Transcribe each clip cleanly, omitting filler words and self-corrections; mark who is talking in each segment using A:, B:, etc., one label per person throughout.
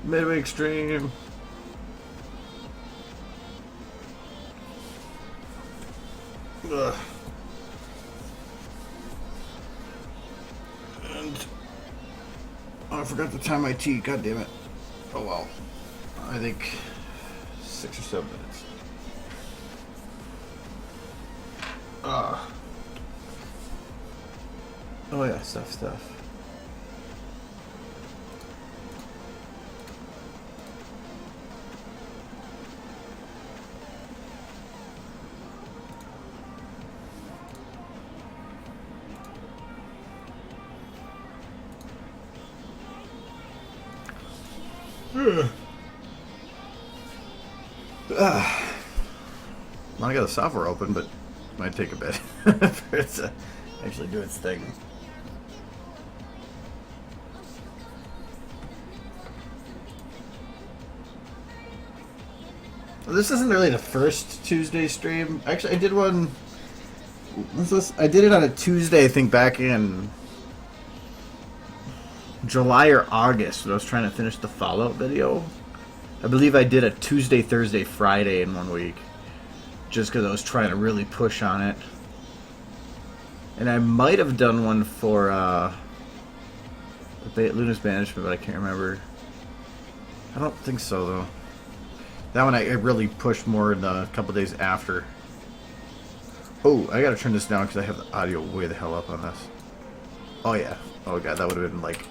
A: Midweek stream. Ugh. And oh, I forgot to time my tea. God damn it. Oh well. I think 6 or 7 minutes. Oh yeah, stuff. I got the software open, but it might take a bit for it to actually do its thing. Well, this isn't really the first Tuesday stream. Actually, I did one. I did it on a Tuesday, I think, back in July or August when I was trying to finish the Fallout video. I believe I did a Tuesday, Thursday, Friday in 1 week. Just because I was trying to really push on it. And I might have done one for Luna's Banishment, but I can't remember. I don't think so, though. That one I really pushed more in the couple days after. Oh, I gotta turn this down because I have the audio way the hell up on this. Oh, yeah. Oh, God, that would have been like...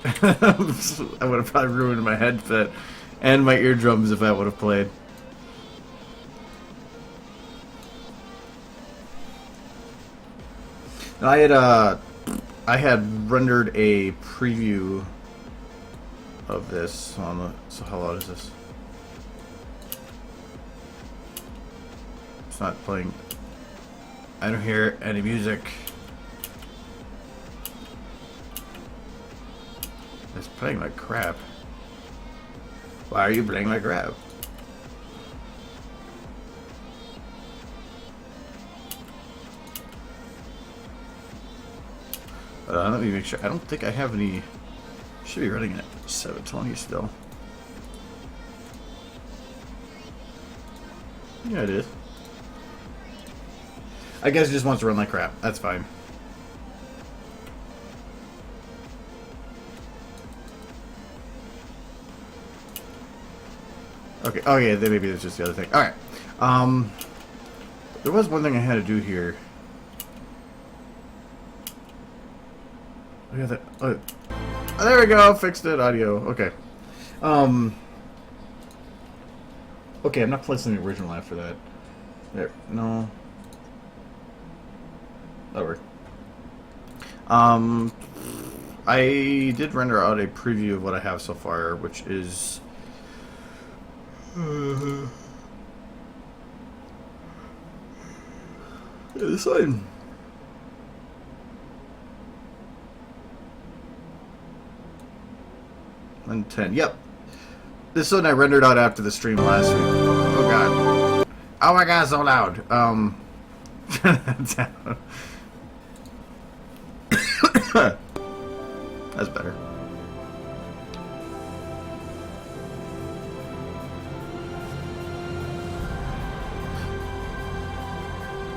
A: I would have probably ruined my headset and my eardrums if that would have played. I had rendered a preview of this on the. So how loud is this? It's not playing. I don't hear any music. It's playing like crap. Why are you playing like crap? Let me make sure. I don't think I have any. Should be running at 720 still. Yeah, it is. I guess it just wants to run like crap. That's fine. Okay. Oh yeah. Then maybe that's just the other thing. All right. There was one thing I had to do here. Oh, yeah, oh, there we go. Fixed it. Audio. Okay. Okay, I'm not placing the original after that. There. No. That worked. I did render out a preview of what I have so far, which is... yeah, this one... 110. Yep. This one I rendered out after the stream last week. Oh god. Oh my god, so loud. That's better.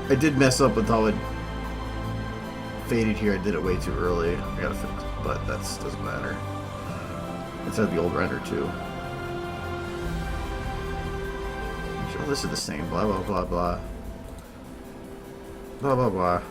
A: I did mess up with how it faded here. I did it way too early. I gotta fix it, but that doesn't matter. It's at the old render too. Oh, this is the same. Blah blah blah blah. Blah blah blah.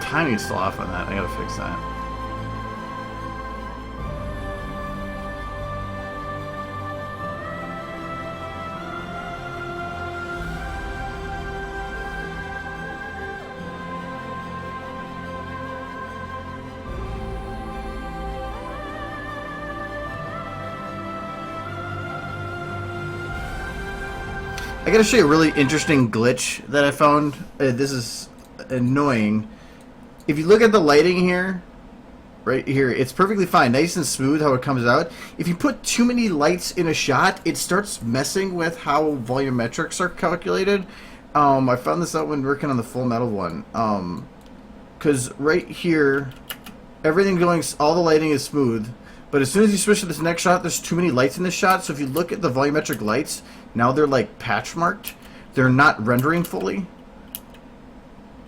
A: Timing's still off on that. I gotta fix that. I gotta show you a really interesting glitch that I found. This is annoying. If you look at the lighting here, right here, it's perfectly fine, nice and smooth how it comes out. If you put too many lights in a shot, it starts messing with how volumetrics are calculated. I found this out when working on the Full Metal one. Because right here, everything going, all the lighting is smooth. But as soon as you switch to this next shot, there's too many lights in this shot. So if you look at the volumetric lights, now they're like patch marked. They're not rendering fully.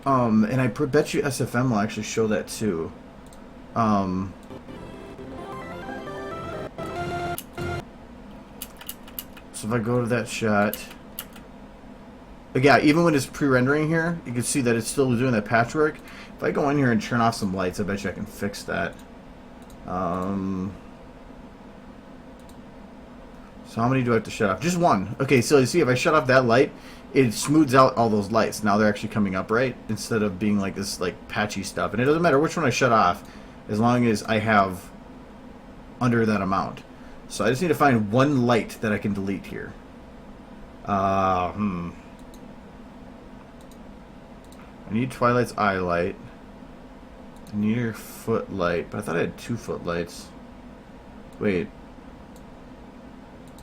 A: And I bet you SFM will actually show that too. So if I go to that shot, yeah, even when it's pre-rendering here, you can see that it's still doing that patchwork. If I go in here and turn off some lights, I bet you I can fix that. So how many do I have to shut off? Just one. Okay, so you see if I shut off that light, it smooths out all those lights. Now they're actually coming up right instead of being like this like patchy stuff. And it doesn't matter which one I shut off as long as I have under that amount. So I just need to find one light that I can delete here. I need Twilight's eye light. I need her foot light, but I thought I had 2 footlights. Wait.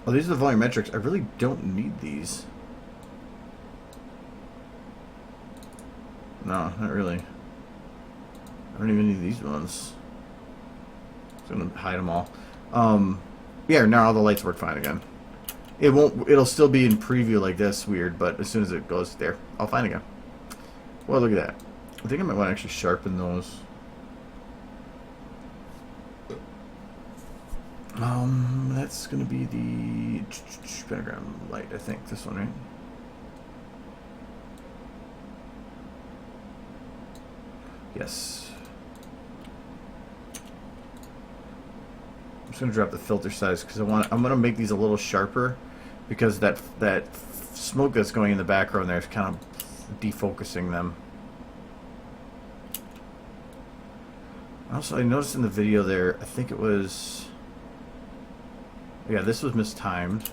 A: Oh, these are the volumetrics. I really don't need these. No, not really. I don't even need these ones. I'm gonna hide them all. Yeah, now all the lights work fine again. It won't. It'll still be in preview like this, weird. But as soon as it goes there, I'll fine again. Well, look at that. I think I might want to actually sharpen those. That's gonna be the pentagram light. I think this one, right? Yes. I'm just gonna drop the filter size because I'm gonna make these a little sharper because that smoke that's going in the background there is kind of defocusing them. Also, I noticed in the video there, I think it was, yeah, this was mistimed.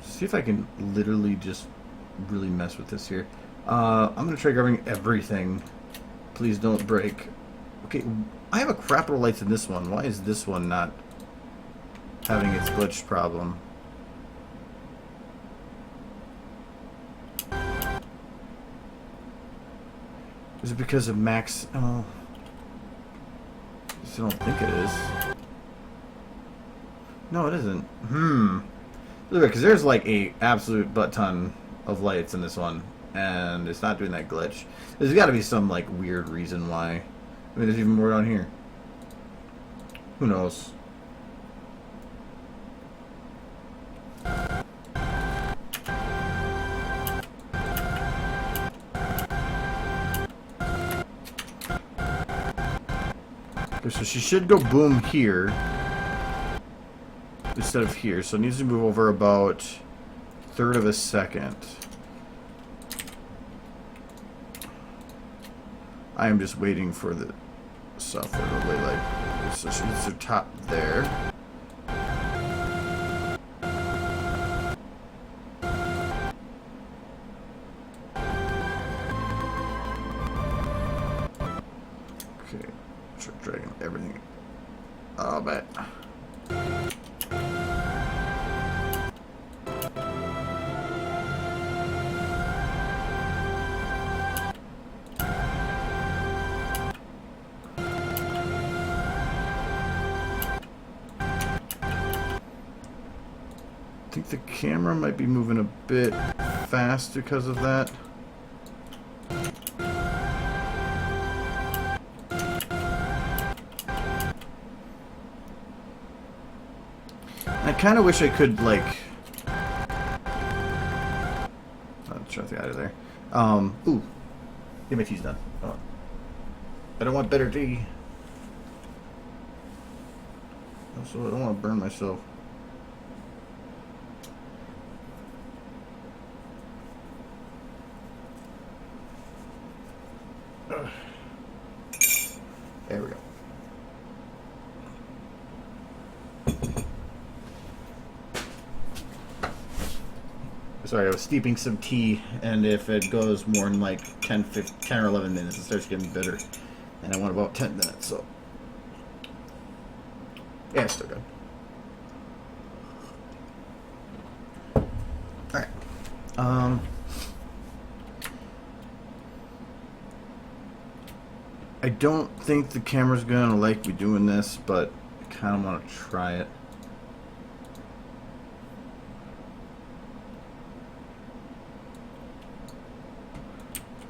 A: See if I can literally just really mess with this here. I'm going to try grabbing everything. Please don't break. Okay, I have a crap load of lights in this one. Why is this one not having its glitch problem? Is it because of max? Oh, I don't think it is. No, it isn't. Because there's like a absolute butt ton of lights in this one, and it's not doing that glitch. There's got to be some like weird reason why. I mean, there's even more down here. Who knows? Okay, so she should go boom here instead of here, so it needs to move over about 1/3 of a second. I am just waiting for the software to lay like, so she needs to top there. Okay, start dragging everything. I'll bet. I think the camera might be moving a bit fast because of that. I kind of wish I could, like... Let's try to get out of there. Ooh. Get my tea's done. Oh. I don't want better tea. Also, I don't want to burn myself. There we go. Sorry, I was steeping some tea, and if it goes more than like 10 or 11 minutes, it starts getting bitter. And I want about 10 minutes, so... Yeah, it's still good. Alright. I don't think the camera's gonna like me doing this, but I kind of want to try it.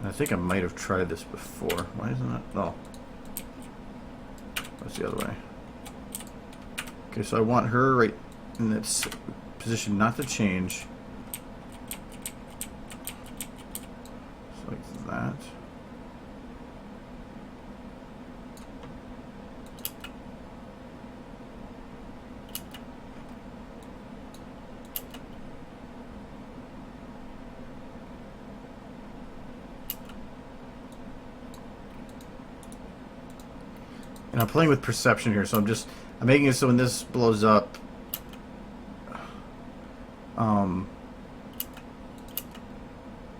A: I think I might have tried this before. Why isn't it? Oh. That's the other way. Okay, so I want her right in that position not to change. Just like that. And I'm playing with perception here, so I'm making it so when this blows up,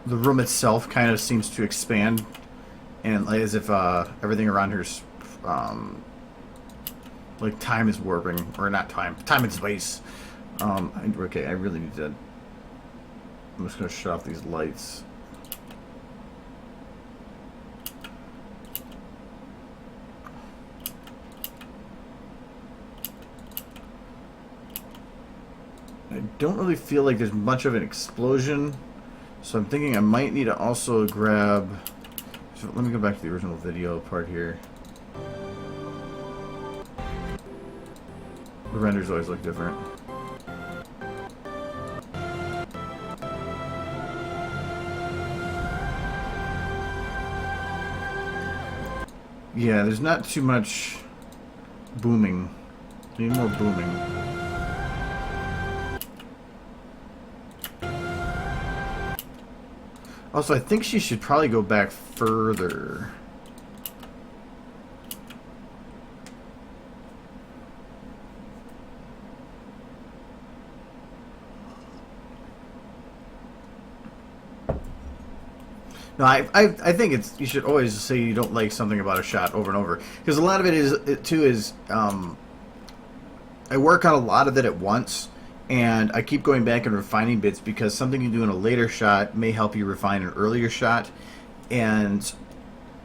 A: the room itself kind of seems to expand, and like, as if everything around here's like time is warping, or not time and space. Okay, I really need to. I'm just gonna shut off these lights. I don't really feel like there's much of an explosion, so I'm thinking I might need to also grab... So let me go back to the original video part here. The renders always look different. Yeah, there's not too much booming. Need more booming. Also, I think she should probably go back further. No, I think it's, you should always say you don't like something about a shot over and over, because a lot of it is I work on a lot of it at once. And I keep going back and refining bits because something you do in a later shot may help you refine an earlier shot. And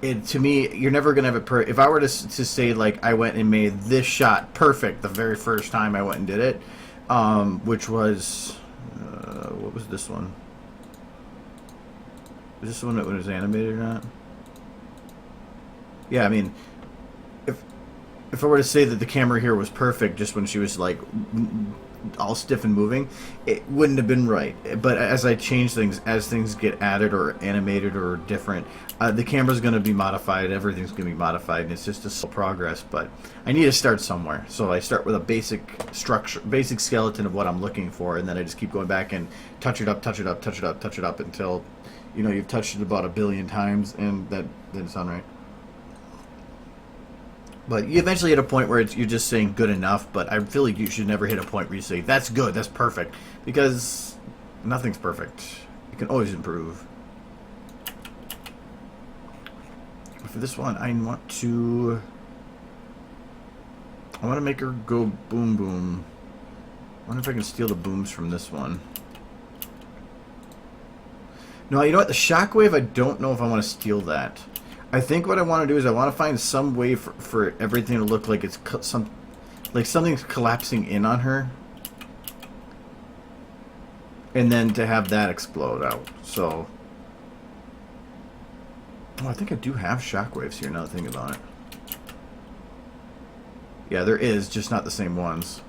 A: to me, you're never going to have it if I were to say, like, I went and made this shot perfect the very first time I went and did it, which was... what was this one? Was this the one that was animated or not? Yeah, I mean... If I were to say that the camera here was perfect just when she was, like... all stiff and moving, it wouldn't have been right. But as I change things, as things get added or animated or different, the camera's going to be modified, everything's going to be modified, and it's just a slow progress. But I need to start somewhere, so I start with a basic structure, basic skeleton of what I'm looking for, and then I just keep going back and touch it up, touch it up, touch it up, touch it up until, you know, you've touched it about 1 billion times, and that didn't sound right. But you eventually hit a point where you're just saying good enough, but I feel like you should never hit a point where you say, that's good, that's perfect. Because nothing's perfect. You can always improve. But for this one, I want to make her go boom boom. I wonder if I can steal the booms from this one. No, you know what? The shockwave, I don't know if I want to steal that. I think what I want to do is I want to find some way for everything to look like it's something's collapsing in on her, and then to have that explode out. So, oh, I think I do have shockwaves here now that I think about it. Yeah, there is, just not the same ones.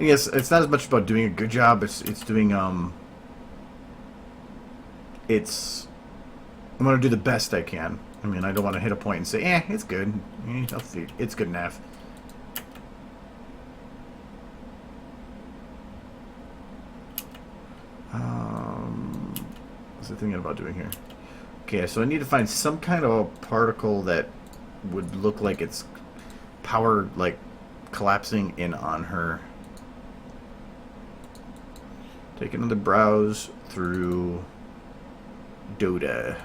A: Yes, it's not as much about doing a good job. It's doing I'm gonna do the best I can. I mean, I don't want to hit a point and say, it's good. I'll see. It's good enough. was I thinking about doing here? Okay, so I need to find some kind of a particle that would look like it's power, like, collapsing in on her. Take another browse through Dota.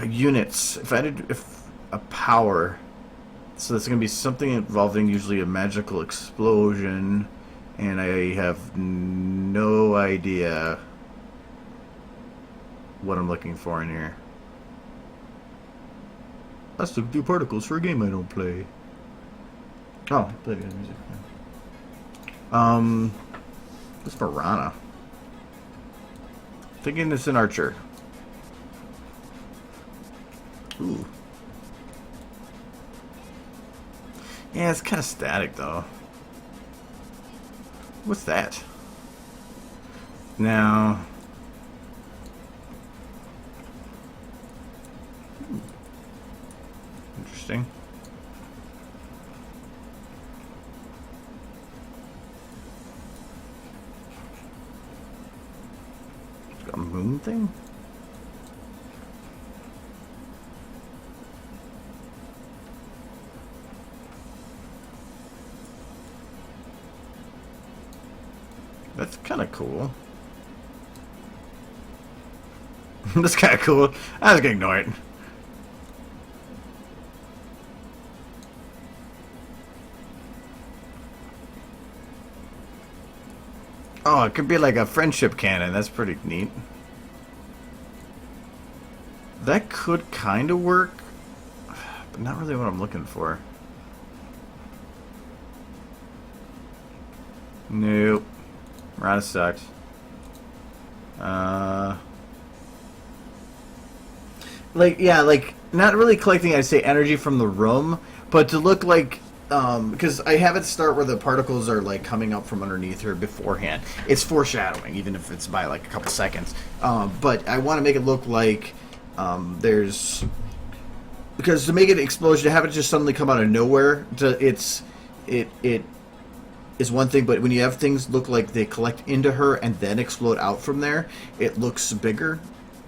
A: Units. If a power, so it's going to be something involving usually a magical explosion, and I have no idea what I'm looking for in here. Let's do particles for a game I don't play. Oh, play the music. This Piranha. Thinking it's an archer. Ooh. Yeah, it's kind of static though. What's that? Now. Interesting. It's got a moon thing? That's kind of cool. That's kind of cool. I was gonna ignore it. Oh, it could be like a friendship cannon. That's pretty neat. That could kind of work, but not really what I'm looking for. Nope. Rana sucks. Like, yeah, like, not really collecting, I'd say, energy from the room, but to look like, because I have it start where the particles are, like, coming up from underneath her beforehand. It's foreshadowing, even if it's by, like, a couple seconds. But I want to make it look like there's... Because to make it an explosion, to have it just suddenly come out of nowhere, it is one thing, but when you have things look like they collect into her and then explode out from there, it looks bigger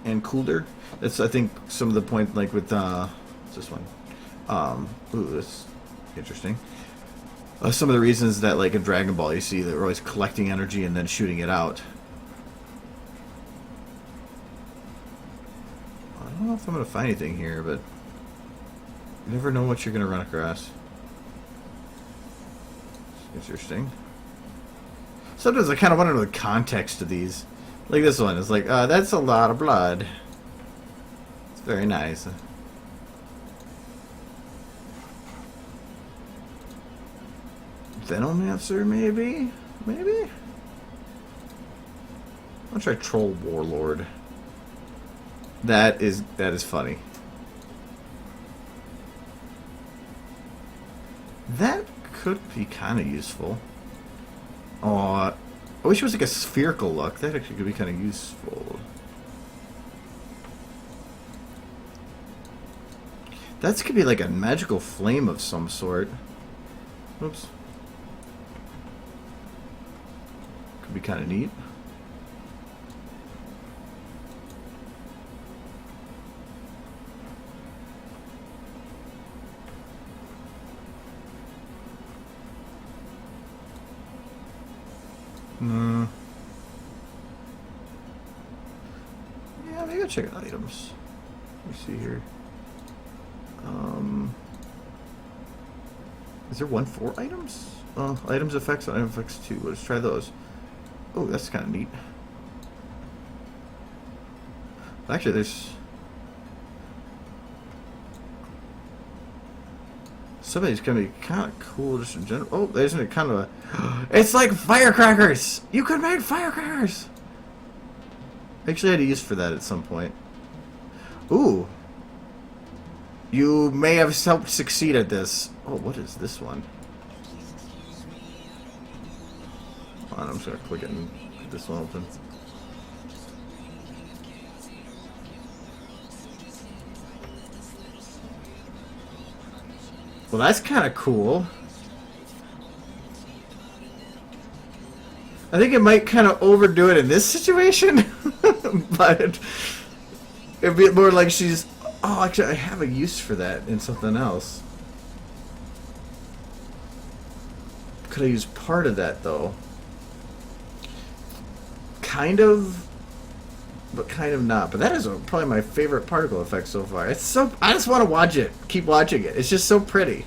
A: and cooler. That's, I think, some of the point, like with what's this one? Ooh, that's interesting. Some of the reasons that, like in Dragon Ball, you see they're always collecting energy and then shooting it out. I don't know if I'm gonna find anything here, but you never know what you're gonna run across. Interesting. Sometimes I kind of want to know the context of these. Like this one. It's like, that's a lot of blood. It's very nice. Venomancer, maybe? Maybe? I'll try Troll Warlord. That is funny. That could be kind of useful. Oh, I wish it was like a spherical look. That actually could be kind of useful. That could be like a magical flame of some sort. Oops. Could be kind of neat. Yeah, maybe I'll check out items. Let me see here. Is there one for items? Items effects on item effects 2. Let's try those. Oh, that's kind of neat. Actually, there's somebody's gonna be kind of cool just in general. Oh, there's a kind of a... It's like firecrackers! You could make firecrackers! Actually, I had a use for that at some point. Ooh. You may have helped succeed at this. Oh, what is this one? Hold on, I'm just gonna click it and get this one open. Well, that's kind of cool. I think it might kind of overdo it in this situation, but it'd be more like she's... Oh, actually, I have a use for that in something else. Could I use part of that, though? Kind of, but kind of not. But that is probably my favorite particle effect so far. It's so... I just want to watch it. Keep watching it. It's just so pretty.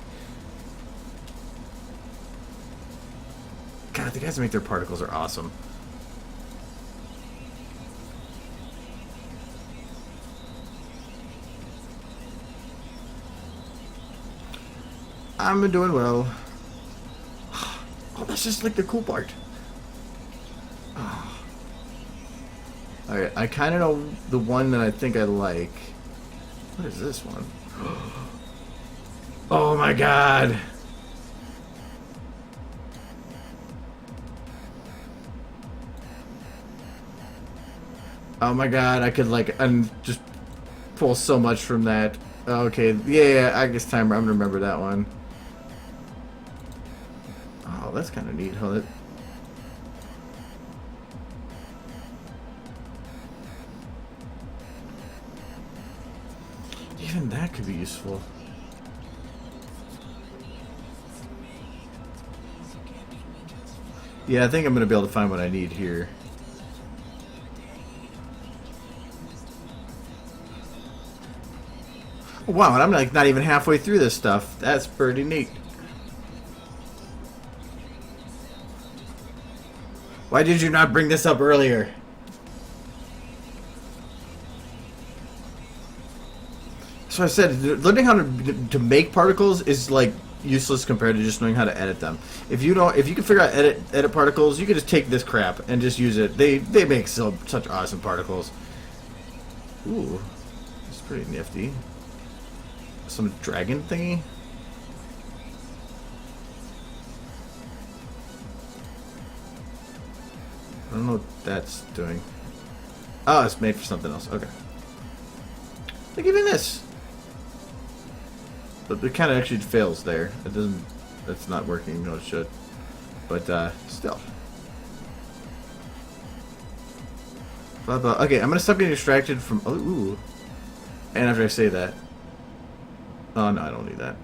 A: God, the guys that make their particles are awesome. I'm doing well. Oh, that's just like the cool part. Oh. Alright, I kind of know the one that I think I like. What is this one? Oh my god! Oh my god, I could like just pull so much from that. Okay, yeah, I guess timer. I'm gonna remember that one. Oh, that's kind of neat. Huh? Even that could be useful. Yeah, I think I'm gonna be able to find what I need here. Wow, and I'm like not even halfway through this stuff. That's pretty neat. Why did you not bring this up earlier? So I said, learning how to make particles is like useless compared to just knowing how to edit them. If you can figure out edit particles, you can just take this crap and just use it. They make such awesome particles. Ooh, it's pretty nifty. Some dragon thingy. I don't know what that's doing. Oh, it's made for something else. Okay. Look, even this. But it kind of actually fails there. It doesn't. It's not working. No, it should. But still. Blah, blah. Okay, I'm gonna stop getting distracted from. Oh, ooh. And after I say that. Oh no, I don't need that.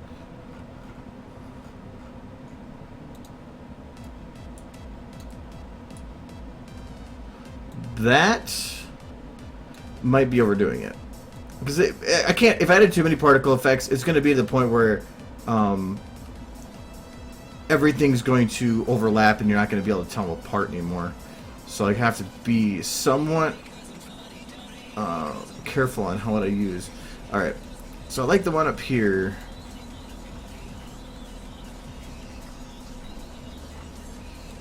A: That might be overdoing it. Because I can't, if I added too many particle effects, it's going to be to the point where everything's going to overlap and you're not going to be able to tell them apart anymore. So I have to be somewhat careful on what I use. Alright, so I like the one up here.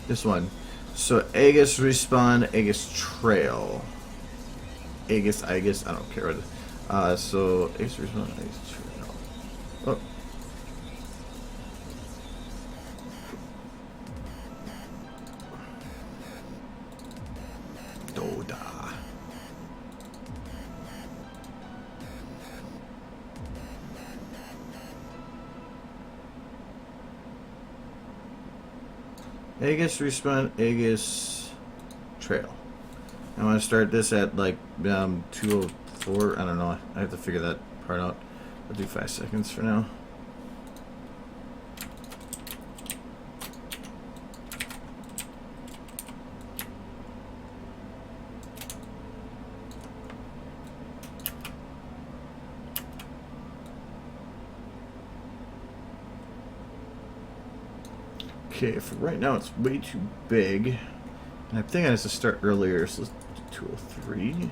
A: This one. So Aegis respawn, Aegis trail. Aegis, I don't care what it is. So Aegis respawn, Aegis trail. Oh. Doda. Aegis respawn, Aegis trail. I want to start this at like 204. I don't know. I have to figure that part out. I'll do 5 seconds for now. Okay, for right now it's way too big. And I think I have to start earlier, so let's do 203.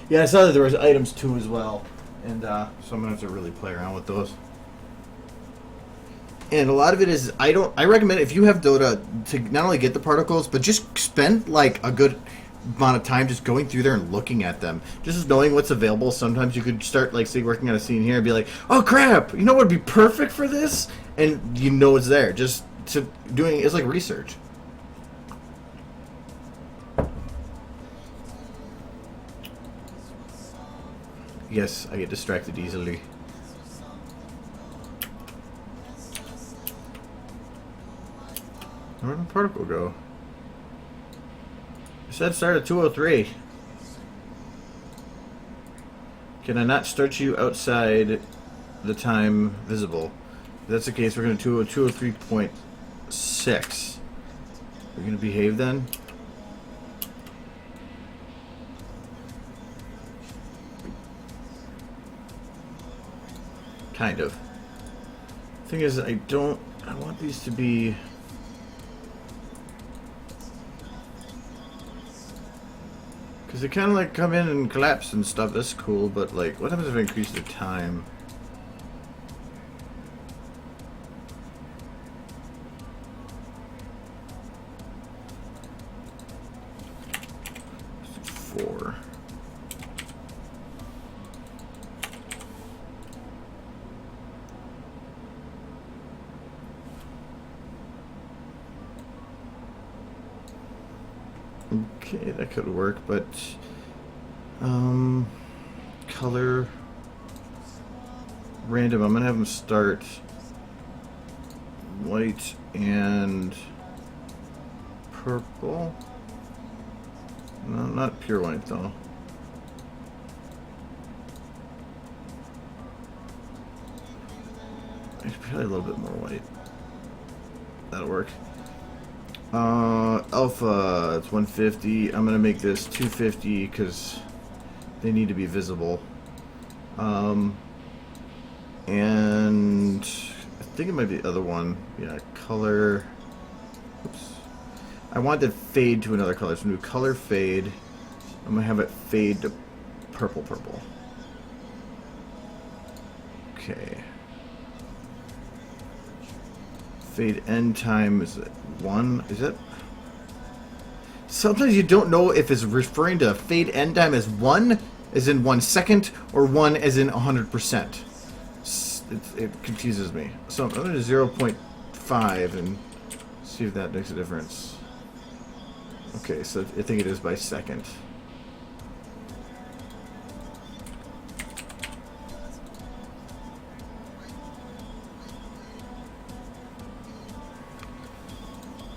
A: Yeah, I saw that there was items too as well. And so I'm gonna have to really play around with those. And a lot of it is, I recommend if you have Dota to not only get the particles, but just spend like a good amount of time just going through there and looking at them. Just knowing what's available. Sometimes you could start like say working on a scene here and be like, oh crap, you know what would be perfect for this? And you know it's there. Just doing it's like research. Yes, I get distracted easily. Where did the particle go? It said start at 203. Can I not start you outside the time visible? If that's the case, we're going to 203.6. We're going to behave then? Kind of. Thing is, I want these to be... Because they kind of like come in and collapse and stuff. That's cool, but like, what happens if I increase the time? Four. Okay, that could work, but color random. I'm gonna have them start white and purple. No, not pure white though. Probably a little bit more white. That'll work. Alpha, it's 150. I'm gonna make this 250 because they need to be visible. And I think it might be the other one. Yeah, color. Oops. I want to fade to another color. So I'm gonna do color fade. I'm gonna have it fade to purple. Okay. Fade end time is 1. Is it? Sometimes you don't know if it's referring to fade end time as 1 as in 1 second or 1 as in 100%. It confuses me. So I'm going to 0.5 and see if that makes a difference. Okay, so I think it is by second.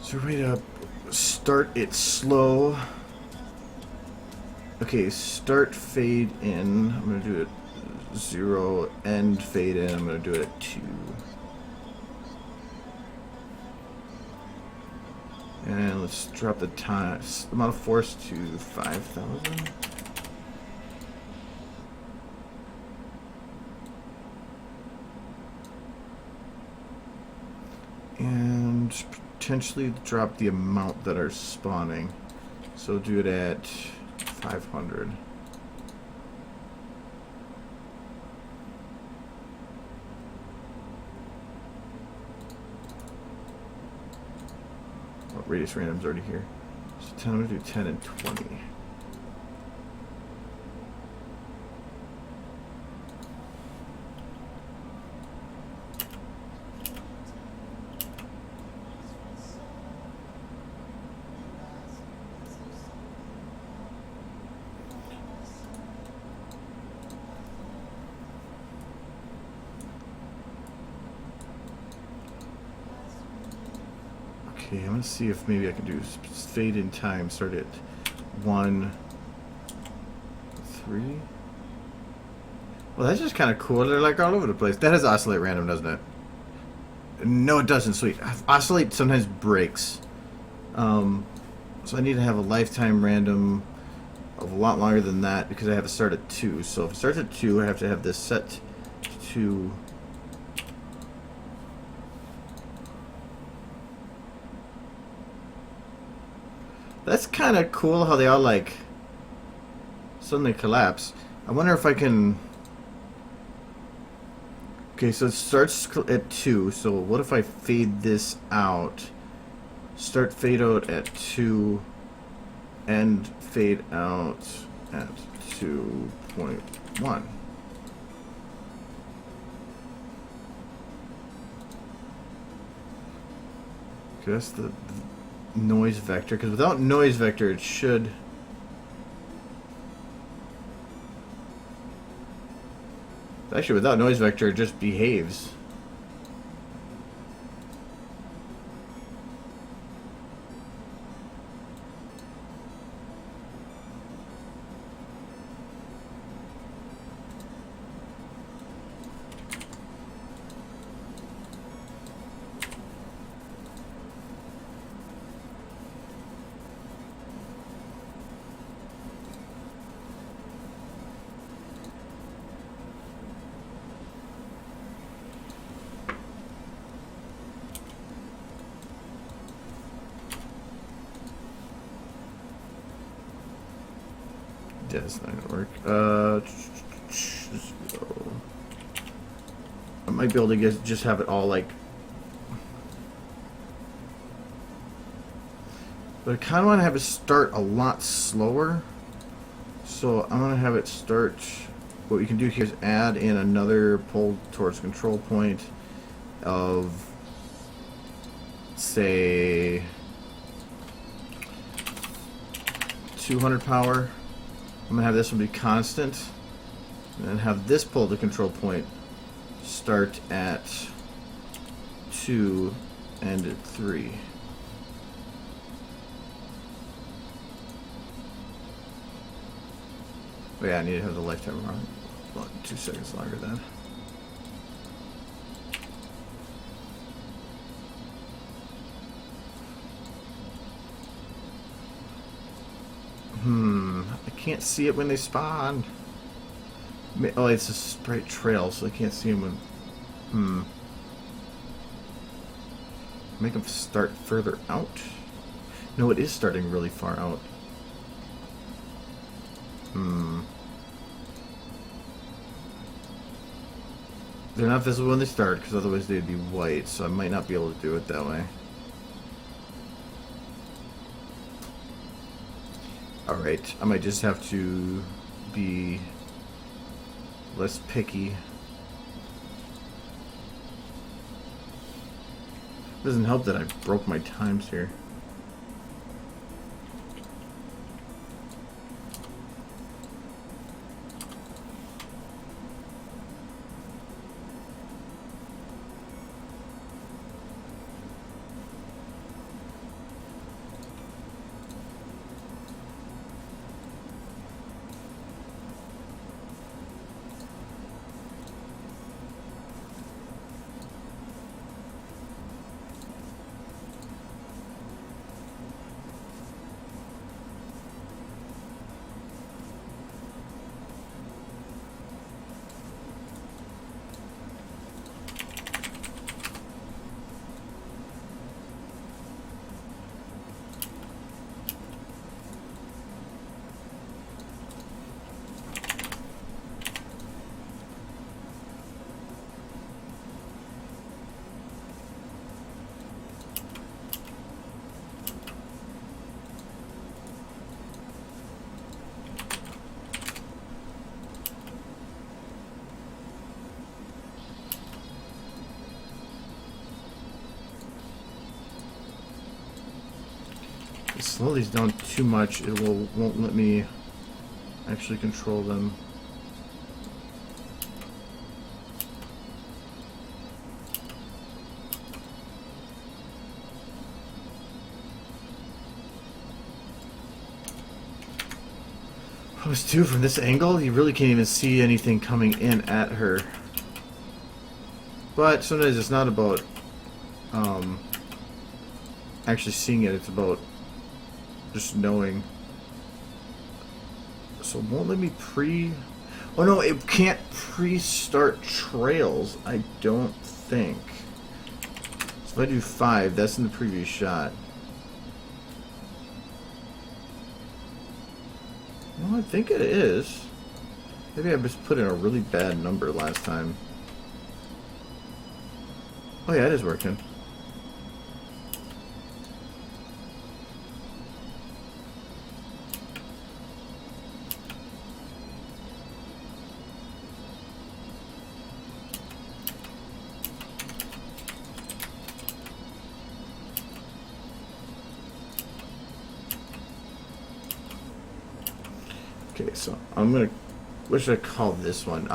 A: So we're going to start it slow. Okay, start fade in. I'm going to do it 0, end fade in. I'm going to do it at 2. And let's drop the time, amount of force to 5,000. And potentially drop the amount that are spawning. So do it at 500. Oh, radius random's already here. So 10, I'm going to do 10 and 20. Okay, I'm gonna see if maybe I can do fade in time. Start at 1, 3. Well, that's just kind of cool. They're like all over the place. That has oscillate random, doesn't it? No, it doesn't. Sweet. Oscillate sometimes breaks. So I need to have a lifetime random of a lot longer than that because I have to start at 2. So if it starts at 2, I have to have this set to. That's kind of cool how they all like suddenly collapse. I wonder if I can. Okay, so it starts at 2. So what if I fade this out? Start fade out at 2, end fade out at 2.1. Okay, that's the noise vector, because without noise vector it should actually without noise vector it just behaves. That's not gonna work. I might be able to just have it all like. But I kind of want to have it start a lot slower. So I'm going to have it start. What we can do here is add in another pull towards control point of, say, 200 power. I'm going to have this one be constant. And then have this pull to control point start at 2 and at 3. Oh yeah, I need to have the lifetime run. Well, 2 seconds longer then. I can't see it when they spawn. Oh, it's a straight trail, so I can't see them when... Make them start further out? No, it is starting really far out. They're not visible when they start, because otherwise they'd be white, so I might not be able to do it that way. Alright, I might just have to be less picky. Doesn't help that I broke my times here. Slow these down too much, it won't let me actually control them. Oh, too, from this angle, you really can't even see anything coming in at her. But sometimes it's not about actually seeing it, it's about just knowing. So it won't let me oh no, it can't pre-start trails, I don't think. So if I do 5, that's in the previous shot. Well, I think it is. Maybe I just put in a really bad number last time. Oh yeah, it is working. Okay, so I'm gonna, what should I call this one?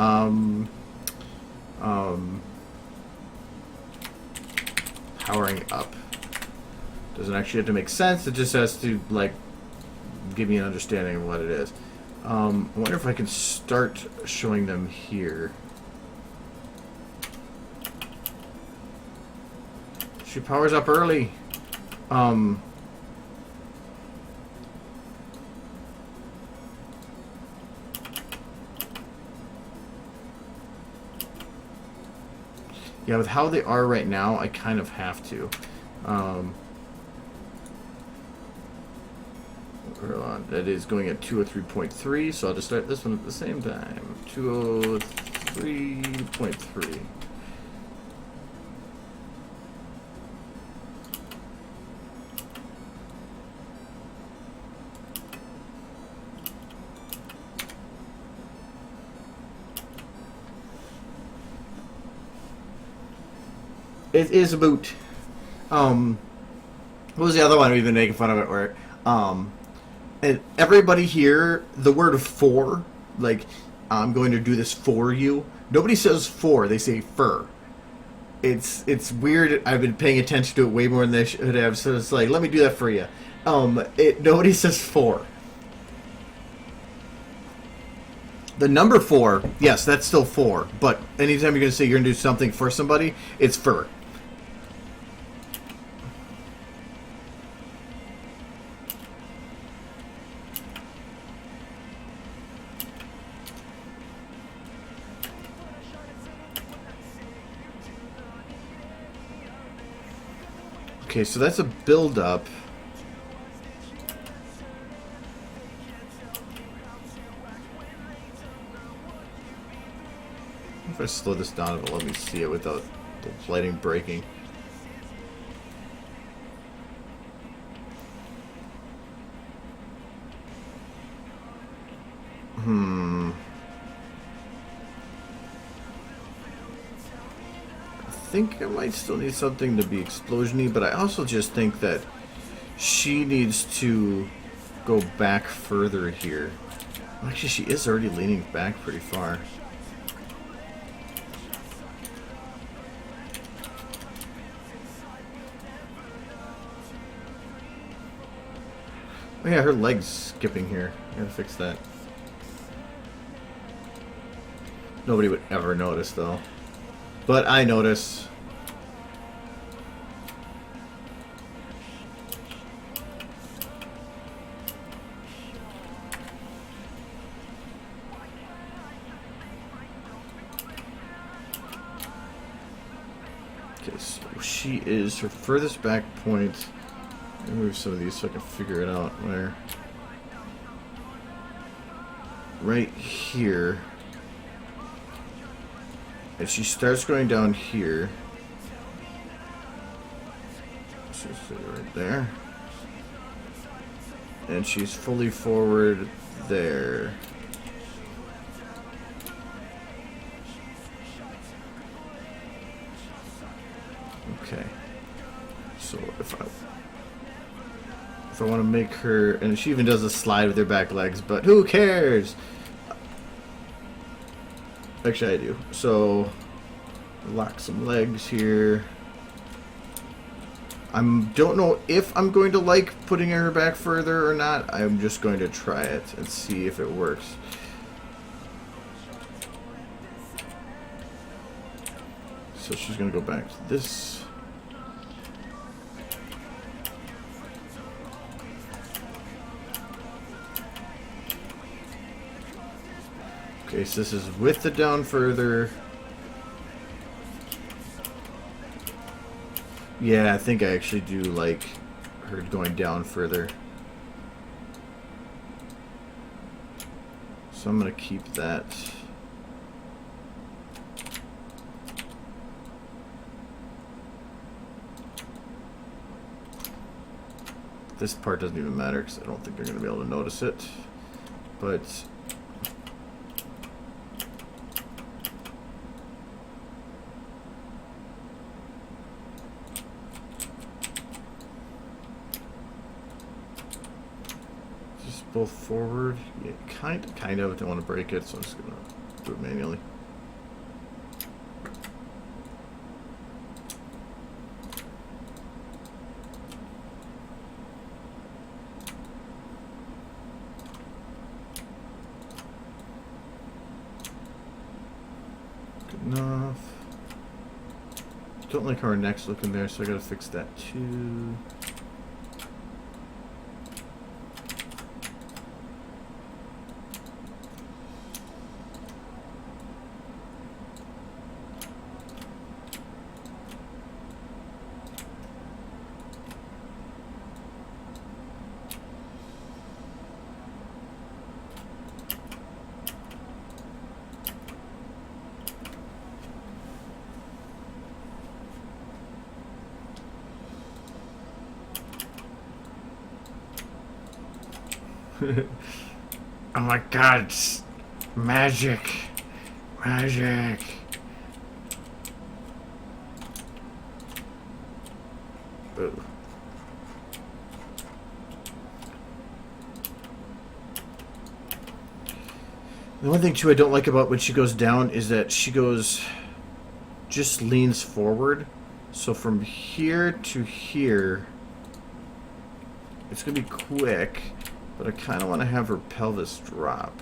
A: Powering up. Doesn't actually have to make sense, it just has to, like, give me an understanding of what it is. I wonder if I can start showing them here. She powers up early. Yeah, with how they are right now, I kind of have to. Hold on, that is going at 203.3, so I'll just start this one at the same time. 203.3. It is a boot. What was the other one we've been making fun of it where, and everybody here, the word for, like, I'm going to do this for you. Nobody says for, they say fur. It's weird. I've been paying attention to it way more than I should have, so it's like, let me do that for you. Nobody says for. The number 4, yes, that's still 4, but anytime you're going to say you're going to do something for somebody, it's for. Okay, so that's a build-up. If I slow this down, it'll let me see it without the lighting breaking. I think I might still need something to be explosion-y, but I also just think that she needs to go back further here. Actually, she is already leaning back pretty far. Oh yeah, her leg's skipping here. I gotta fix that. Nobody would ever notice, though. But I notice. Okay, so she is her furthest back point. Let me move some of these so I can figure it out where. Right here. And she starts going down here. She's right there. And she's fully forward there. Okay. So if I want to make her, and she even does a slide with her back legs, but who cares? Actually, I do. So, lock some legs here. I don't know if I'm going to like putting her back further or not. I'm just going to try it and see if it works. So she's going to go back to this. Okay, so this is with the down further. Yeah, I think I actually do like her going down further. So I'm going to keep that. This part doesn't even matter because I don't think they're going to be able to notice it. But both forward, yeah, kind of. Don't want to break it, so I'm just gonna do it manually. Good enough. Don't like how our neck's looking there, so I gotta fix that too. Oh my god, it's magic. Magic. Ooh. The one thing too I don't like about when she goes down is that she goes, just leans forward. So from here to here, it's gonna be quick, but I kind of want to have her pelvis drop.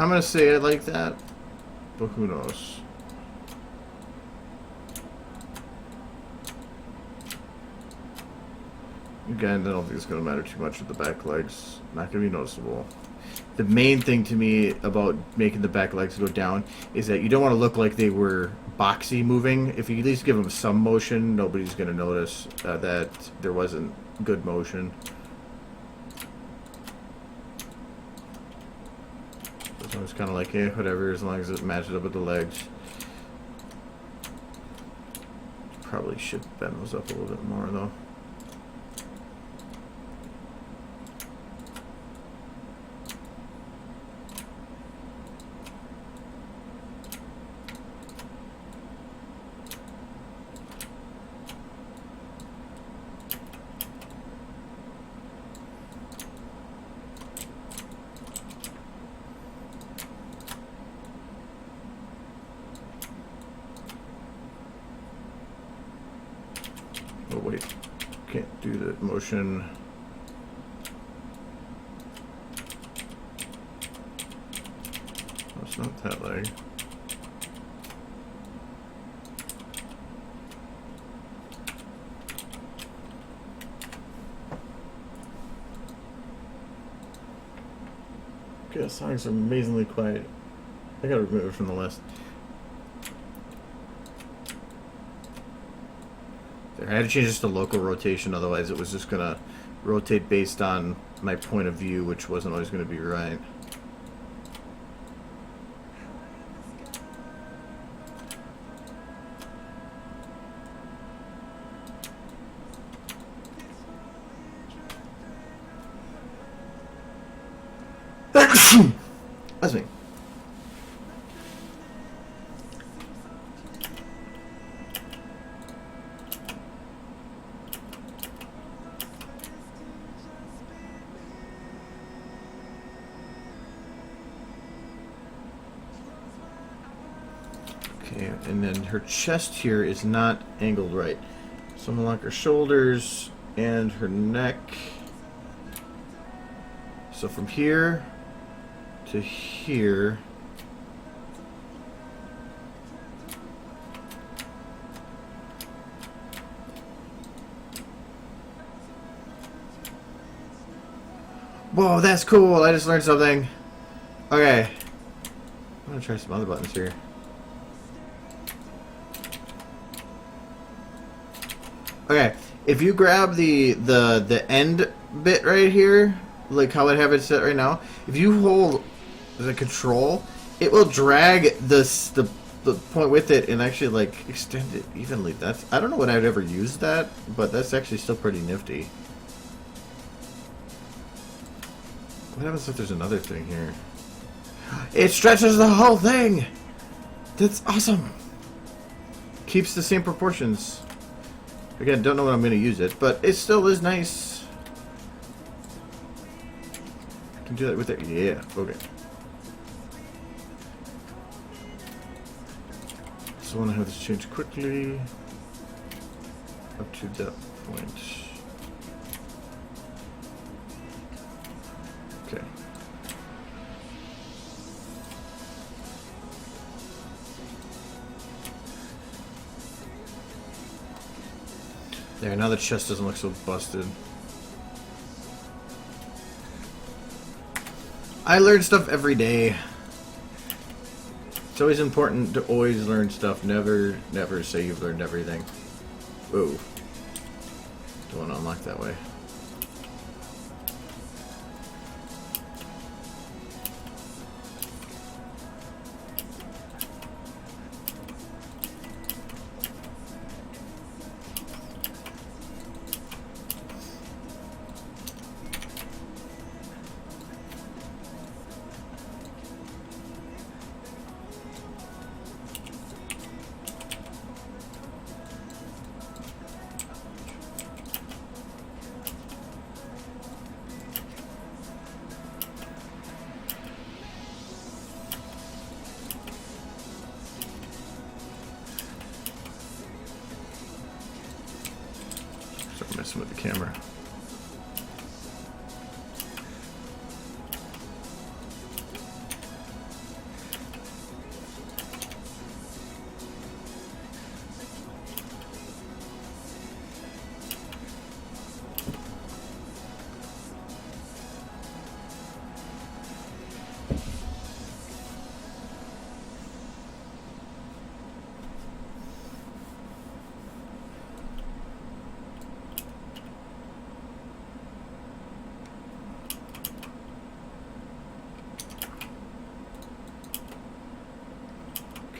A: I'm gonna say I like that, but who knows? Again, I don't think it's gonna matter too much with the back legs. Not gonna be noticeable. The main thing to me about making the back legs go down is that you don't want to look like they were boxy moving. If you at least give them some motion, nobody's gonna notice that there wasn't good motion. So it's kind of like, eh, whatever, as long as it matches up with the legs. Probably should bend those up a little bit more, though. Oh wait, can't do the motion. Oh, it's not that leg. Okay, the songs are amazingly quiet. I gotta remove it from the list. I had to change this to local rotation, otherwise it was just gonna rotate based on my point of view, which wasn't always gonna be right. That's me. Okay, and then her chest here is not angled right. So I'm gonna lock her shoulders and her neck. So from here to here. Whoa, that's cool. I just learned something. Okay. I'm gonna try some other buttons here. Okay, if you grab the end bit right here, like how I have it set right now, if you hold the control, it will drag the point with it and actually like extend it evenly. I don't know when I'd ever use that, but that's actually still pretty nifty. What happens if there's another thing here? It stretches the whole thing! That's awesome! Keeps the same proportions. Again, don't know when I'm going to use it, but it still is nice. I can do that with it. Yeah, okay. So I want to have this change quickly up to that point. Okay. There, now the chest doesn't look so busted. I learn stuff every day. It's always important to always learn stuff. Never say you've learned everything. Whoa. Don't want to unlock that way. Start messing with the camera.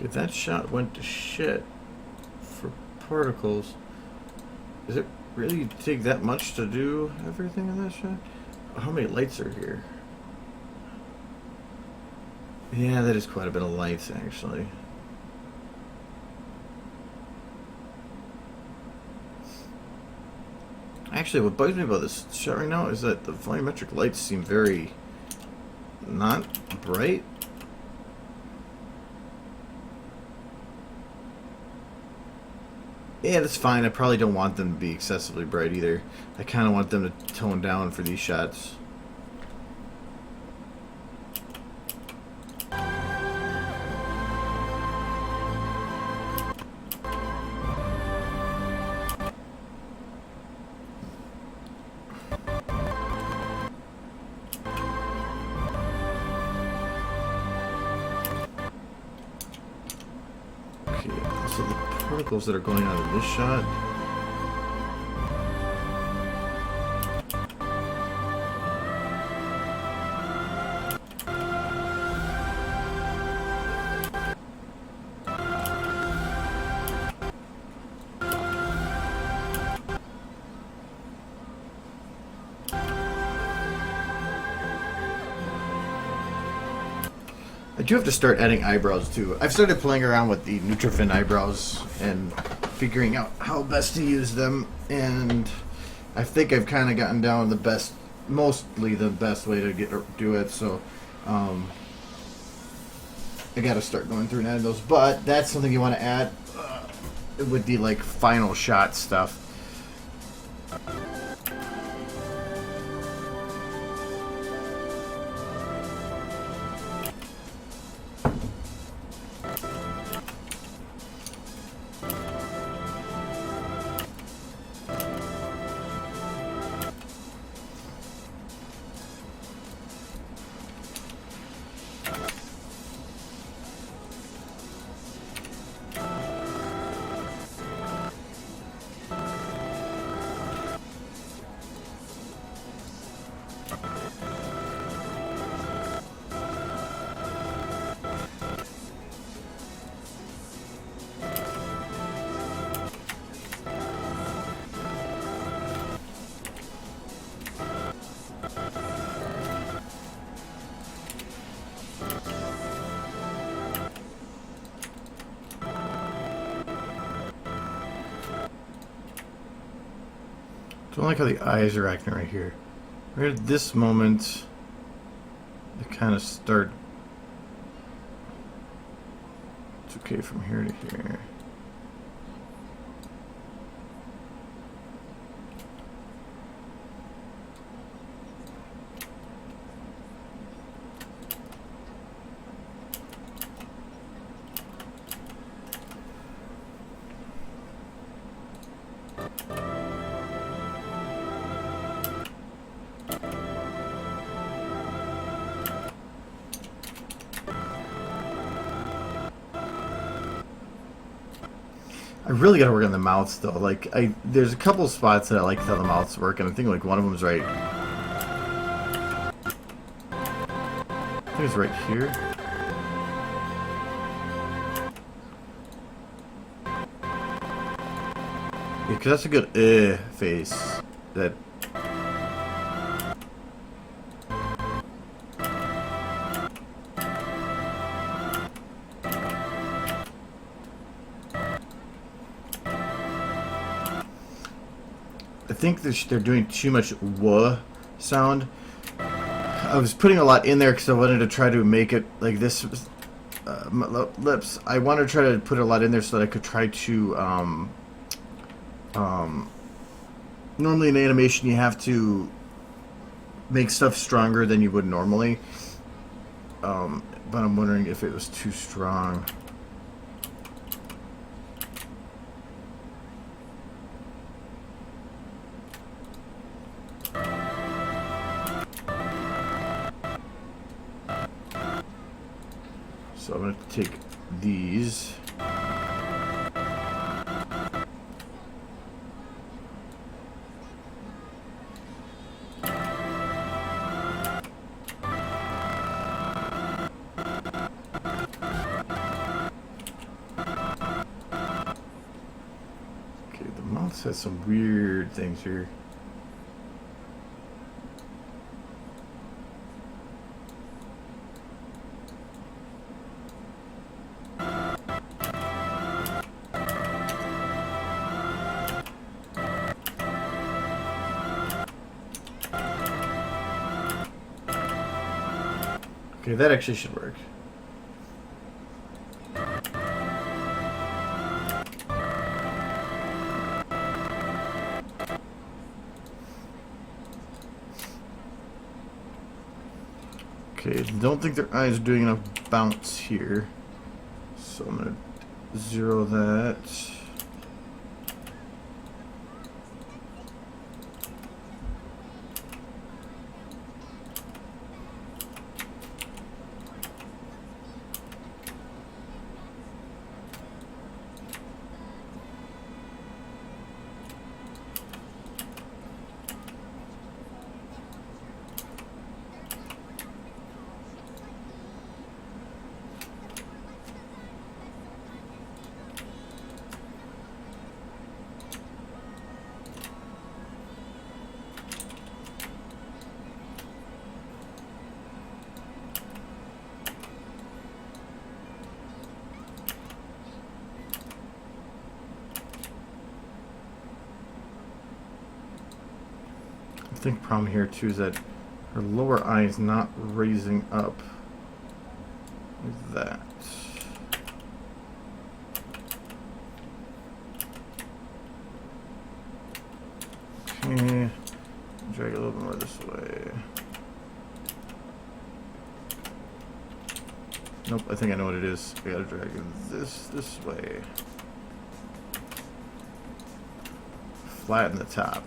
A: Okay, that shot went to shit for particles. Does it really take that much to do everything in that shot? How many lights are here? Yeah, that is quite a bit of lights, actually. Actually, what bugs me about this shot right now is that the volumetric lights seem very not bright. Yeah, that's fine. I probably don't want them to be excessively bright either. I kind of want them to tone down for these shots. Okay, so the particles that are going out of this shot. I do have to start adding eyebrows too. I've started playing around with the Nutrifin eyebrows and figuring out how best to use them, and I think I've kind of gotten down mostly the best way to do it. So I got to start going through and adding those. But that's something you want to add with the like final shot stuff. I don't like how the eyes are acting right here. Right at this moment, they kind of start. It's okay from here to here. I really gotta work on the mouth still. Like, there's a couple spots that I like how the mouths work, and I think like one of them's right. I think it's right here. Yeah, because that's a good face. That. I think they're doing too much "wuh" sound. I was putting a lot in there because I wanted to try to make it like this. Lips. I wanted to try to put a lot in there so that I could try to. Normally in animation you have to make stuff stronger than you would normally. But I'm wondering if it was too strong. So I'm going to take these. Okay, the mouth has some weird things here. Okay, that actually should work. Okay, don't think their eyes are doing enough bounce here. So I'm going to zero that. I think the problem here too is that her lower eye is not raising up like that. Okay, drag it a little bit more this way. Nope, I think I know what it is. I gotta drag this way. Flatten the top.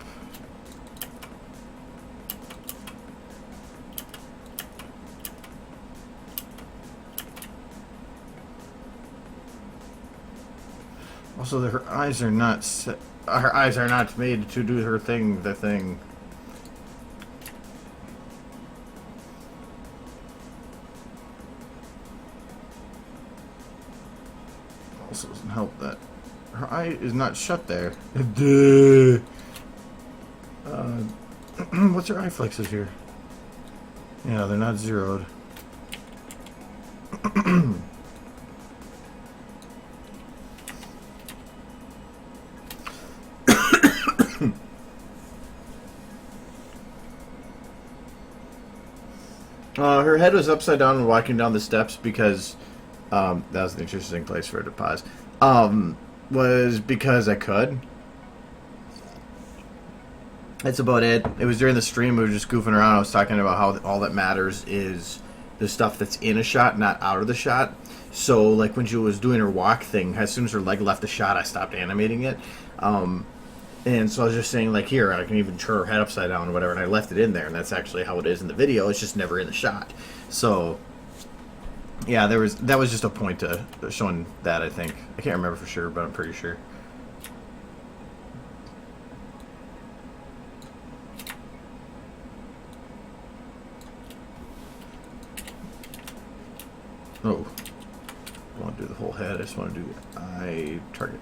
A: Also, her eyes are not set. Her eyes are not made to do her thing. The thing. Also, doesn't help that her eye is not shut there. What's her eye flexes here? Yeah, they're not zeroed. Her head was upside down when walking down the steps because that was an interesting place for her to pause. Was because I could. That's about it. It was during the stream. We were just goofing around. I was talking about how all that matters is the stuff that's in a shot, not out of the shot. So, like when she was doing her walk thing, as soon as her leg left the shot, I stopped animating it. And so I was just saying, like, here, I can even turn her head upside down or whatever, and I left it in there, and that's actually how it is in the video. It's just never in the shot. So, yeah, that was just a point to showing that, I think. I can't remember for sure, but I'm pretty sure. Oh, I don't want to do the whole head. I just want to do eye target.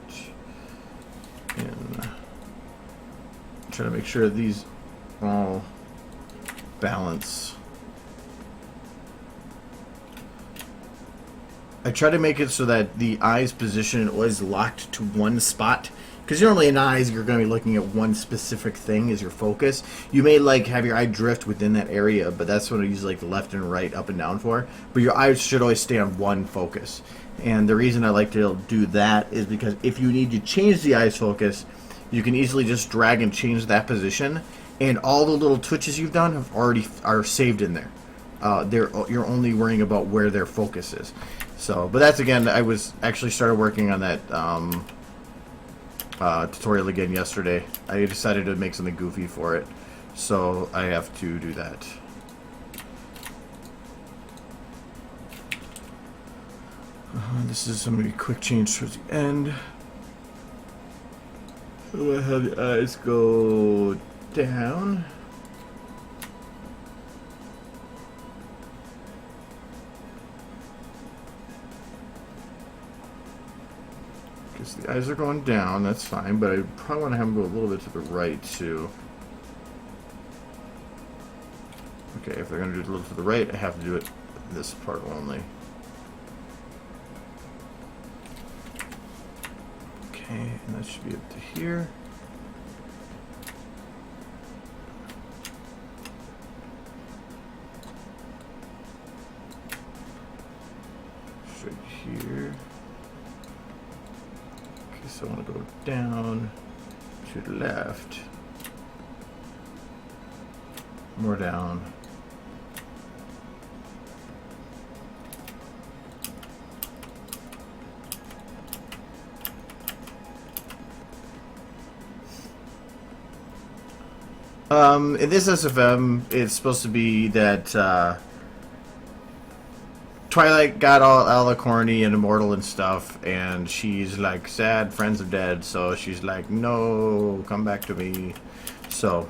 A: And try to make sure these all balance. I try to make it so that the eye's position is locked to one spot. Because normally in eyes, you're going to be looking at one specific thing as your focus. You may like have your eye drift within that area, but that's what I use like the left and right, up and down for. But your eyes should always stay on one focus. And the reason I like to do that is because if you need to change the eye's focus, you can easily just drag and change that position, and all the little twitches you've done are saved in there. You're only worrying about where their focus is. So, but that's again, I was actually started working on that tutorial again yesterday. I decided to make something goofy for it, so I have to do that. This is some maybe quick change towards the end. I'm gonna have the eyes go down. Because the eyes are going down, that's fine, but I probably want to have them go a little bit to the right too. Okay, if they're going to do it a little to the right, I have to do it this part only. Okay, and that should be up to here. Straight here. Okay, so I want to go down to the left. More down. In this SFM, it's supposed to be that Twilight got all the corny and immortal and stuff, and she's like sad, friends are dead, so she's like, no, come back to me. So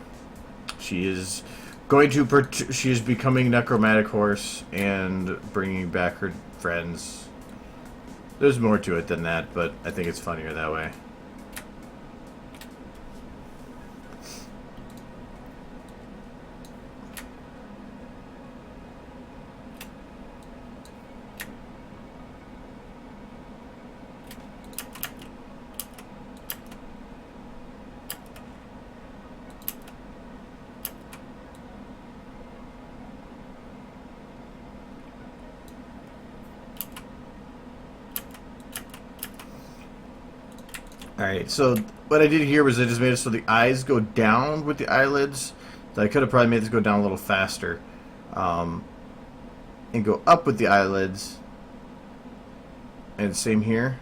A: she is going to she is becoming necromantic horse and bringing back her friends. There's more to it than that, but I think it's funnier that way. Alright, so what I did here was I just made it so the eyes go down with the eyelids. I could have probably made this go down a little faster. And go up with the eyelids. And same here.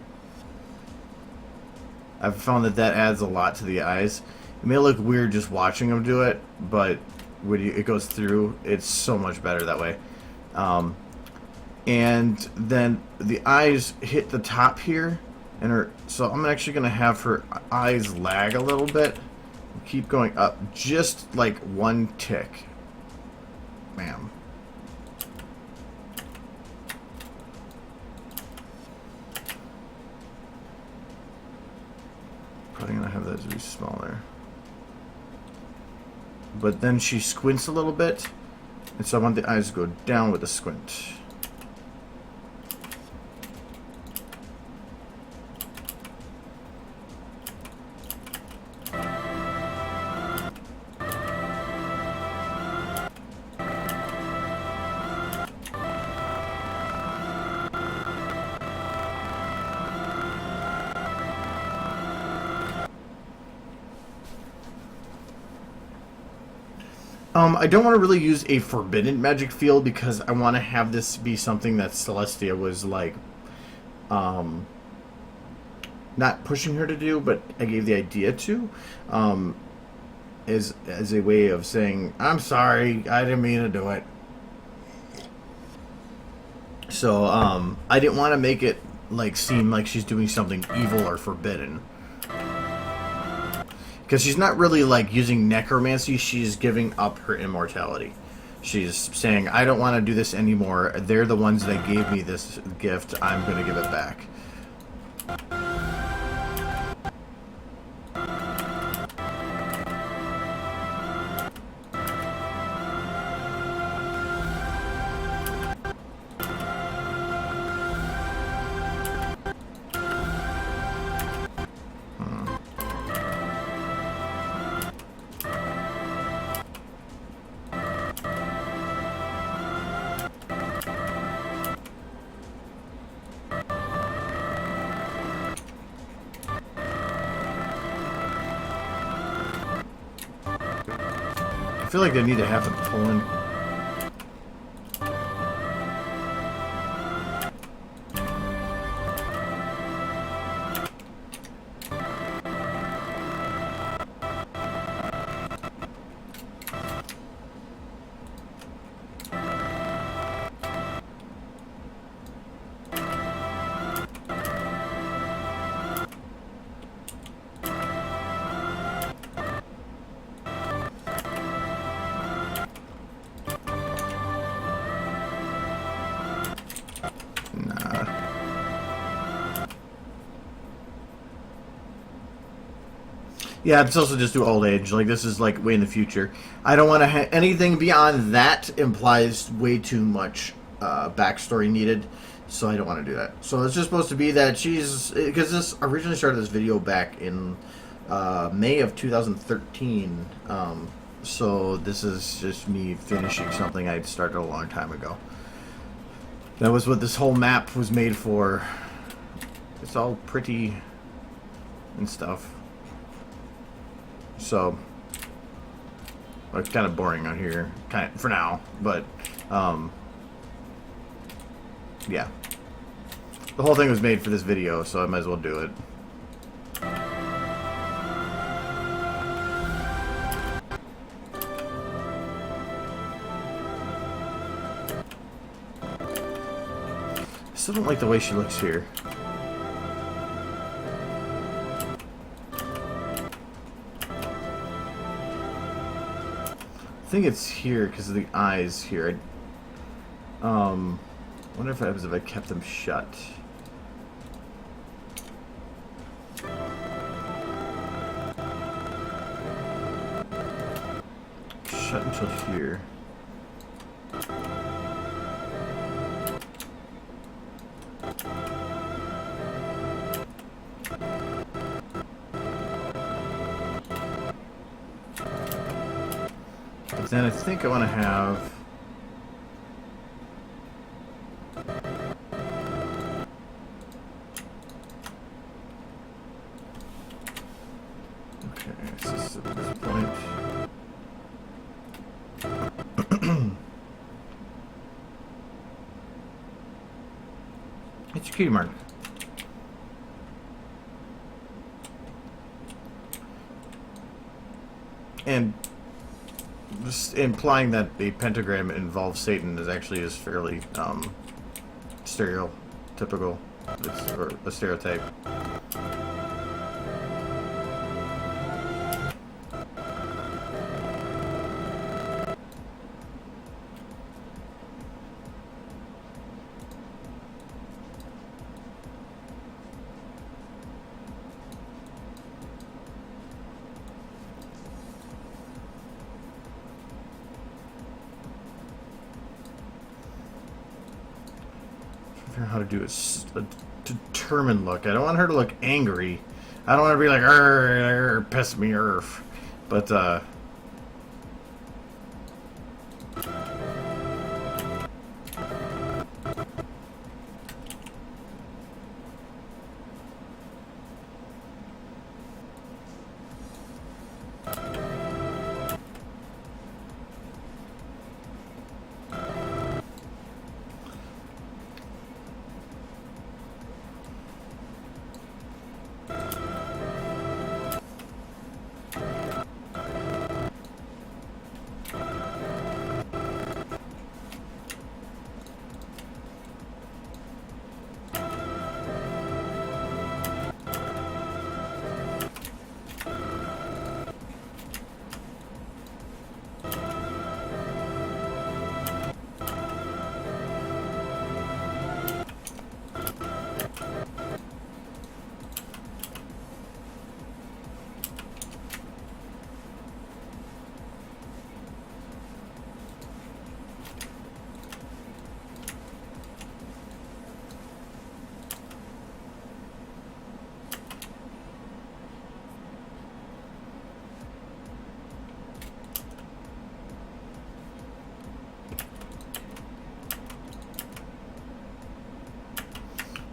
A: I've found that that adds a lot to the eyes. It may look weird just watching them do it, but when it goes through, it's so much better that way. And then the eyes hit the top here. And so I'm actually going to have her eyes lag a little bit. Keep going up just like one tick. Bam. Probably going to have those be smaller. But then she squints a little bit. And so I want the eyes to go down with a squint. I don't want to really use a forbidden magic field because I want to have this be something that Celestia was like, not pushing her to do, but I gave the idea to, as a way of saying, I'm sorry, I didn't mean to do it. So, I didn't want to make it like seem like she's doing something evil or forbidden. Because she's not really like using necromancy, she's giving up her immortality. She's saying, I don't want to do this anymore. They're the ones that gave me this gift. I'm going to give it back. I feel like they need to have them pulling. Yeah, it's also just too old age. Like, this is, like, way in the future. I don't want to anything beyond that implies way too much backstory needed, so I don't want to do that. So it's just supposed to be that she's... Because this originally started this video back in May of 2013, so this is just me finishing something I'd started a long time ago. That was what this whole map was made for. It's all pretty and stuff. So, well, it's kind of boring out here, kind of, for now, but, yeah. The whole thing was made for this video, so I might as well do it. I still don't like the way she looks here. I think it's here because of the eyes here. Wonder if it happens if I kept them shut. Shut until here. Then I think I want to have... Okay, so this is at this point. It's your cutie mark. And just implying that a pentagram involves Satan is actually is fairly stereotypical. It's or a stereotype. How to do a determined look. I don't want her to look angry. I don't want to be like, "Arr, piss me off." But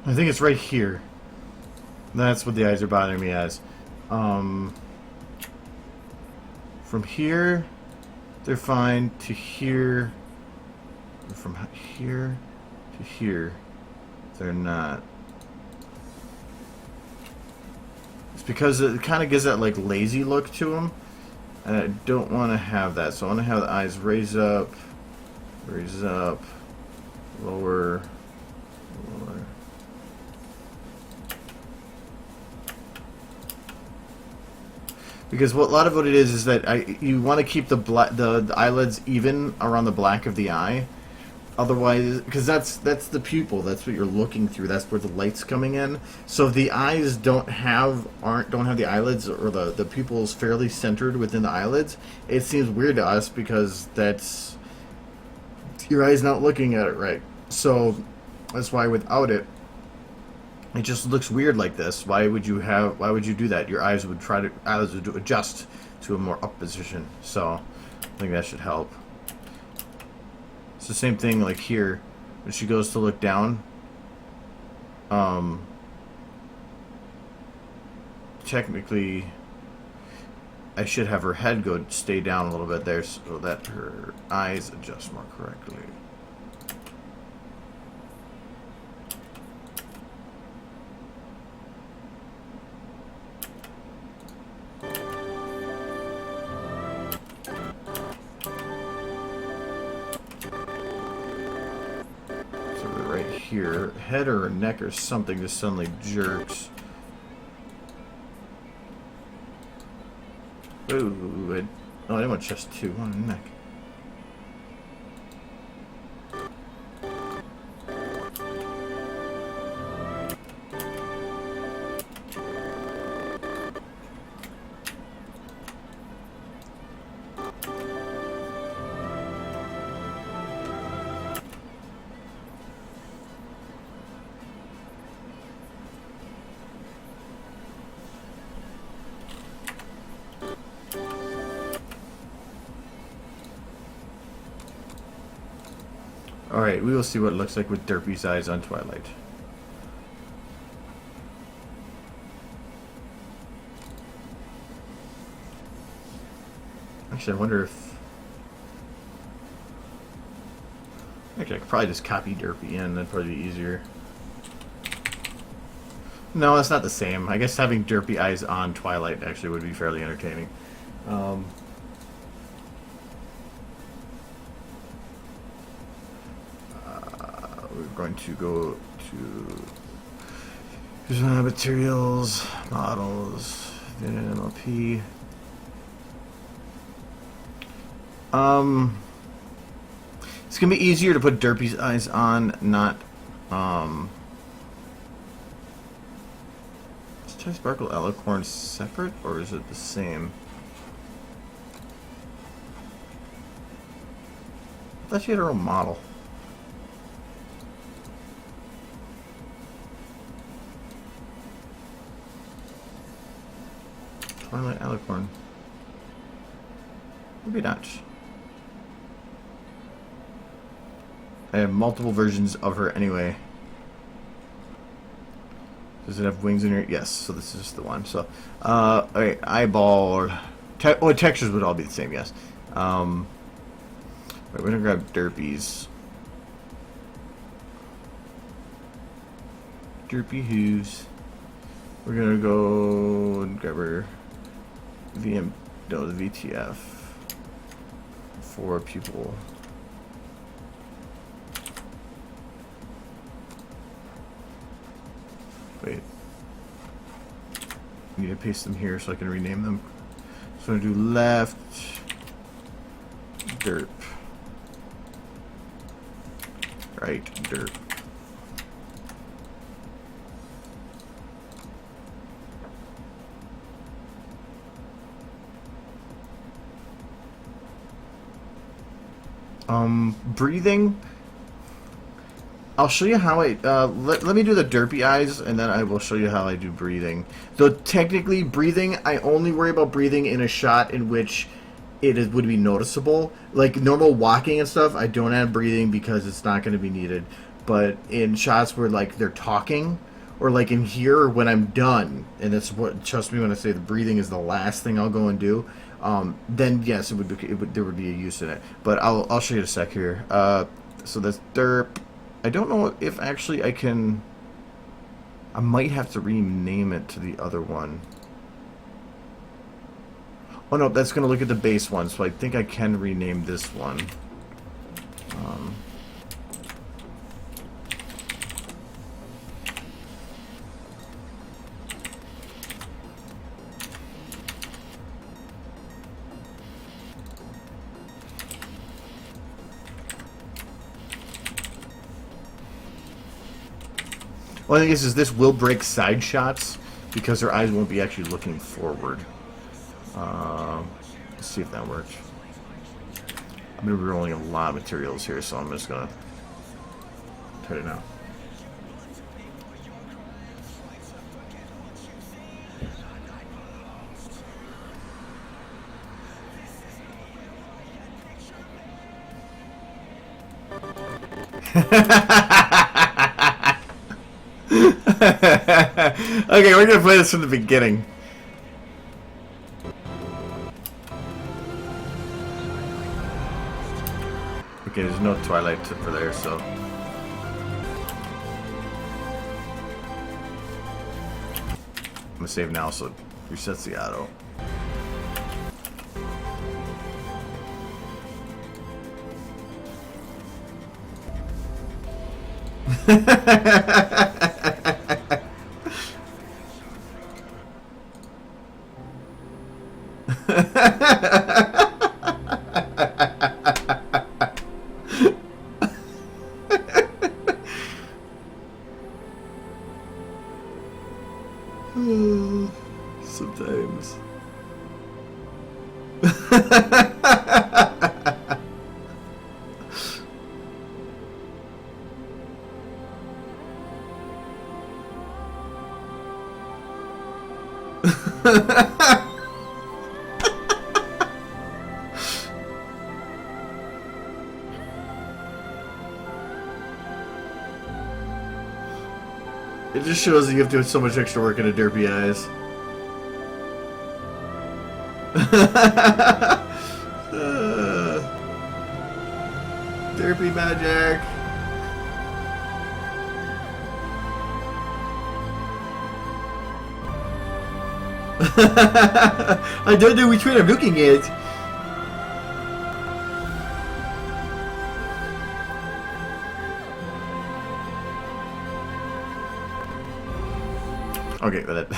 A: I think it's right here. That's what the eyes are bothering me as. From here, they're fine, to here. From here to here, they're not. It's because it kind of gives that like lazy look to them, and I don't want to have that. So I want to have the eyes raise up, lower, lower. Because a lot of what it is that you want to keep the eyelids even around the black of the eye. Otherwise, because that's the pupil, that's what you're looking through, that's where the light's coming in. So if the eyes don't have the eyelids, or the pupil is fairly centered within the eyelids, it seems weird to us because that's your eye's not looking at it right. So that's why without it, it just looks weird like this. Why would you do that? Your eyes would adjust to a more up position. So I think that should help. It's the same thing like here when she goes to look down. Technically, I should have her head stay down a little bit there so that her eyes adjust more correctly. Here, head or neck or something just suddenly jerks. Ooh, I didn't want chest too, I want neck. Alright, we will see what it looks like with Derpy's eyes on Twilight. Actually, I wonder if... Actually, I could probably just copy Derpy in, that'd probably be easier. No, that's not the same. I guess having Derpy eyes on Twilight actually would be fairly entertaining. We're going to go to materials, models, MLP. It's gonna be easier to put Derpy's eyes on, not is Chai Sparkle Alicorn separate or is it the same? I thought she had her own model. Twilight Alicorn. Maybe not. I have multiple versions of her anyway. Does it have wings in here? Yes, so this is the one. So, alright, eyeball or textures would all be the same, yes. Wait, we're gonna grab Derpy's. Derpy hooves. We're gonna go and grab her the VTF for pupil. Wait. I need to paste them here so I can rename them. So I'm gonna do left derp. Right derp. Breathing. I'll show you how I, let me do the derpy eyes, and then I will show you how I do breathing. Though technically, breathing, I only worry about breathing in a shot in which would be noticeable. Like normal walking and stuff, I don't add breathing because it's not going to be needed. but in shots where like they're talking, or like in here when I'm done, and that's what, trust me when I say the breathing is the last thing I'll go and do. Then yes, there would be a use in it. But I'll show you in a sec here. So that's derp. I don't know if actually I can. I might have to rename it to the other one. Oh no, that's going to look at the base one, so I think I can rename this one. Well, the thing is this will break side shots because their eyes won't be actually looking forward. Let's see if that works. I'm going to be rolling a lot of materials here, so I'm just going to turn it now. Okay, we're going to play this from the beginning. Okay, there's no Twilight for there, so... I'm gonna save now, so it resets the auto. Sometimes. It just shows that you have to do so much extra work into derpy eyes. Derpy magic. I don't know which one I'm looking at. Okay, but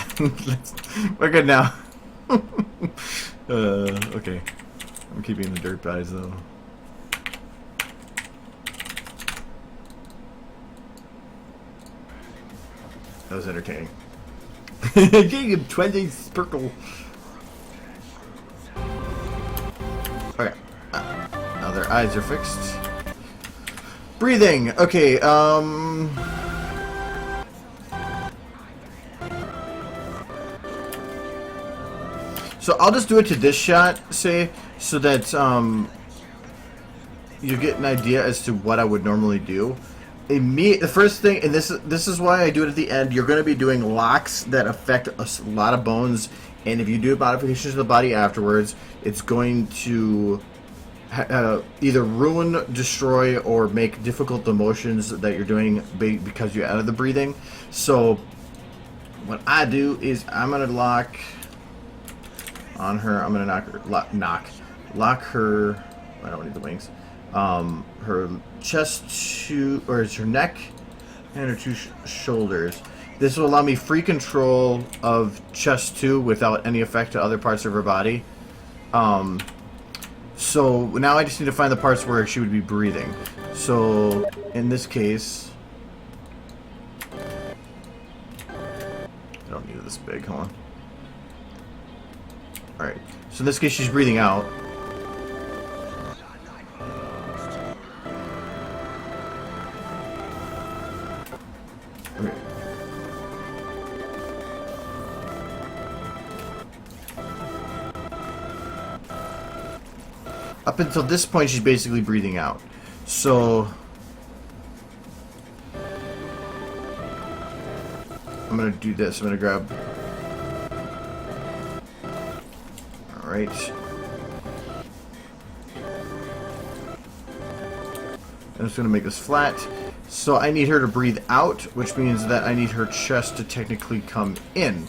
A: we're good now. Okay. I'm keeping the dirt eyes though. That was entertaining. Getting him 20 sparkle. Okay. Now their eyes are fixed. Breathing. Okay, so I'll just do it to this shot, say, so that you get an idea as to what I would normally do. The first thing, and this is why I do it at the end, you're going to be doing locks that affect a lot of bones, and if you do modifications to the body afterwards, it's going to either ruin, destroy, or make difficult the motions that you're doing because you added the breathing. So what I do is I'm going to lock on her. I'm going to lock her. I don't need the wings. Her chest to, or it's her neck and her two shoulders. This will allow me free control of chest 2 without any effect to other parts of her body. So now I just need to find the parts where she would be breathing. So in this case, I don't need it this big. Hold on. All right. So in this case, she's breathing out. Okay. Up until this point, she's basically breathing out. So I'm gonna do this. I'm gonna grab. All right. I'm just gonna make this flat. So I need her to breathe out, which means that I need her chest to technically come in.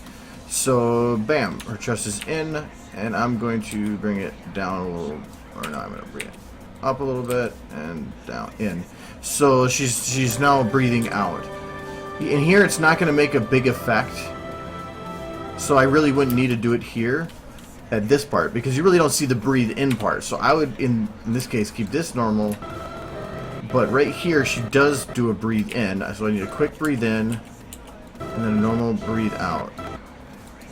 A: So bam, her chest is in, and I'm going to bring it down a little, or no, I'm gonna bring it up a little bit and down in. So she's now breathing out. In here, it's not gonna make a big effect. So I really wouldn't need to do it here at this part because you really don't see the breathe in part. So I would, in this case, keep this normal. But right here, she does do a breathe in. So I need a quick breathe in and then a normal breathe out.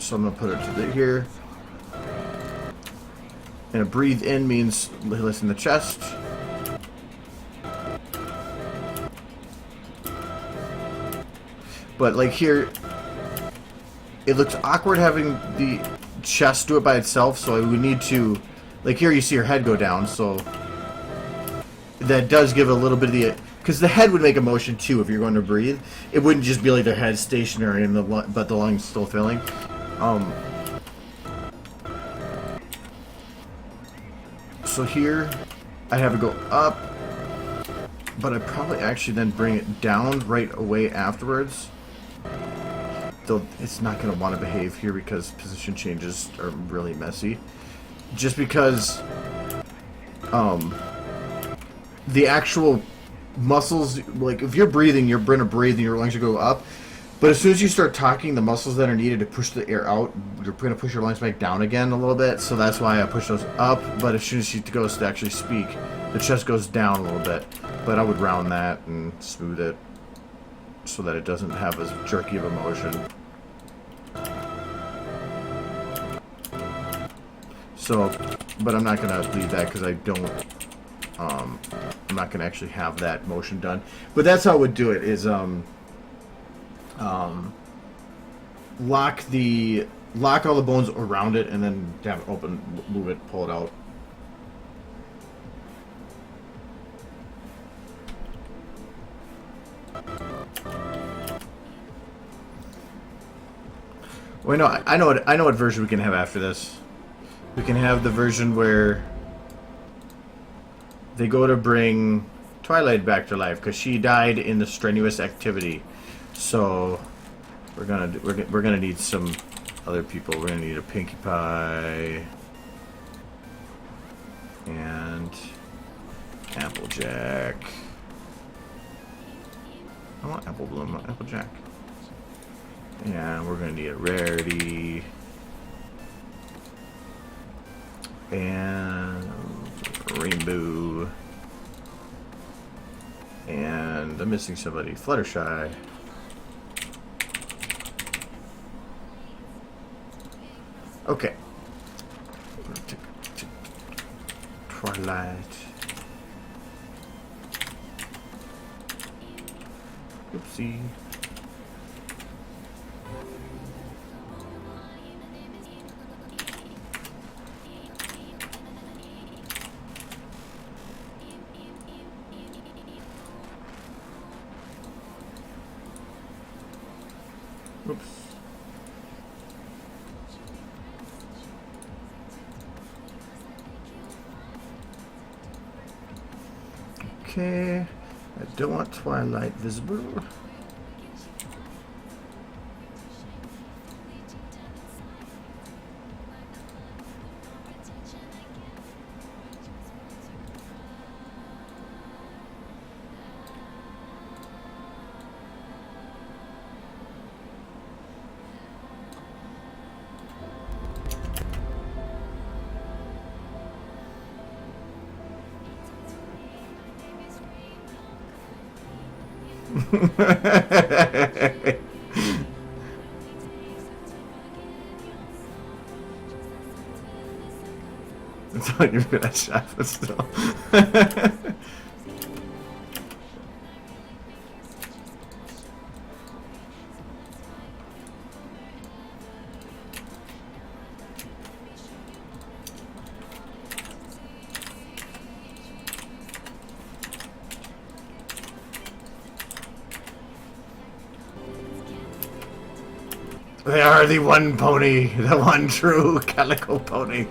A: So I'm going to put it to here. And a breathe in means listen the chest. But like here, it looks awkward having the chest do it by itself. So we need to, like here you see her head go down. So that does give a little bit of the, because the head would make a motion too if you're going to breathe. It wouldn't just be like their head stationary and but the lungs still filling. So here I have to go up, but I probably actually then bring it down right away afterwards. Though it's not going to want to behave here because position changes are really messy. Just because the actual muscles, like if you're breathing, you're going to breathe and your lungs will go up. But as soon as you start talking, the muscles that are needed to push the air out, you're going to push your lungs back down again a little bit. So that's why I push those up. But as soon as she goes to actually speak, the chest goes down a little bit. But I would round that and smooth it so that it doesn't have as jerky of a motion. So, but I'm not going to leave that because I don't... I'm not going to actually have that motion done. But that's how I would do it, is lock all the bones around it and then have it open, move it, pull it out. Wait, no, I know what version we can have after this. We can have the version where they go to bring Twilight back to life because she died in the strenuous activity. So we're gonna need some other people. We're gonna need a Pinkie Pie and Applejack. I want Apple Bloom, not Applejack. And we're gonna need a Rarity and Rainbow. And I'm missing somebody. Fluttershy. Okay. Twilight. Oopsie. Oops. Okay, I don't want Twilight visible. It's not you're good at shot, but still. They are the one pony, the one true calico pony.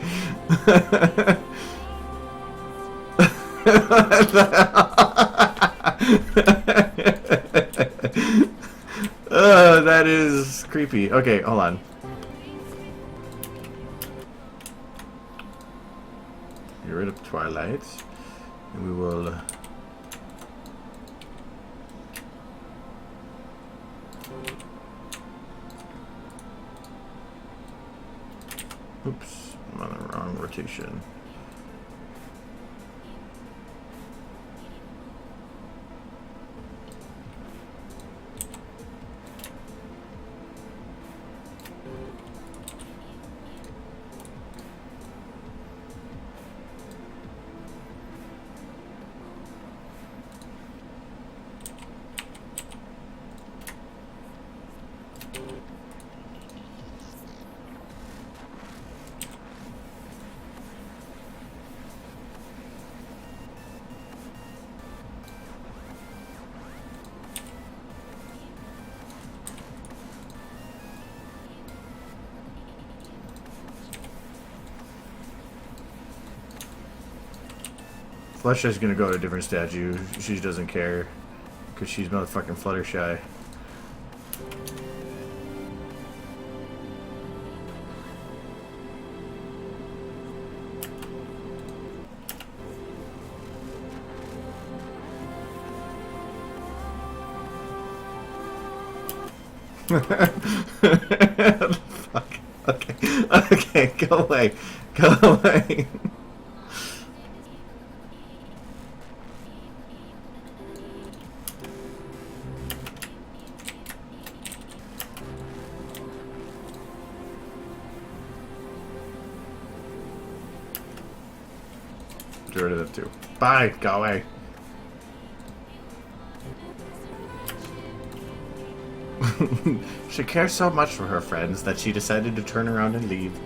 A: That is creepy. Okay, hold on. Get rid of Twilight, and we will. Oops, I'm on the wrong rotation. Fluttershy's gonna go to a different statue. She doesn't care. Because she's motherfucking Fluttershy. Fuck. Okay. Okay, go away. Go away. Get rid of them too. Bye. Go away. She cares so much for her friends that she decided to turn around and leave.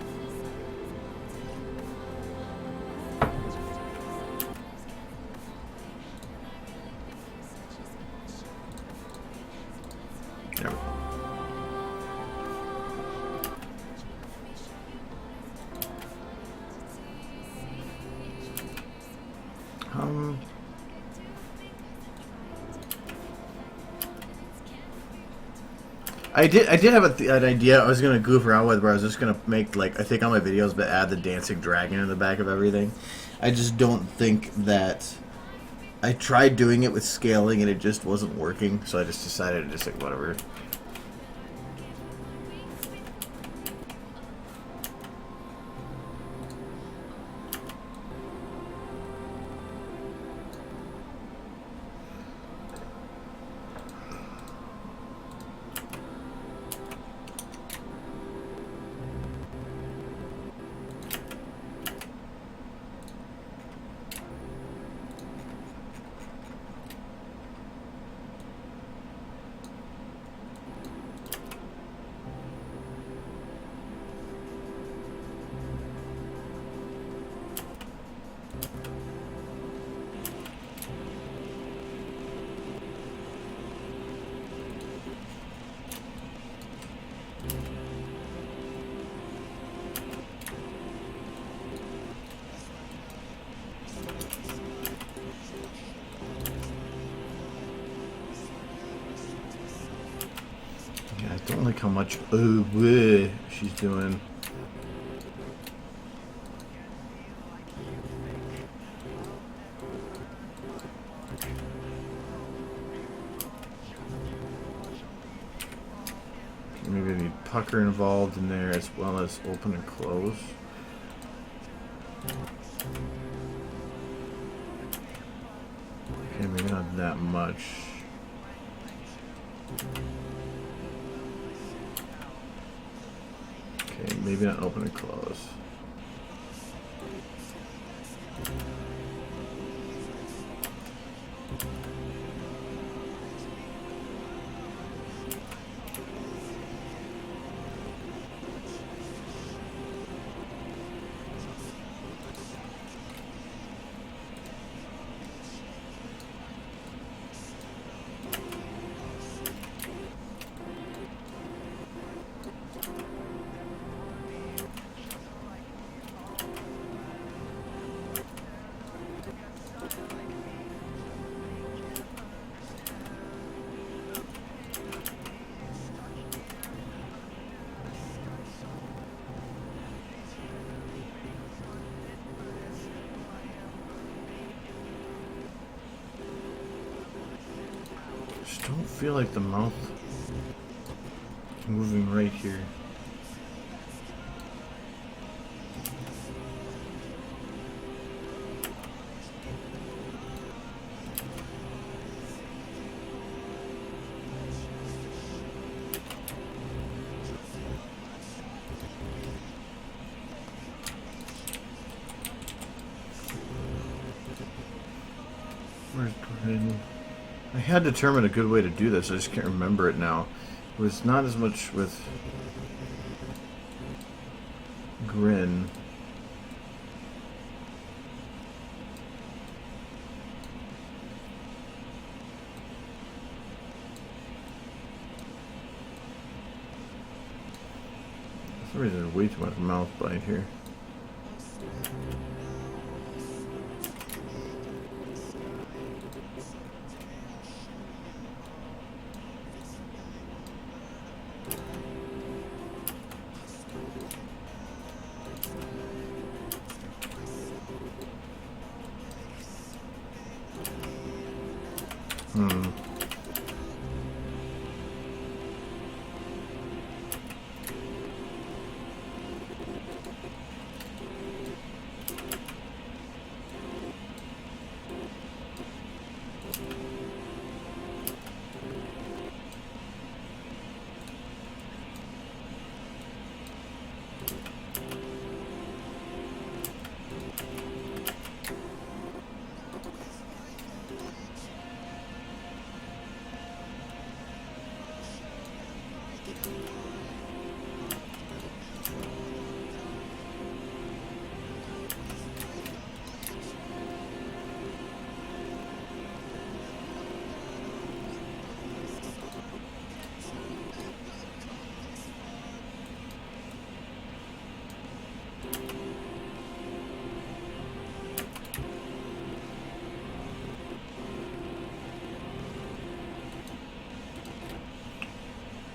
A: There we go. I did have an idea I was gonna goof around with, where I was just gonna make, like, I think on my videos, but add the dancing dragon in the back of everything. I just don't think that I tried doing it with scaling and it just wasn't working, so I just decided to just like whatever. I don't like how much she's doing. Maybe I need pucker involved in there as well as open and close. Okay, maybe not that much. Okay, maybe not open and close. Just don't feel like the mouth is moving right here. Where's Grin? I had determined a good way to do this, I just can't remember it now. It was not as much with Grin. For some reason there's way too much mouth bite here.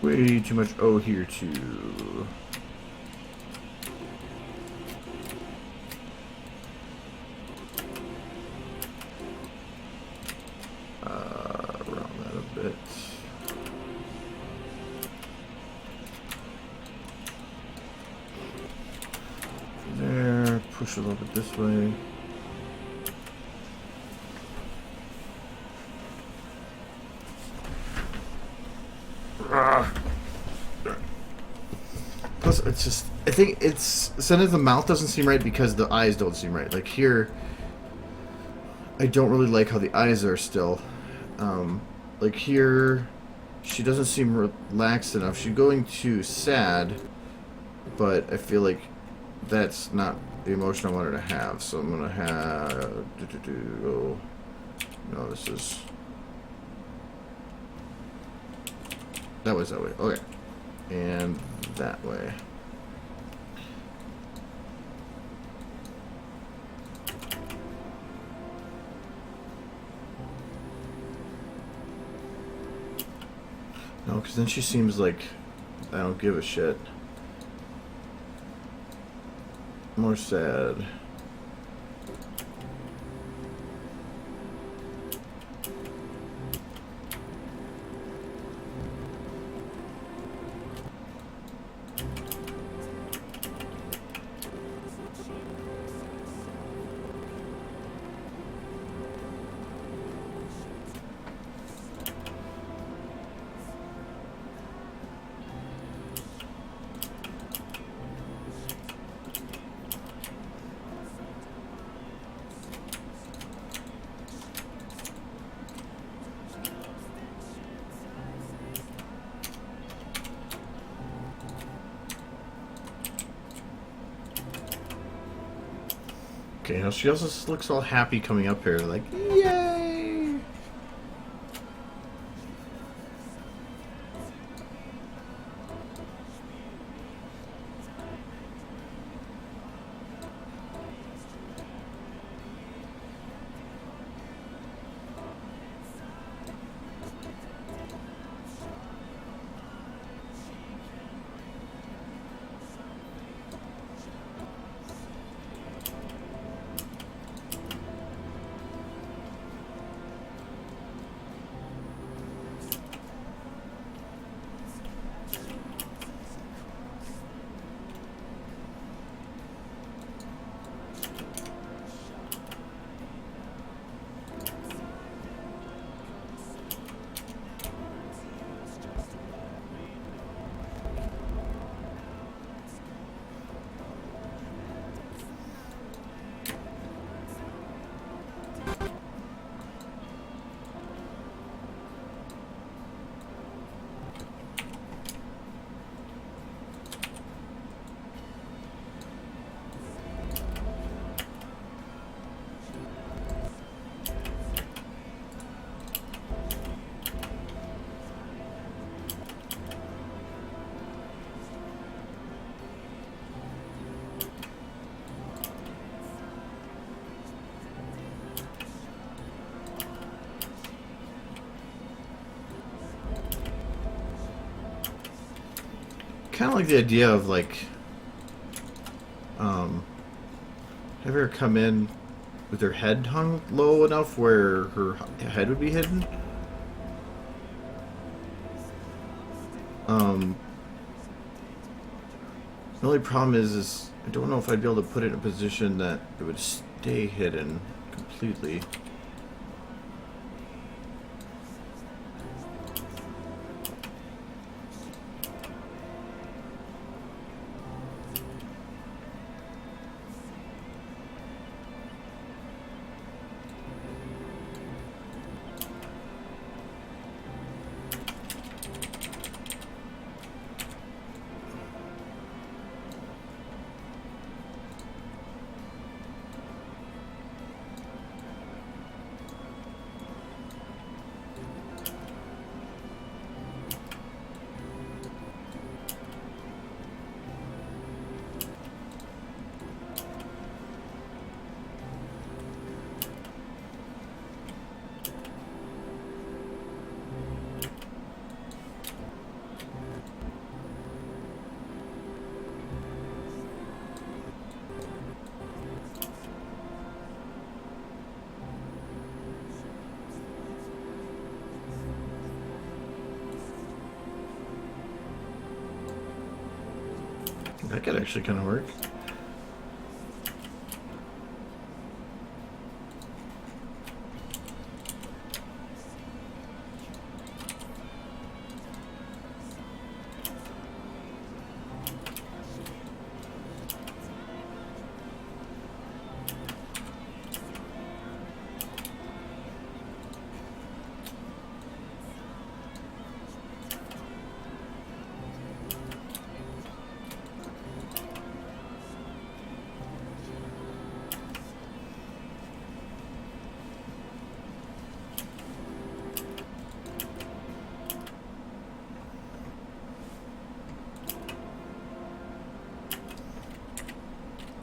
A: Way too much O here too. Around that a bit. From there, push a little bit this way. Plus, it's just, I think it's, sometimes the mouth doesn't seem right because the eyes don't seem right. Like here, I don't really like how the eyes are still. Like here, she doesn't seem relaxed enough. She's going too sad, but I feel like that's not the emotion I want her to have. So I'm gonna have, oh, no, this is, that was that way, okay. And that way. No, because then she seems like I don't give a shit. More sad. Okay, now she also looks all happy coming up here, like, yay! kind of like the idea of like, have her come in with her head hung low enough where her head would be hidden. The only problem is I don't know if I'd be able to put it in a position that it would stay hidden completely. That could actually kind of work.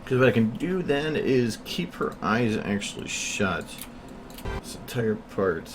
A: Because what I can do then is keep her eyes actually shut. This entire part.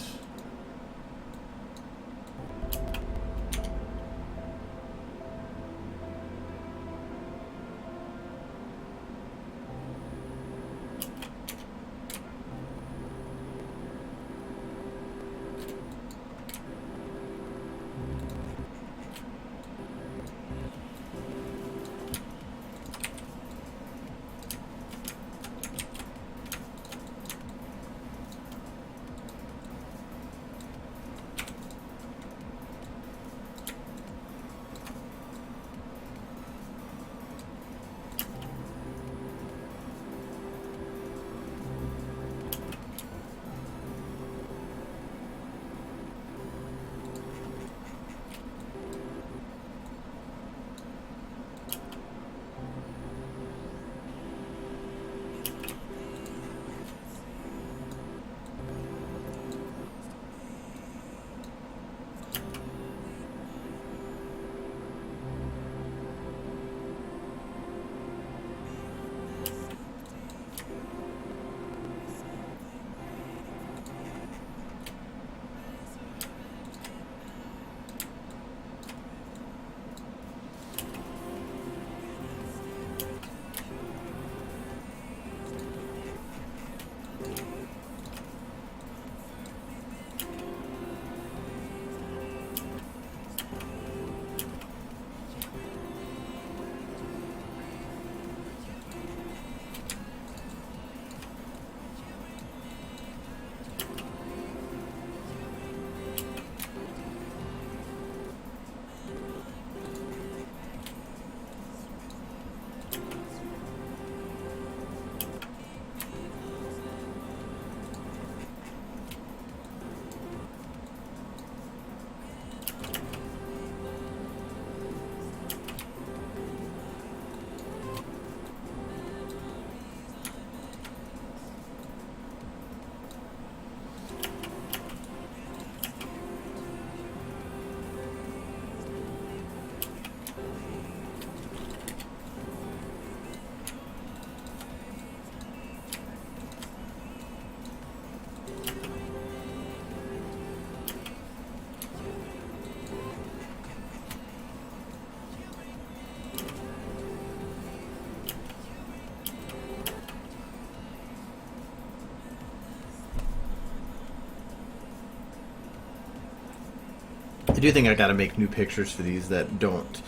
A: I do think I gotta make new pictures for these that don't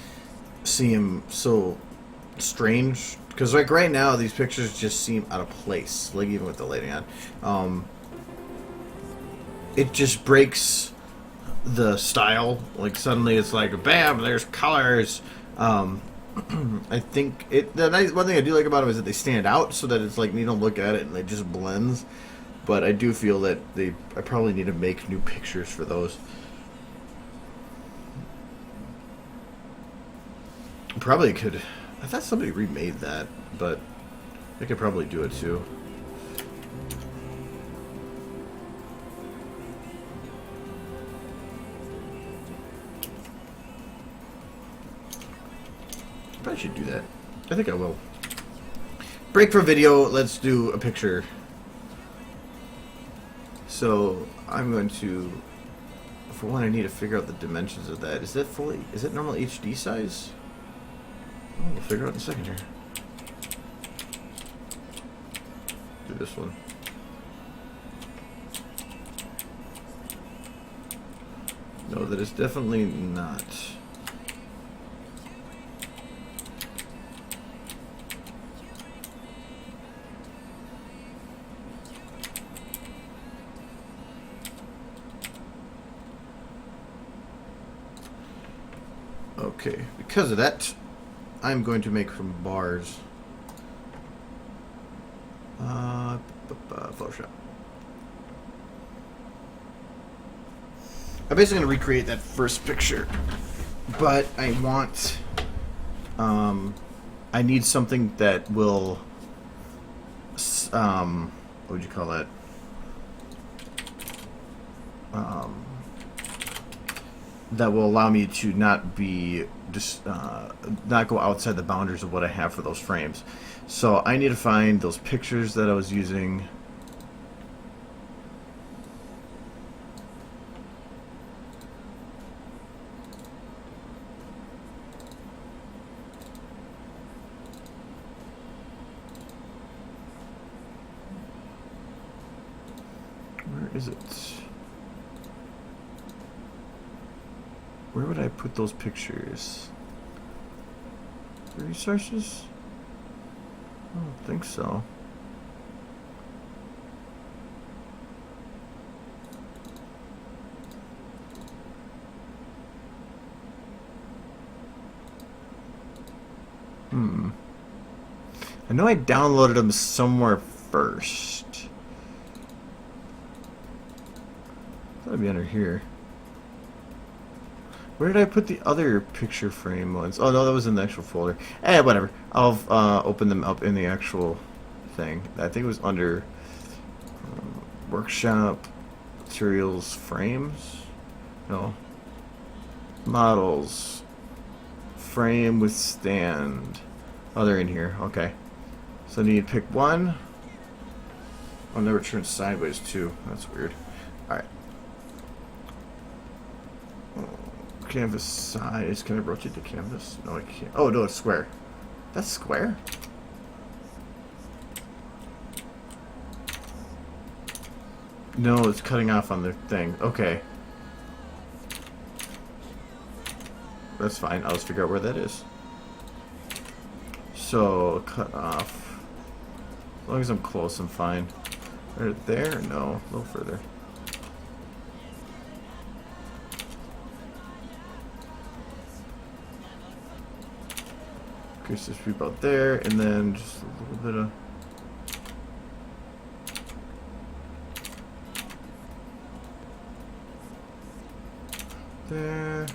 A: seem so strange. Because like right now, these pictures just seem out of place. Like even with the lighting on, it just breaks the style. Like suddenly it's like, bam, there's colors. I think one thing I do like about them is that they stand out, so that it's like you don't look at it and it just blends. But I do feel that I probably need to make new pictures for those. Probably could. I thought somebody remade that, but they could probably do it too. Probably should do that. I think I will. Break for video. Let's do a picture. So I'm going to. For one, I need to figure out the dimensions of that. Is it normal HD size? Oh, we'll figure out in a second here. Do this one. No, that is definitely not. Okay, because of that, I'm going to make some bars. Photoshop. I'm basically going to recreate that first picture, but I want, I need something that will, what would you call that? That will allow me to not be just not go outside the boundaries of what I have for those frames. So I need to find those pictures that I was using. Where is it? Where would I put those pictures? Resources? I don't think so. I know I downloaded them somewhere first. That'd be under here. Where did I put the other picture frame ones? Oh no, that was in the actual folder. Eh, whatever. I'll open them up in the actual thing. I think it was under workshop, materials, frames. No. Models. Frame with stand. Oh, they're in here. Okay. So I need to pick one. Oh, never turn sideways too. That's weird. Alright. Canvas size. Can I rotate the canvas? No, I can't. Oh, no, it's square. That's square? No, it's cutting off on the thing. Okay. That's fine. I'll just figure out where that is. So, cut off. As long as I'm close, I'm fine. Right there? No, a little further. Okay, so just about there, and then just a little bit of... there.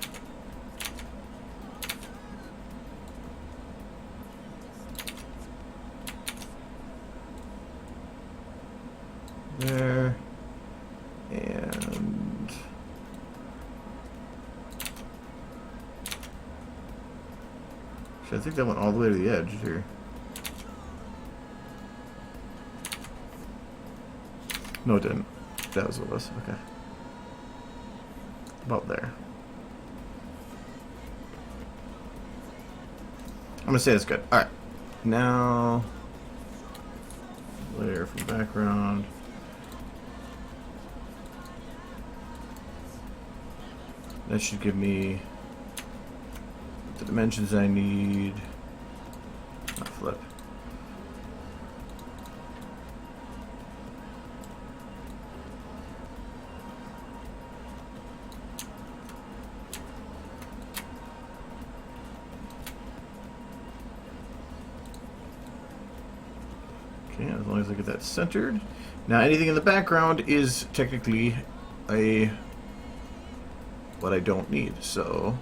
A: There. And... I think that went all the way to the edge here. No, it didn't. That was what it was. Okay. About there. I'm gonna say that's good. Alright. Now... layer from background. That should give me the dimensions I need. Not flip. Okay, as long as I get that centered. Now anything in the background is technically what I don't need. So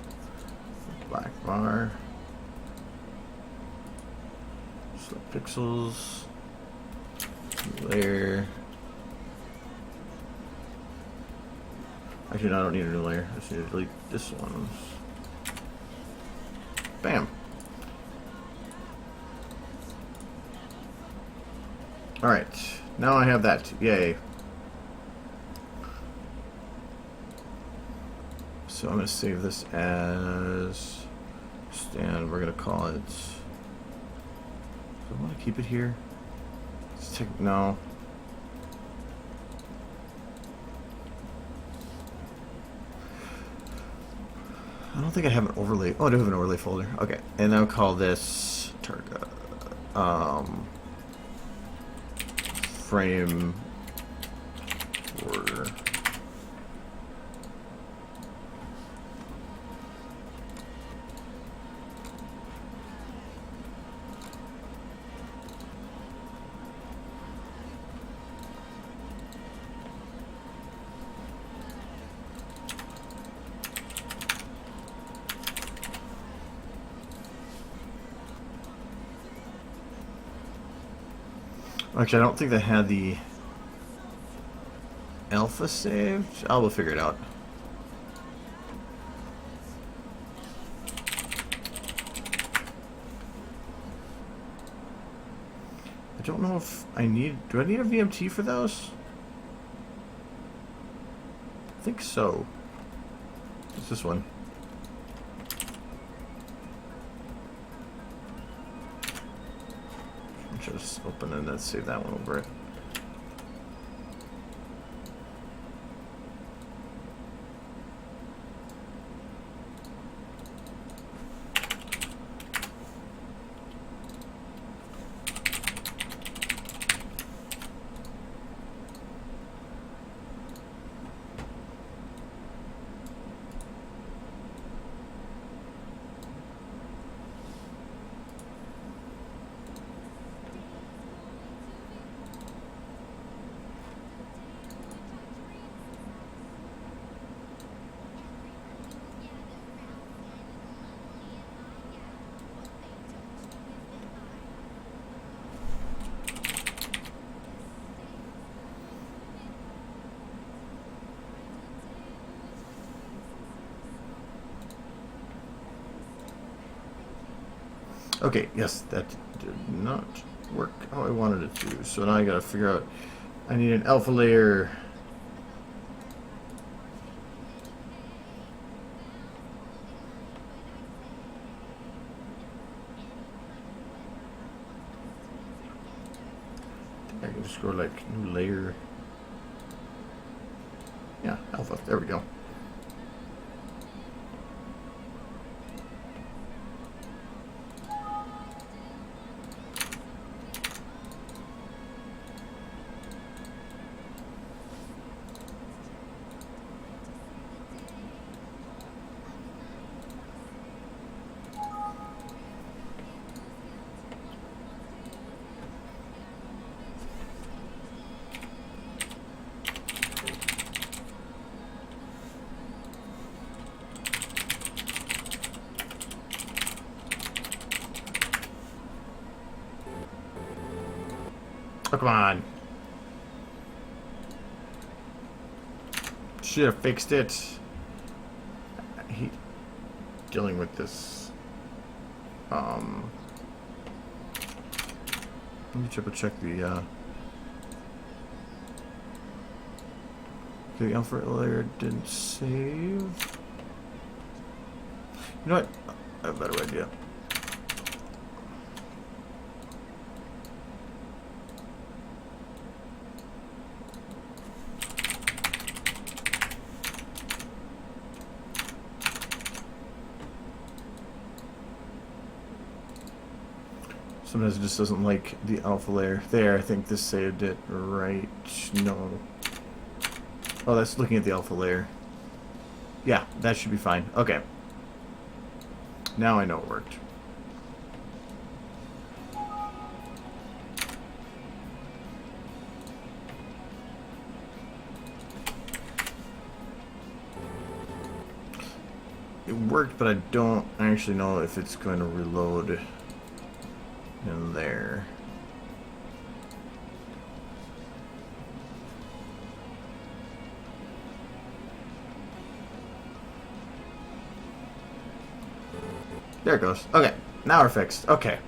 A: black bar, select pixels, layer. Actually, no, I don't need a new layer. I just need to delete this one. Bam. Alright, now I have that. Yay. So I'm going to save this as stand. We're going to call it. Do I want to keep it here? Let's take, no. I don't think I have an overlay. Oh, I do have an overlay folder. Okay, and I'll call this target. Frame border. Actually, I don't think they had the alpha saved. We'll figure it out. I don't know if I need... Do I need a VMT for those? I think so. What's this one? Just open and then save that one over it. Okay, yes, that did not work how I wanted it to. So now I gotta figure out, I need an alpha layer. I can just go like new layer. Yeah, alpha, there we go. Oh, come on. Should have fixed it. I hate dealing with this. Let me triple check the alpha layer didn't save. You know what? I have a better idea. Sometimes it just doesn't like the alpha layer. There, I think this saved it right. No. Oh, that's looking at the alpha layer. Yeah, that should be fine. Okay. Now I know it worked. It worked, but I don't actually know if it's going to reload in there. There it goes. Okay, now we're fixed. Okay,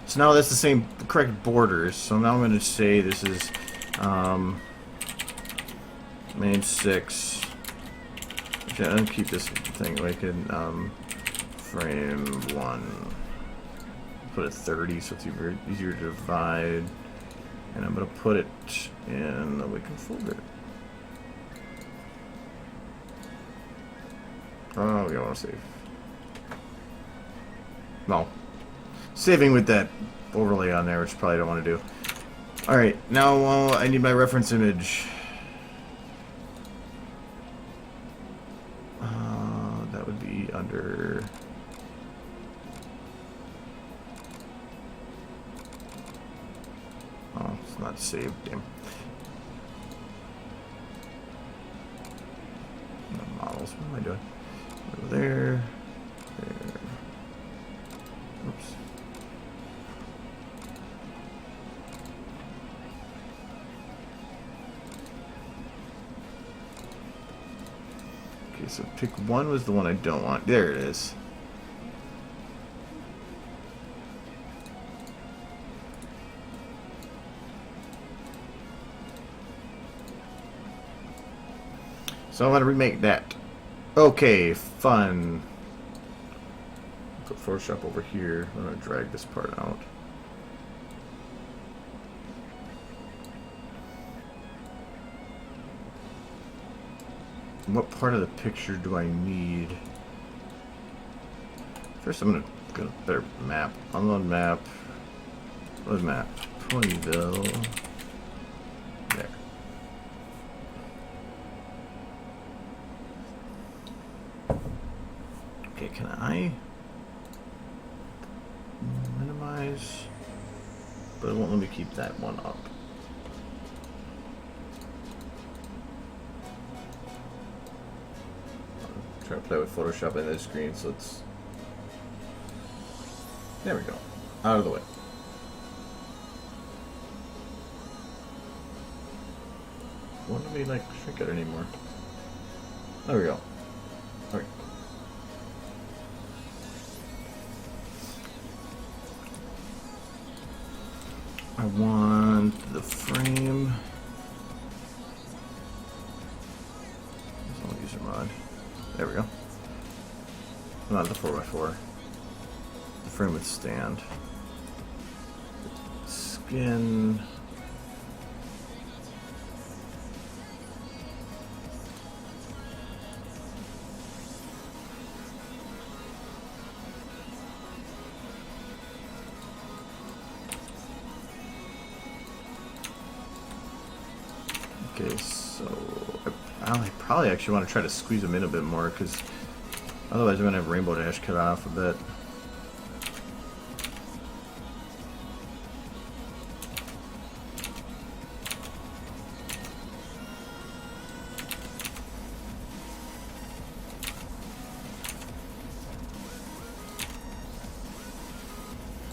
A: so now that's the same correct borders. So now I'm going to say this is main 6. Okay, I'm going to keep this thing like in frame 1. Put it 30 so it's easier to divide. And I'm going to put it in the Wiccan folder. Oh, we don't want to save. No. Saving with that overlay on there, which I probably don't want to do. Alright, now I need my reference image. That would be under... Oh, it's not saved. Damn. No models. What am I doing? Over there. There. Oops. Okay, so pick one was the one I don't want. There it is. So I'm gonna remake that. Okay, fun. Put Photoshop over here. I'm gonna drag this part out. What part of the picture do I need? First, I'm gonna get a better map. Unload map. Load map. Ponyville. There. Okay, can I minimize? But it won't let me keep that one up. Try to play with Photoshop in this screen, so it's... There we go. Out of the way. Won't let me, like, shrink it anymore. There we go. Okay. I want the frame. I'll use a mod. There we go. Not the 4x4. The frame would stand. Skin. Okay, so I probably actually want to try to squeeze them in a bit more, because otherwise I'm going to have Rainbow Dash cut off a bit.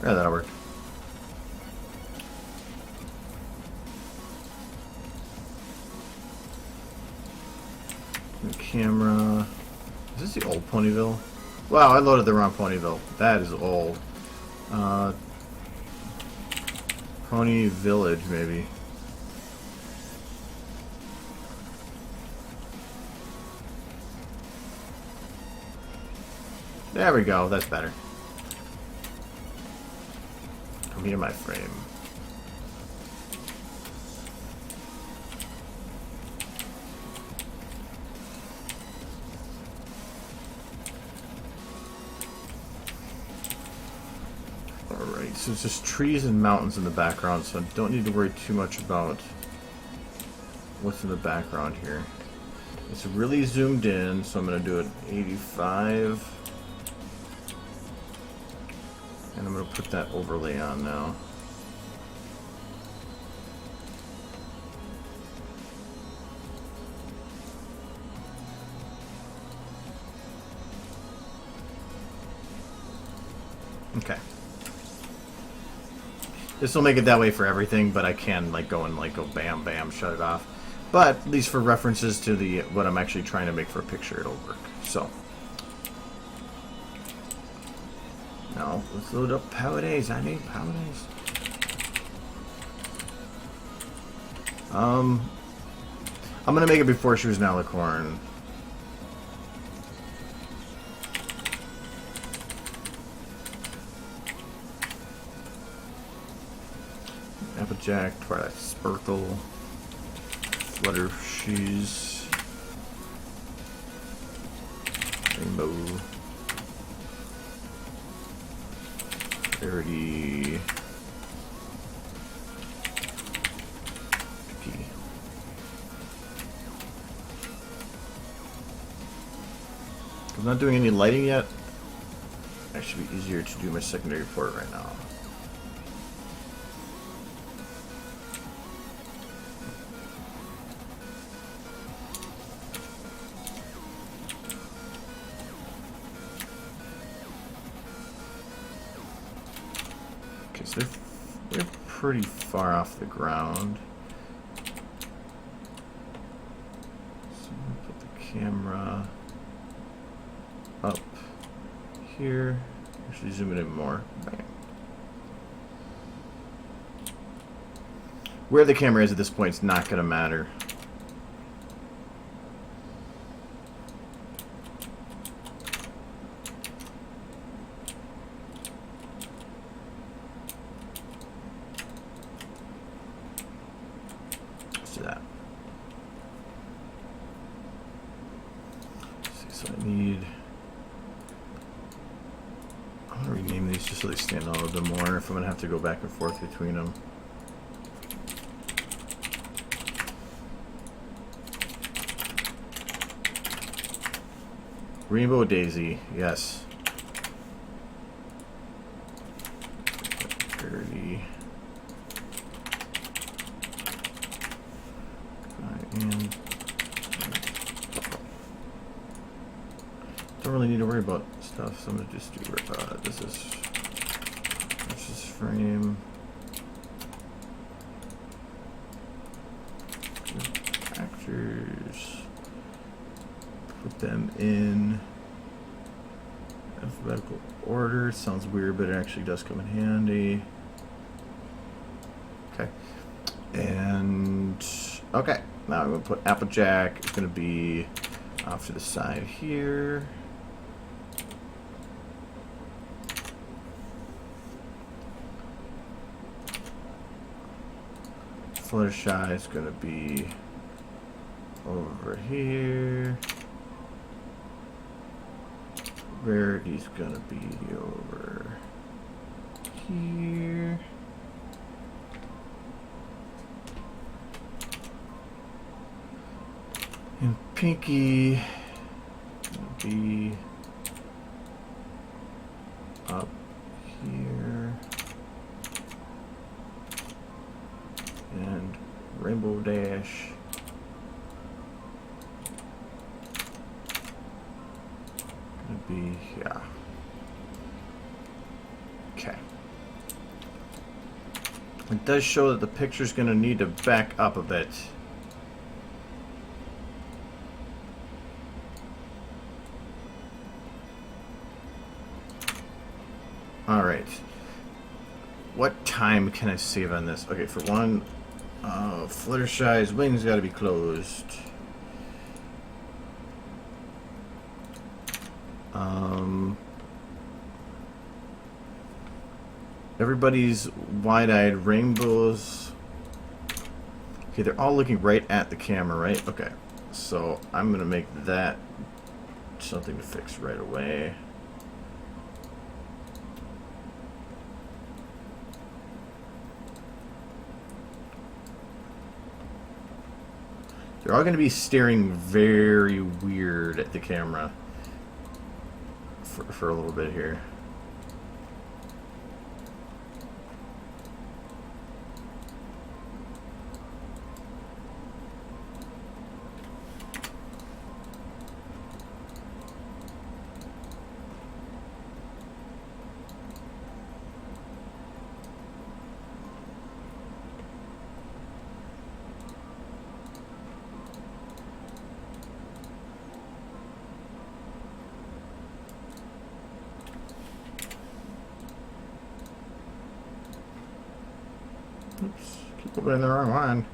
A: Yeah, that'll work. Camera. Is this the old Ponyville? Wow, I loaded the wrong Ponyville. That is old. Pony Village, maybe. There we go. That's better. Come here, my frame. Alright, so it's just trees and mountains in the background, so I don't need to worry too much about what's in the background here. It's really zoomed in, so I'm going to do it 85. And I'm going to put that overlay on now. Okay. This will make it that way for everything, but I can like go and like go bam bam shut it off. But at least for references to the what I'm actually trying to make for a picture, it'll work. So now let's load up Palisades. I need Palisades. I'm gonna make it before she was an alicorn. Applejack, Twilight Sparkle, Fluttershy's, Rainbow, Rarity, P. I'm not doing any lighting yet. It should be easier to do my secondary port right now. So they're pretty far off the ground. So I'm gonna put the camera up here. Actually zoom it in more. Bang. Where the camera is at this point is not going to matter. That. So I need. I'm gonna rename these just so they stand out a little bit more. If I'm gonna have to go back and forth between them. Rainbow Daisy, yes. 30. And don't really need to worry about stuff, so I'm gonna just do this is frame actors, put them in alphabetical order. Sounds weird, but it actually does come in handy. Okay, and okay. Now I'm going to put Applejack. It's going to be off to the side here. Fluttershy is going to be over here. Rarity's going to be over here. And Pinky will be up here. And Rainbow Dash gonna be here. Okay. It does show that the picture's gonna need to back up a bit. Alright. What time can I save on this? Okay, for one, Fluttershy's wings gotta be closed. Everybody's wide-eyed rainbows. Okay, they're all looking right at the camera, right? Okay, so I'm gonna make that something to fix right away. They're all going to be staring very weird at the camera for a little bit here. Oops, keep opening the wrong one.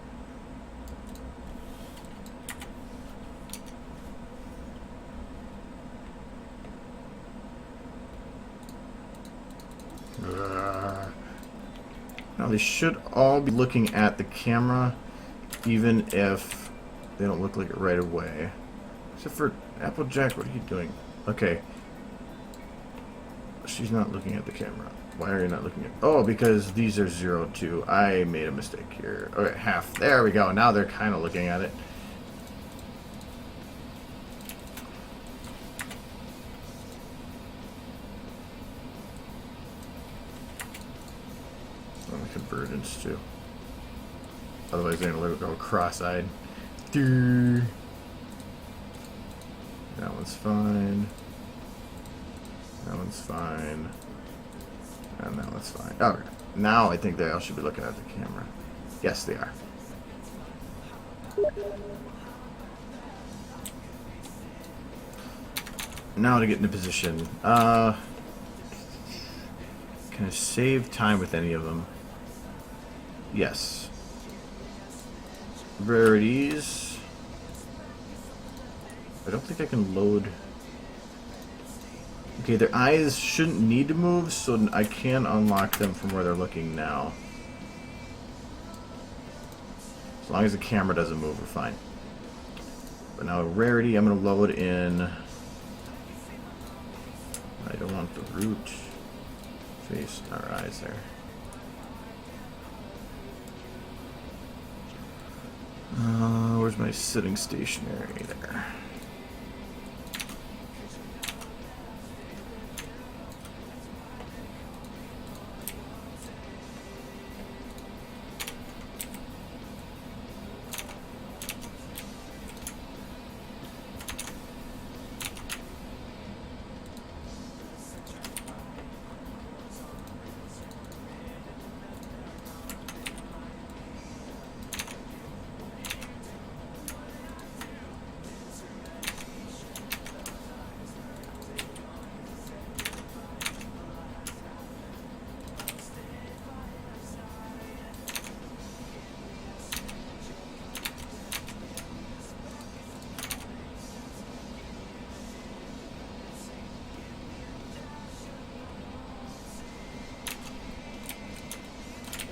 A: Now they should all be looking at the camera, even if they don't look like it right away. Except for Applejack, what are you doing? Okay. She's not looking at the camera. Why are you not looking at... Oh, because these are 0, 2. I made a mistake here. Okay, half. There we go. Now they're kind of looking at it. Oh, the convergence, too. Otherwise, they're going to let it go cross-eyed. That one's fine. That one's fine. And that one's fine. Okay. Now I think they all should be looking at the camera. Yes, they are. Now to get into position. Can I save time with any of them? Yes. Rarities. I don't think I can load... Okay, their eyes shouldn't need to move, so I can unlock them from where they're looking now. As long as the camera doesn't move, we're fine. But now rarity, I'm going to load in... I don't want the root face our eyes there. Where's my sitting stationary there?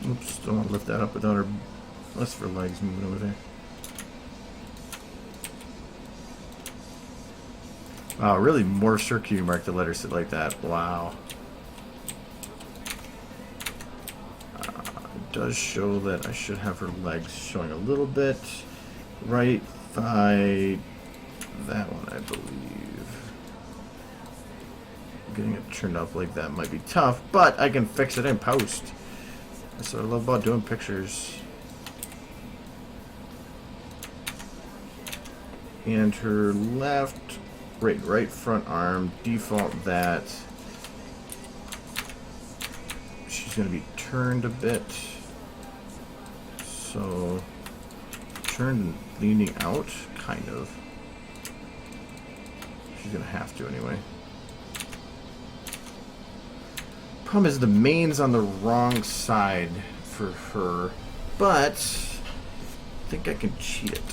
A: Oops, don't want to lift that up without her, unless her legs moving over there. Wow, really more circular mark the letter sit like that. Wow. It does show that I should have her legs showing a little bit. Right thigh, that one I believe. Getting it turned up like that might be tough, but I can fix it in post. That's what I love about doing pictures. And her left, right front arm, default that. She's going to be turned a bit. So, turned and leaning out, kind of. She's going to have to anyway. Problem is the main's on the wrong side for her, but I think I can cheat it.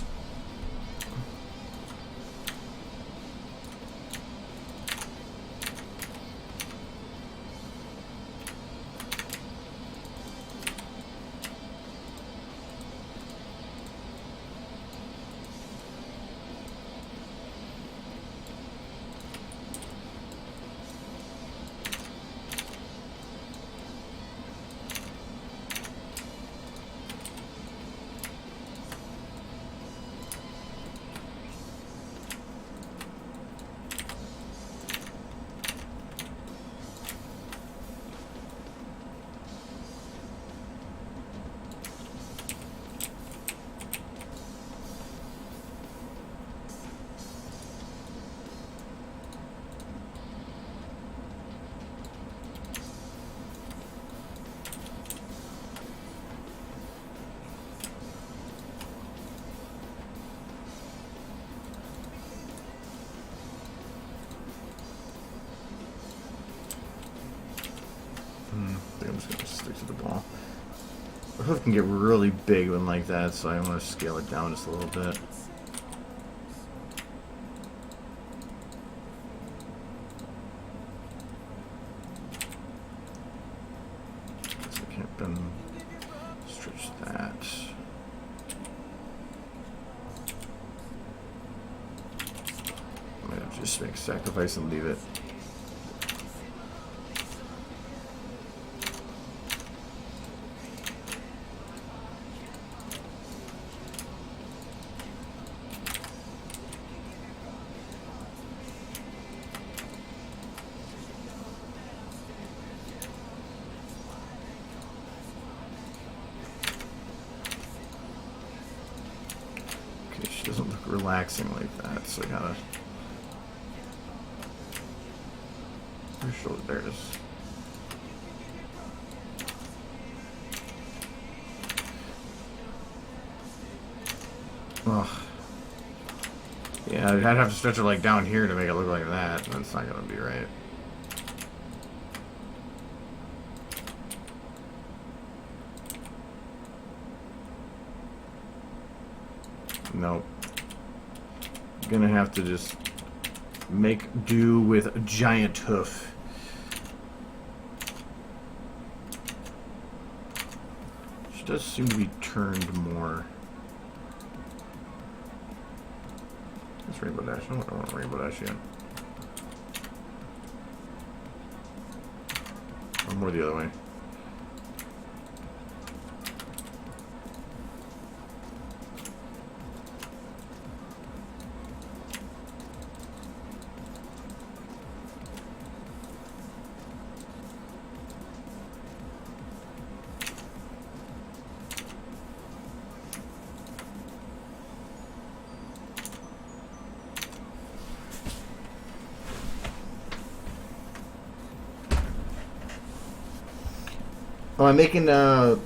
A: hoof can get really big when like that, so I want to scale it down just a little bit. So I can't then stretch that. I'm gonna just make a sacrifice and leave it. She doesn't look relaxing like that, so I gotta... Her shoulder, there it is. Ugh. Yeah, I'd have to stretch it like down here to make it look like that. That's not gonna be right. Nope. Gonna have to just make do with a giant hoof. She does seem to be turned more. It's Rainbow Dash. I don't want Rainbow Dash yet. Or more the other way. Oh, I'm making a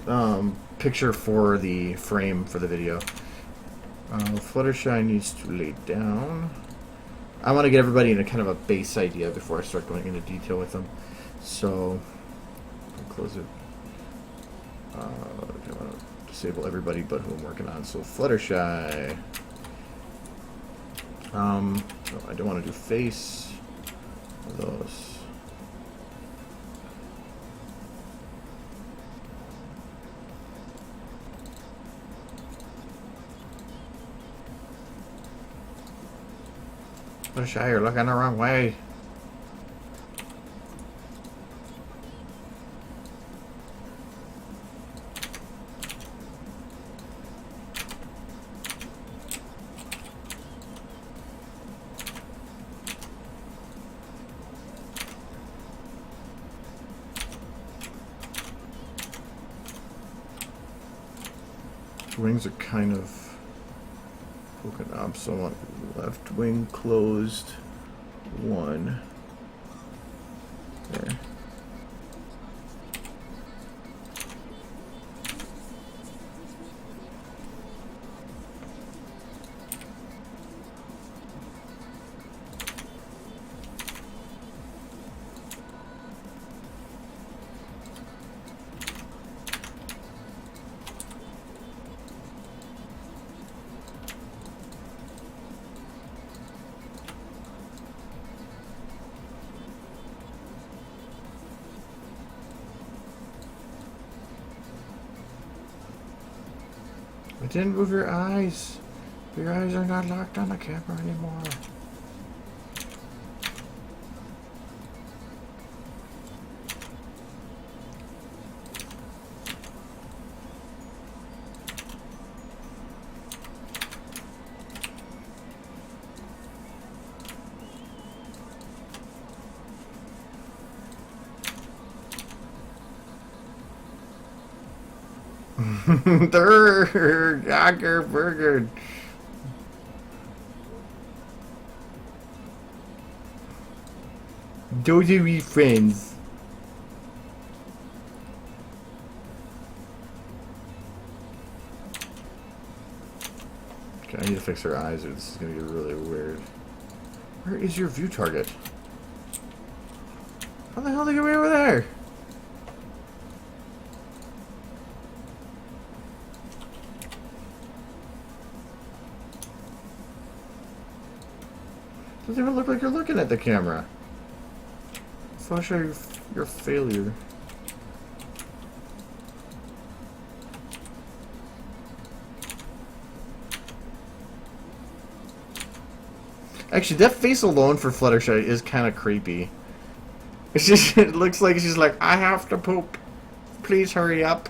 A: picture for the frame for the video. Fluttershy needs to lay down. I want to get everybody in a kind of a base idea before I start going into detail with them. So, I'll close it. I want to disable everybody but who I'm working on. So, Fluttershy. So I don't want to do face. Those. Fluttershy, you're looking the wrong way. Wings are kind of poking up, so I want left wing closed. One. There. I didn't move your eyes. Your eyes are not locked on the camera anymore. Third, Dr. Burger. Those are we friends. Okay, I need to fix her eyes or this is gonna get really weird. Where is your view target? How the hell did you get way over there? Doesn't even look like you're looking at the camera. Fluttershy, you're a failure. Actually, that face alone for Fluttershy is kind of creepy. It's just, it looks like she's like, I have to poop. Please hurry up.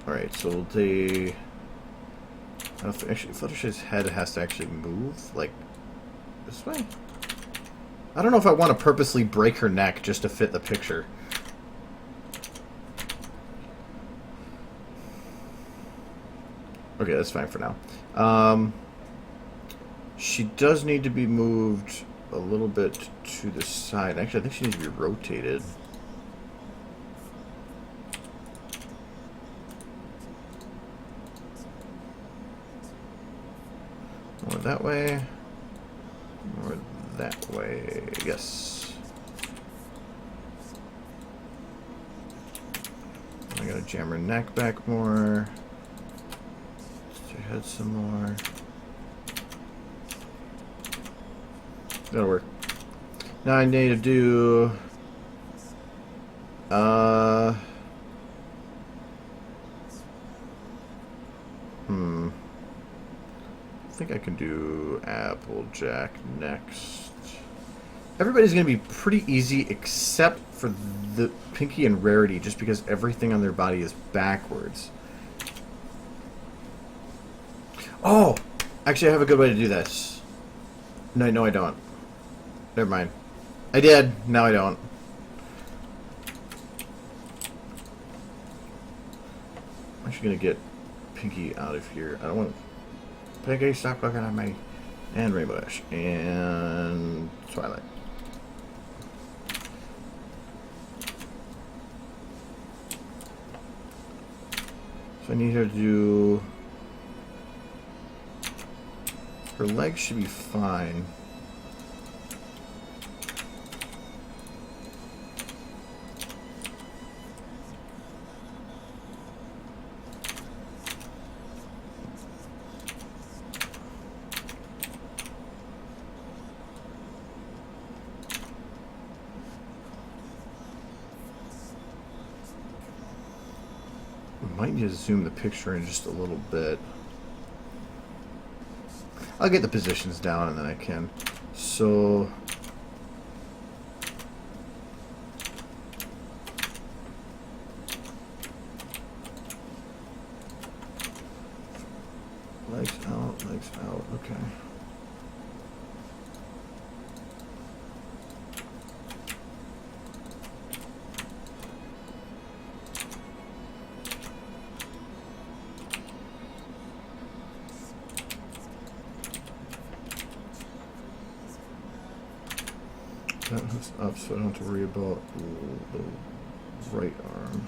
A: Alright, so they... Actually, Fluttershy's head has to actually move, like, this way? I don't know if I want to purposely break her neck just to fit the picture. Okay, that's fine for now. She does need to be moved a little bit to the side. Actually, I think she needs to be rotated. More that way. More that way. Yes. I gotta jam her neck back more. Just her head some more. That'll work. Now I need to do... I think I can do Applejack next. Everybody's going to be pretty easy except for the Pinky and Rarity, just because everything on their body is backwards. Oh! Actually, I have a good way to do this. No, I don't. Never mind. I did. Now I don't. I'm actually going to get Pinky out of here. I don't want... Pinky, stop looking at me. And Rainbow Dash. And Twilight. So I need her to do... Her legs should be fine. Might need to zoom the picture in just a little bit. I'll get the positions down and then I can. So... legs out, okay. That hook's up, so I don't have to worry about the right arm.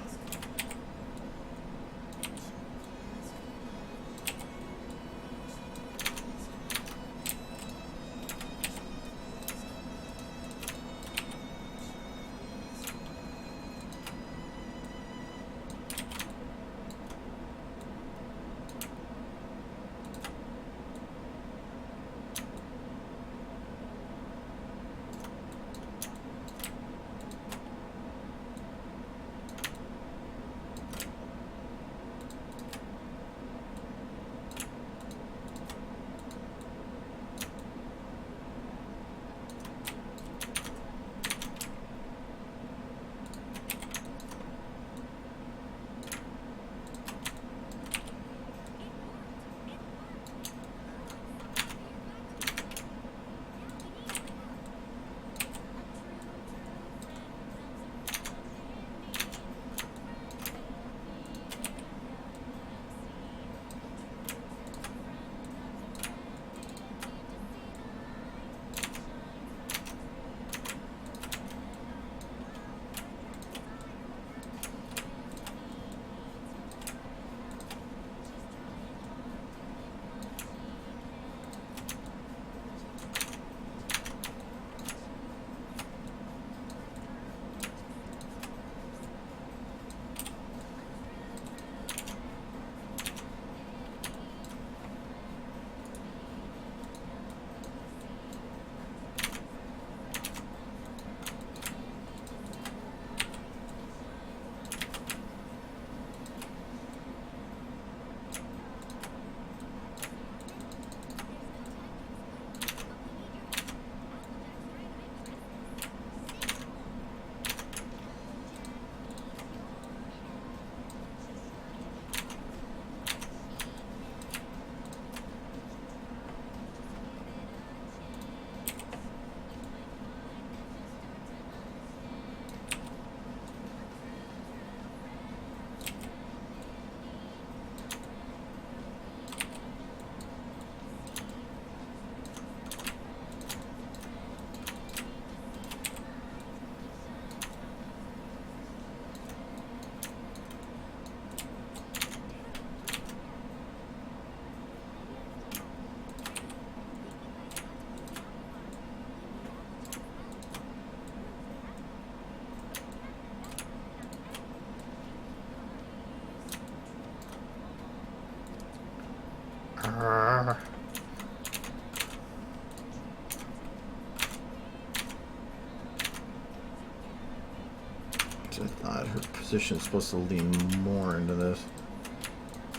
A: I thought her position is supposed to lean more into this.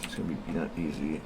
A: It's gonna be not easy.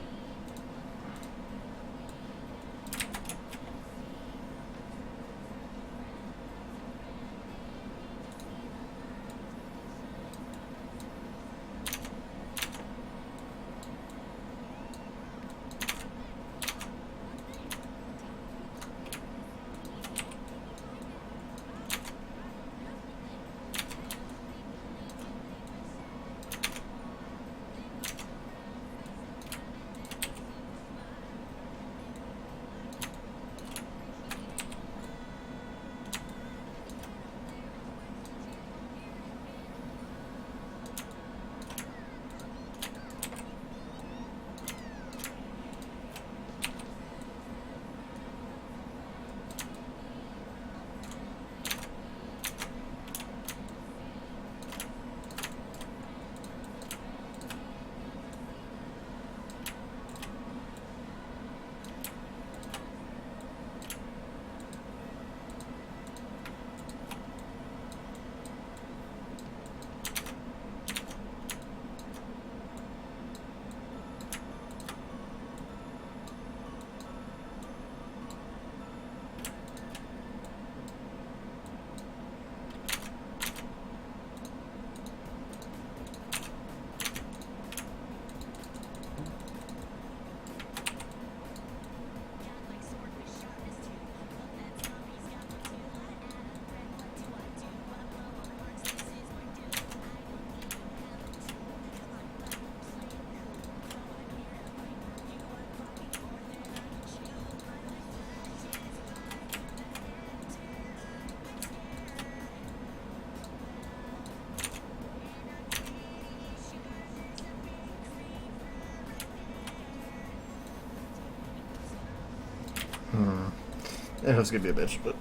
A: Yeah, it's gonna be a bitch, but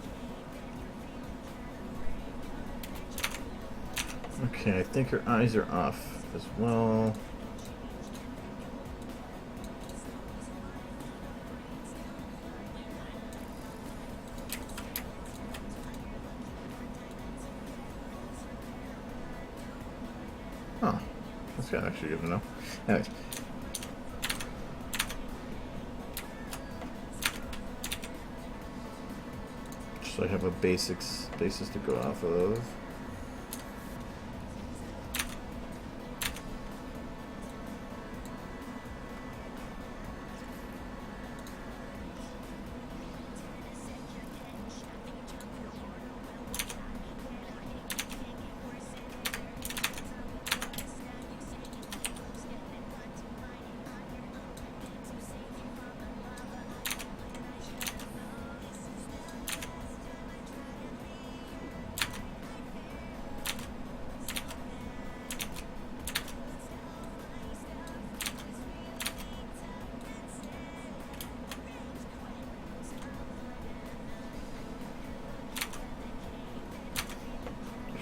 A: okay. I think her eyes are off as well. Oh, that's kind of actually good to know. Anyways. So I have a basis to go off of.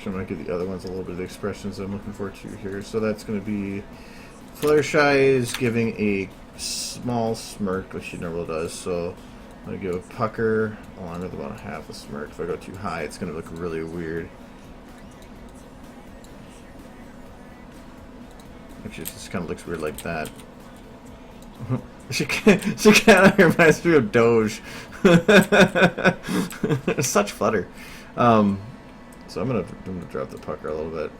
A: I might give the other ones a little bit of the expressions I'm looking forward to here. So that's going to be Fluttershy is giving a small smirk, which she never does. So I'm going to give a pucker along with about half a smirk. If I go too high, it's going to look really weird. Actually, it just kind of looks weird like that. She kind of reminds me of Doge. Such flutter. So I'm gonna drop the pucker a little bit,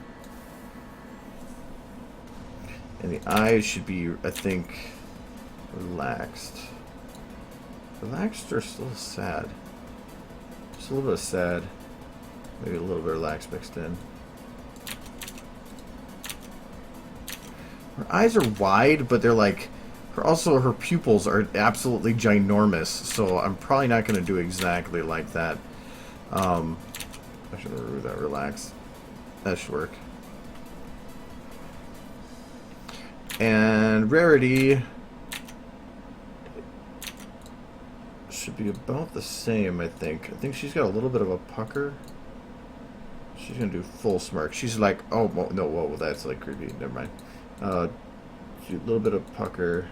A: and the eyes should be, I think, relaxed. Relaxed or still sad? Just a little bit of sad, maybe a little bit of relaxed mixed in. Her eyes are wide, but they're like, her pupils are absolutely ginormous. So I'm probably not gonna do exactly like that. I should remove that. Relax. That should work. And Rarity should be about the same, I think. I think she's got a little bit of a pucker. She's gonna do full smirk. She's like, oh no, whoa, that's like creepy. Never mind. A little bit of pucker.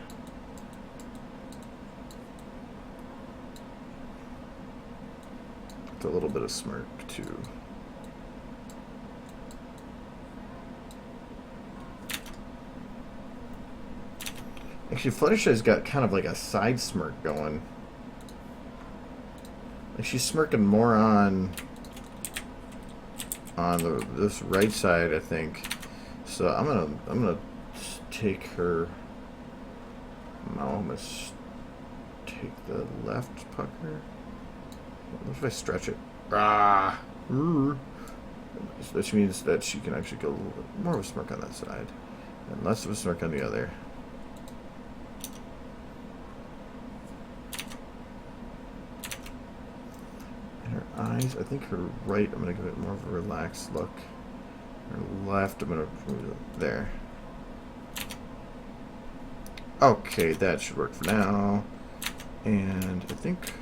A: a little bit of smirk too. Actually, Fluttershy's got kind of like a side smirk going. Like she's smirking more on this right side, I think. So I'm gonna take her. No, I'm gonna take the left pucker. What if I stretch it? Ah, which means that she can actually go a little bit more of a smirk on that side, and less of a smirk on the other. And her eyes, I think her right, I'm gonna give it more of a relaxed look. Her left, I'm gonna move it there. Okay, that should work for now. And I think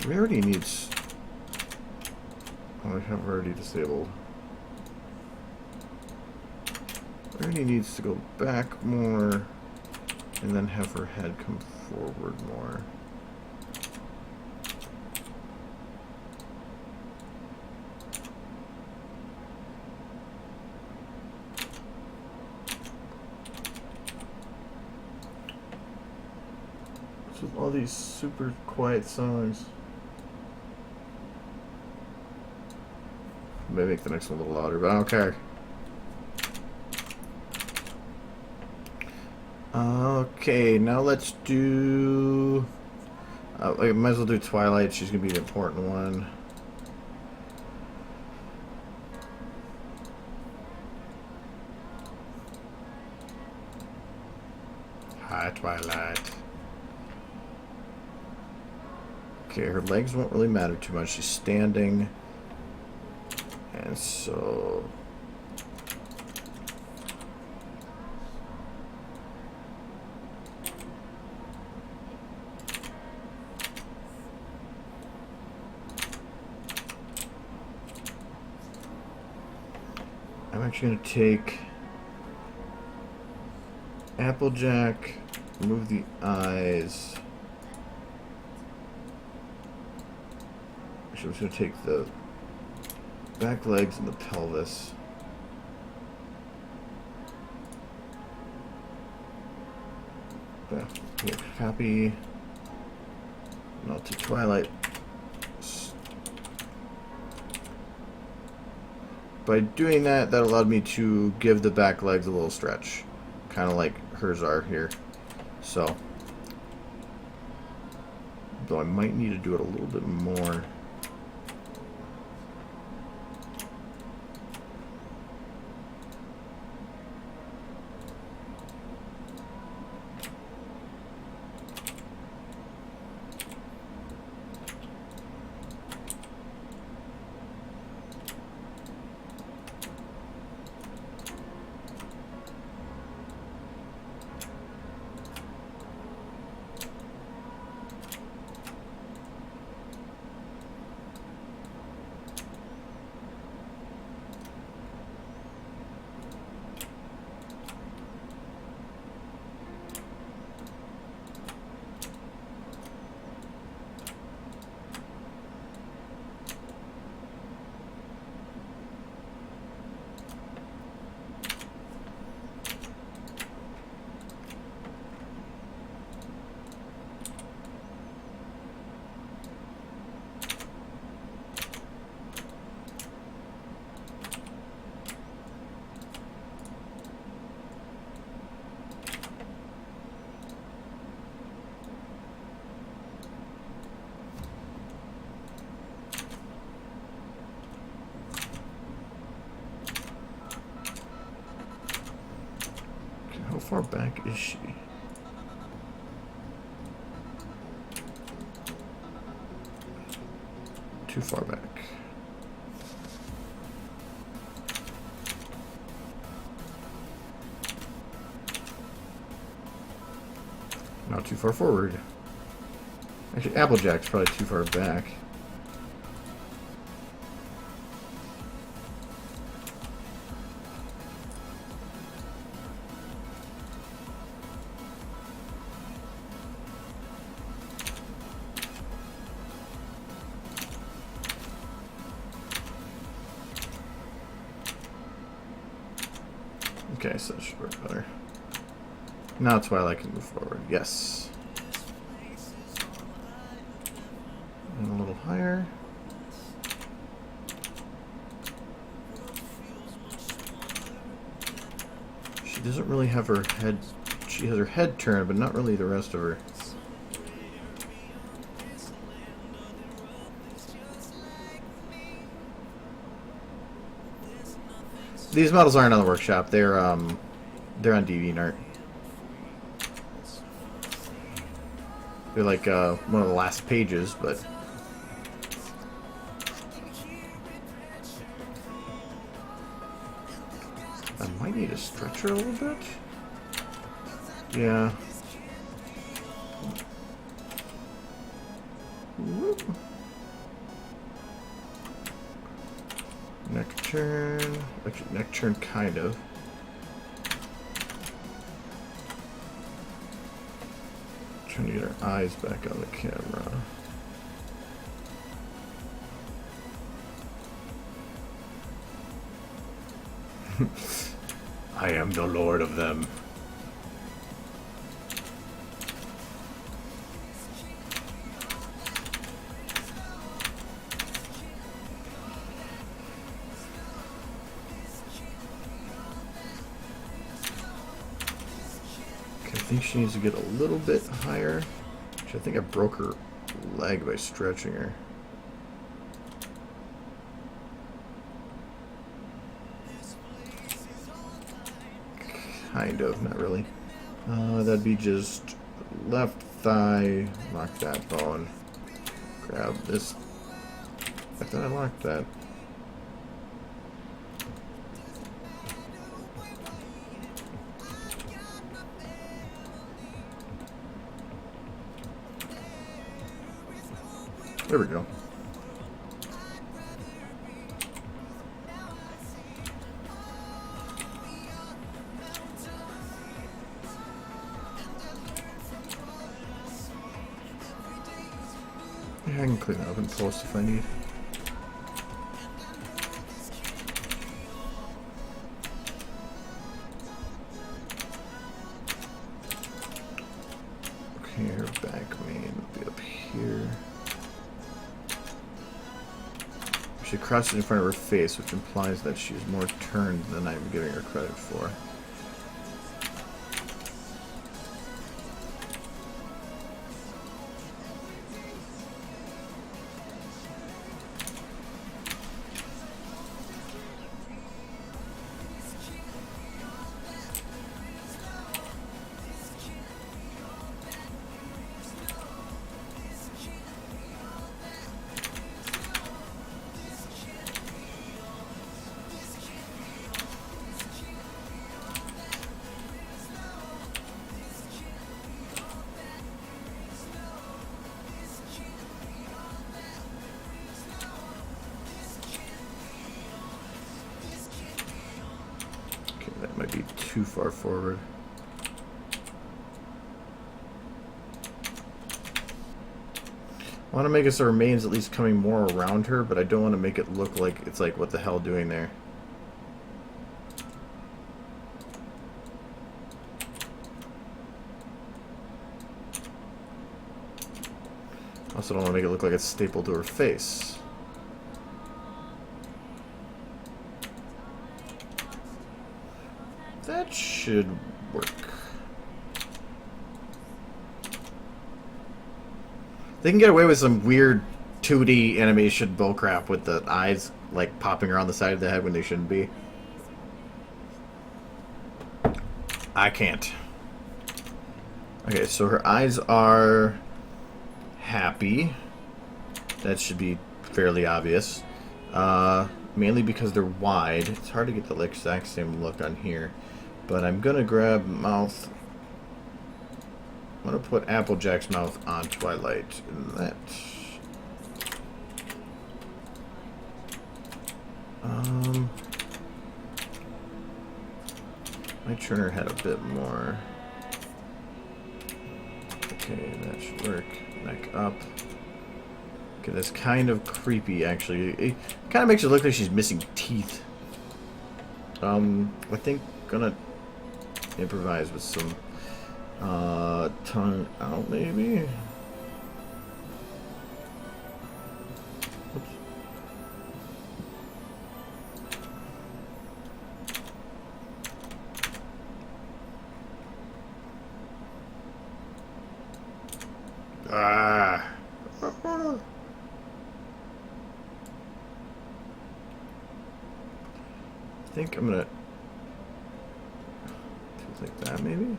A: Rarity needs. Oh, I have Rarity disabled. Rarity needs to go back more and then have her head come forward more. With all these super quiet songs. Maybe make the next one a little louder, but I don't care. Okay, now let's do... I might as well do Twilight. She's going to be the important one. Hi, Twilight. Okay, her legs won't really matter too much. She's standing. And so... I'm actually going to take Applejack, remove the eyes. I'm just going to take the back legs and the pelvis. Here, copy. And I'll take Twilight. By doing that, that allowed me to give the back legs a little stretch. Kind of like hers are here. So, though I might need to do it a little bit more. How far back is she? Too far back. Not too far forward. Actually, Applejack's probably too far back. Okay, so that should work better. Now Twilight can move forward. Yes. And a little higher. She doesn't really have her head... She has her head turned, but not really the rest of her. These models aren't on the workshop. They're on DeviantArt. They're like one of the last pages, but I might need to stretch her a little bit. Yeah. Whoop. Neck turn. Actually, neck turn kind of. Trying to get her eyes back on the camera. I am the lord of them. I think she needs to get a little bit higher. Actually, I think I broke her leg by stretching her. Kind of, not really. That'd be just left thigh, lock that bone. Grab this. I thought I locked that. There we go. Yeah, I can clean that up in post if I need. Okay, her back main will be up here. She crosses in front of her face, which implies that she's more turned than I'm giving her credit for. That might be too far forward. I want to make it so her main's at least coming more around her, but I don't want to make it look like it's like, what the hell doing there? Also don't want to make it look like it's stapled to her face. That should work. They can get away with some weird 2D animation bullcrap with the eyes like popping around the side of the head when they shouldn't be. I can't. Okay, so her eyes are happy. That should be fairly obvious. Mainly because they're wide. It's hard to get the exact same look on here. But I'm gonna grab mouth. I'm gonna put Applejack's mouth on Twilight. And that. Might turn her head a bit more. Okay, that should work. Neck up. Okay, that's kind of creepy, actually. It kind of makes it look like she's missing teeth. I think gonna improvise with some tongue out, maybe. Oops. Ah. I think I'm gonna do it like that, maybe.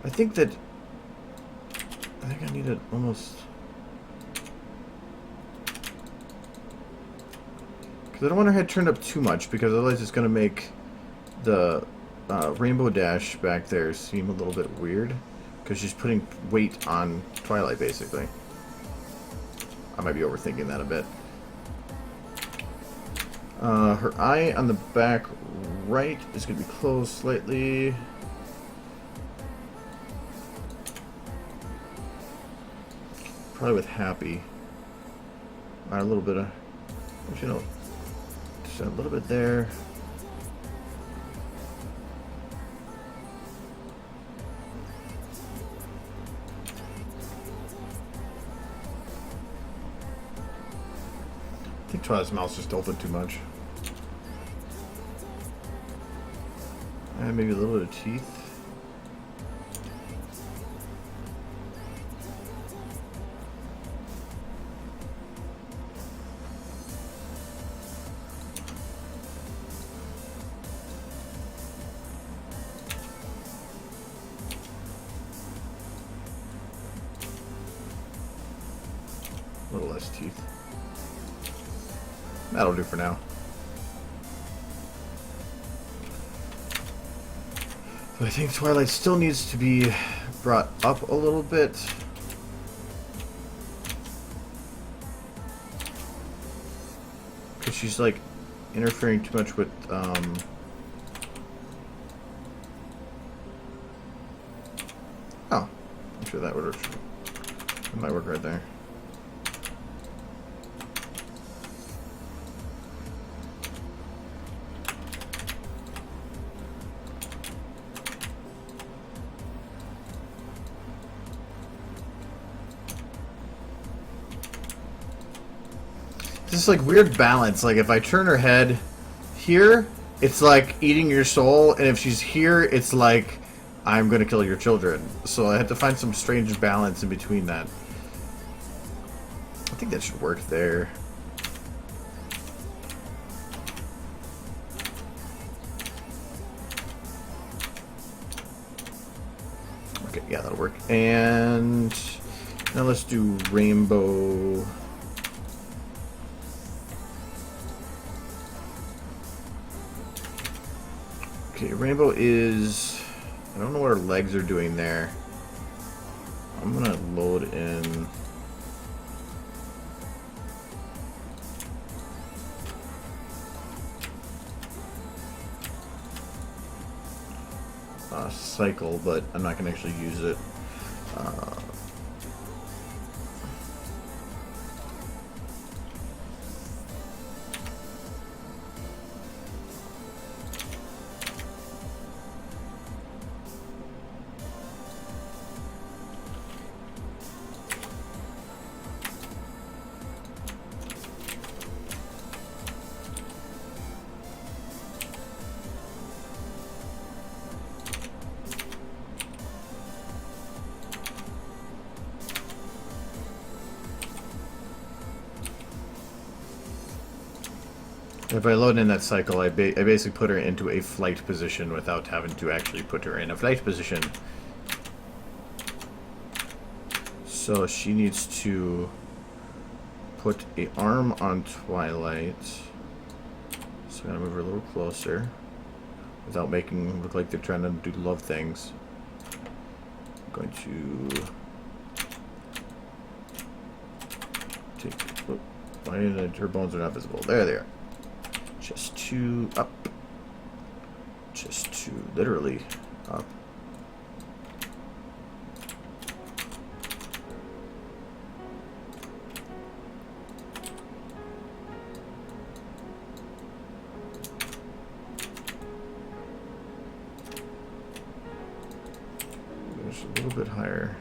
A: I think I need it almost, because I don't want her head turned up too much, because otherwise it's going to make the rainbow dash back there seem a little bit weird, because she's putting weight on Twilight, basically. I might be overthinking that a bit. Her eye on the back right is going to be closed slightly. Probably with happy. A little bit of, you know, just a little bit there. I think Twilight's mouth's just open too much. And maybe a little bit of teeth. A little less teeth. That'll do for now. But I think Twilight still needs to be brought up a little bit. Because she's like interfering too much with oh, I'm sure that would work. That might work right there. This like weird balance. Like if I turn her head here, it's like eating your soul, and if she's here, it's like I'm gonna kill your children. So I had to find some strange balance in between that. I think that should work there. Okay, yeah, that'll work. And now let's do rainbow. Okay, rainbow is, I don't know what her legs are doing there. I'm gonna load in a cycle, but I'm not gonna actually use it. If I load in that cycle, I basically put her into a flight position without having to actually put her in a flight position. So she needs to put an arm on Twilight. So I'm going to move her a little closer without making them look like they're trying to do love things. I'm going to take... Oh, why did her bones are not visible? There they are. Just to up. Just to literally up. Just a little bit higher.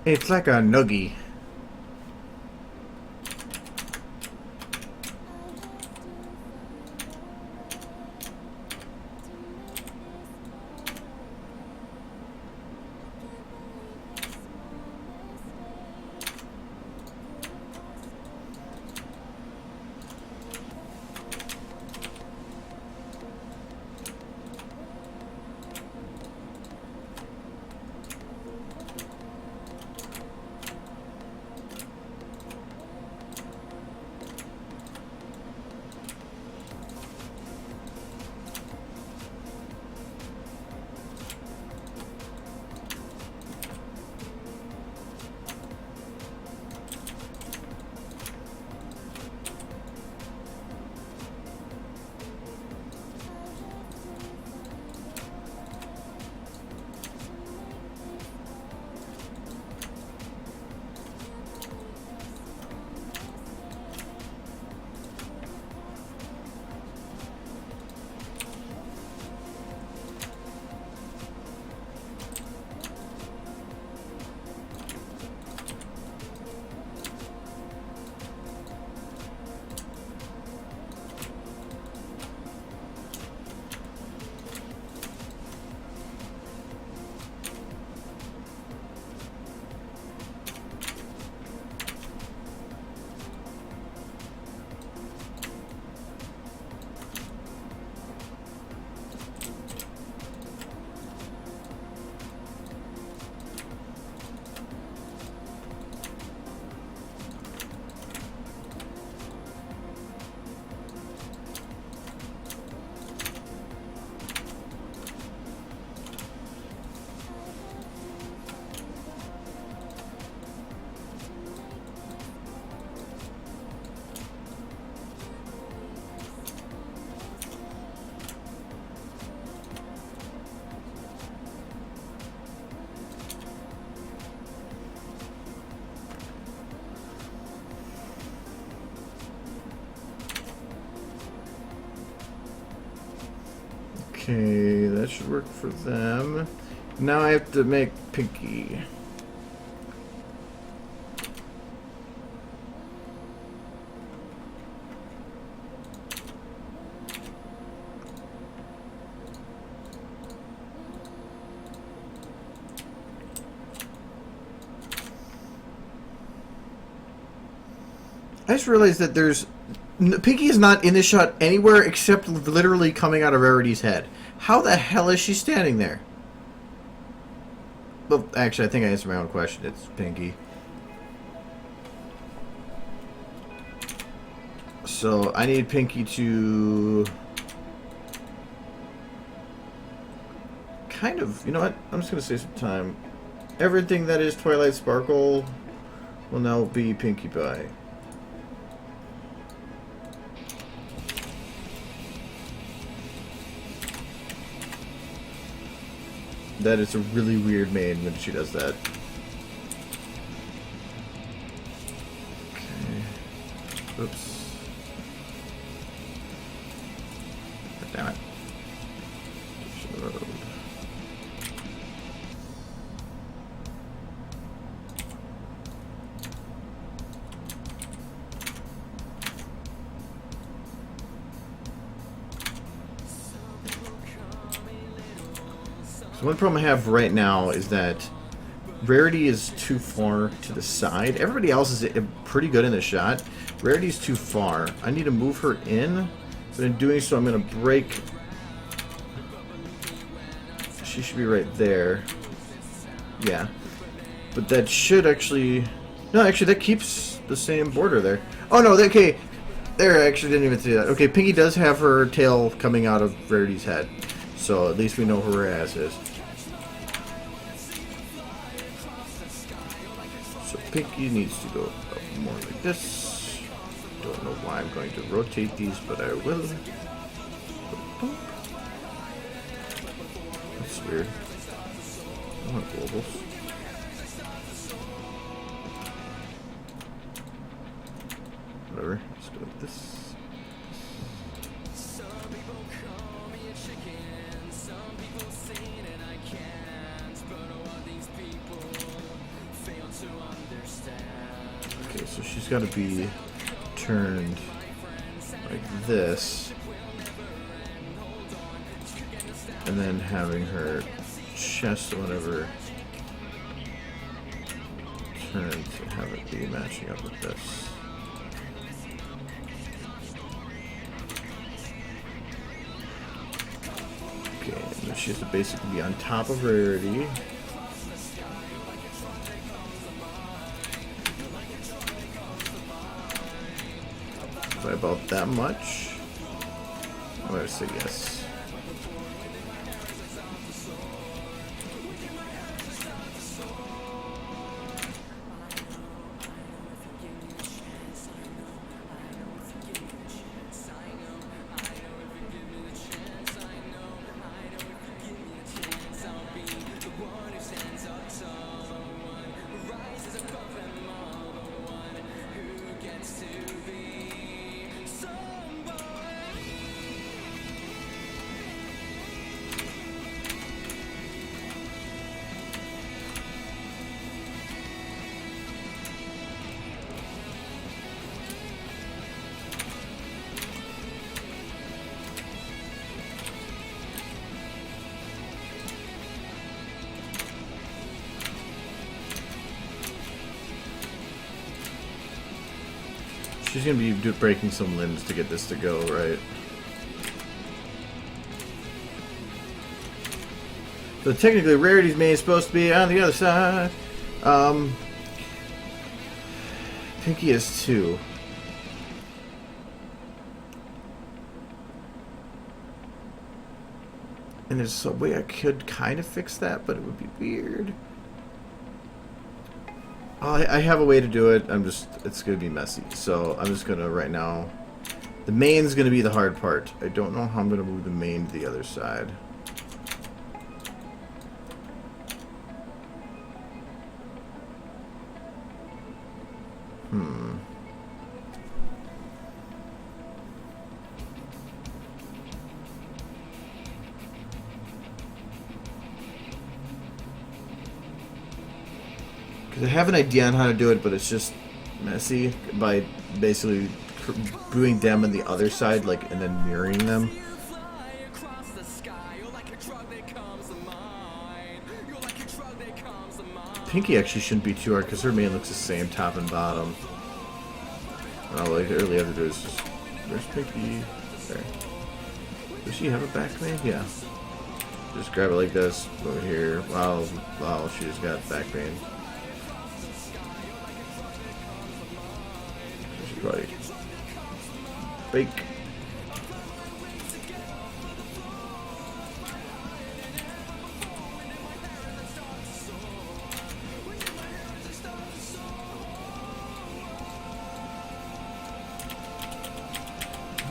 A: It's like a noogie. Okay, that should work for them. Now I have to make Pinky. I just realized that Pinky is not in this shot anywhere except literally coming out of Rarity's head. How the hell is she standing there? Well, actually, I think I answered my own question. It's Pinky. So, I need Pinky to... kind of... You know what? I'm just going to save some time. Everything that is Twilight Sparkle will now be Pinkie Pie. That is a really weird maid when she does that. Okay. Oops. Damn it. So one problem I have right now is that Rarity is too far to the side. Everybody else is pretty good in the shot. Rarity's too far. I need to move her in, but in doing so I'm going to break... She should be right there. Yeah. But that should actually... No, actually that keeps the same border there. Oh no, okay. There, I actually didn't even see that. Okay, Pinky does have her tail coming out of Rarity's head. So at least we know who her ass is. So Pinky needs to go up more like this. Don't know why I'm going to rotate these, but I will. That's weird. I want globals. Whatever. Let's go like this. Okay, so she's got to be turned like this, and then having her chest or whatever turned to have it be matching up with this. Okay, and then she has to basically be on top of Rarity. By about that much. I'm going to say yes. She's gonna be breaking some limbs to get this to go, right? So technically, Rarity's main is supposed to be on the other side. Pinky is 2. And there's a way I could kind of fix that, but it would be weird. I have a way to do it. It's going to be messy. So I'm just going to, right now, the main's going to be the hard part. I don't know how I'm going to move the main to the other side. Because I have an idea on how to do it, but it's just messy by basically doing them on the other side, like, and then mirroring them. Pinky actually shouldn't be too hard because her main looks the same top and bottom. All I really have to do is just, where's Pinky? There. Does she have a back main? Yeah. Just grab it like this, over here. Wow, she just got back pain. She should probably bake.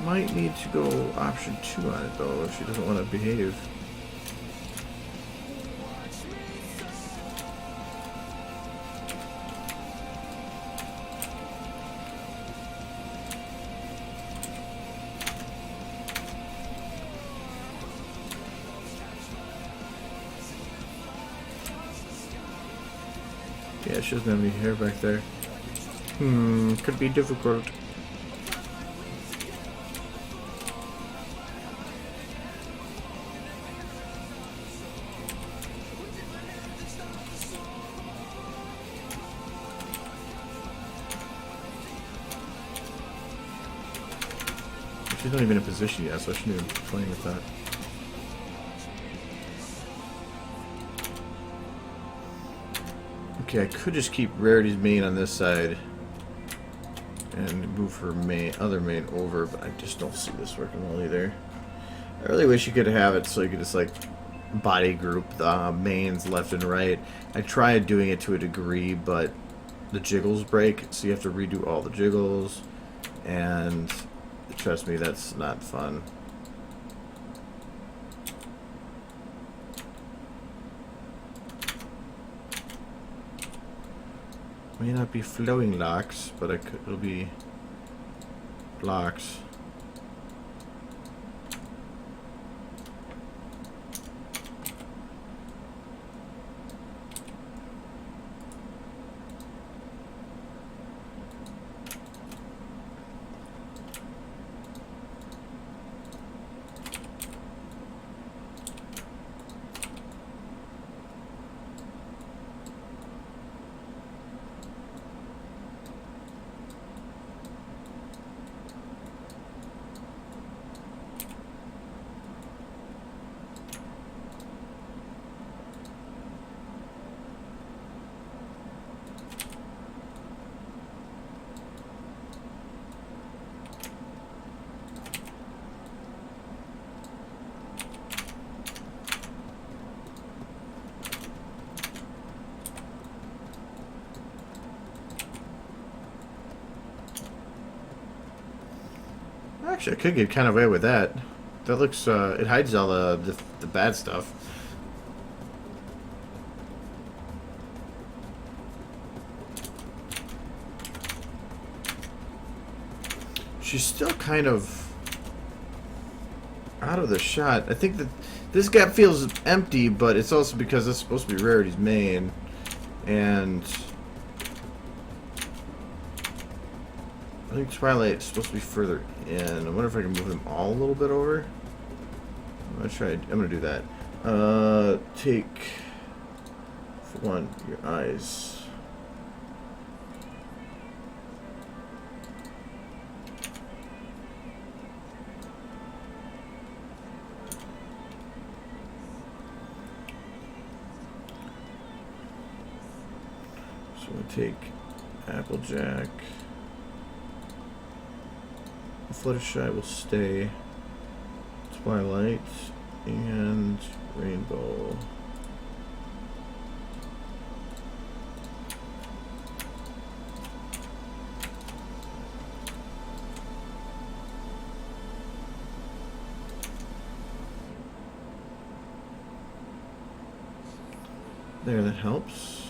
A: Might need to go option 2 on it though if she doesn't want to behave. Yeah, she doesn't have any hair back there. Could be difficult. She's not even in position yet, so I shouldn't even be playing with that. Okay, I could just keep Rarity's main on this side and move her other main over, but I just don't see this working well either. I really wish you could have it so you could just like body group the mains left and right. I tried doing it to a degree, but the jiggles break, so you have to redo all the jiggles, and trust me, that's not fun. May not be flowing locks, but it'll be locks. Actually, I could get kind of away with that. That looks, it hides all the bad stuff. She's still kind of out of the shot. I think that this gap feels empty, but it's also because it's supposed to be Rarity's main. And I think Twilight's supposed to be further in. I wonder if I can move them all a little bit over. I'm gonna do that. Take, for one, your eyes. So we'll take Applejack. Fluttershy will stay. Twilight and Rainbow. There, that helps.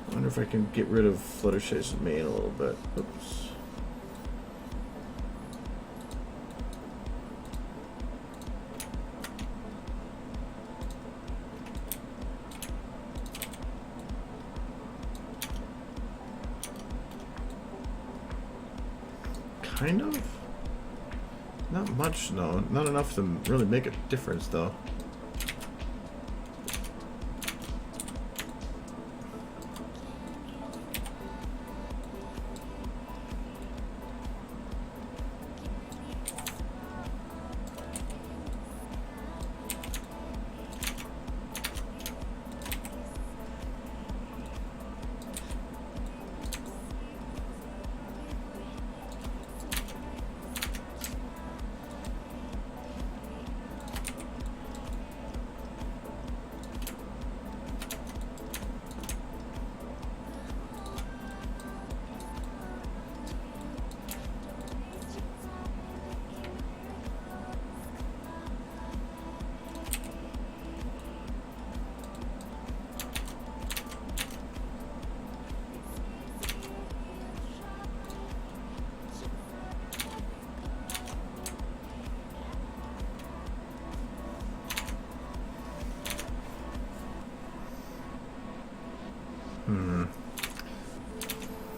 A: I wonder if I can get rid of Fluttershy's main a little bit. Oops. Kind of. Not much, no. Not enough to really make a difference, though.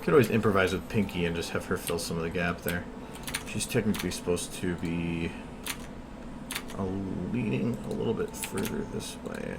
A: Could always improvise with Pinky and just have her fill some of the gap there. She's technically supposed to be leaning a little bit further this way.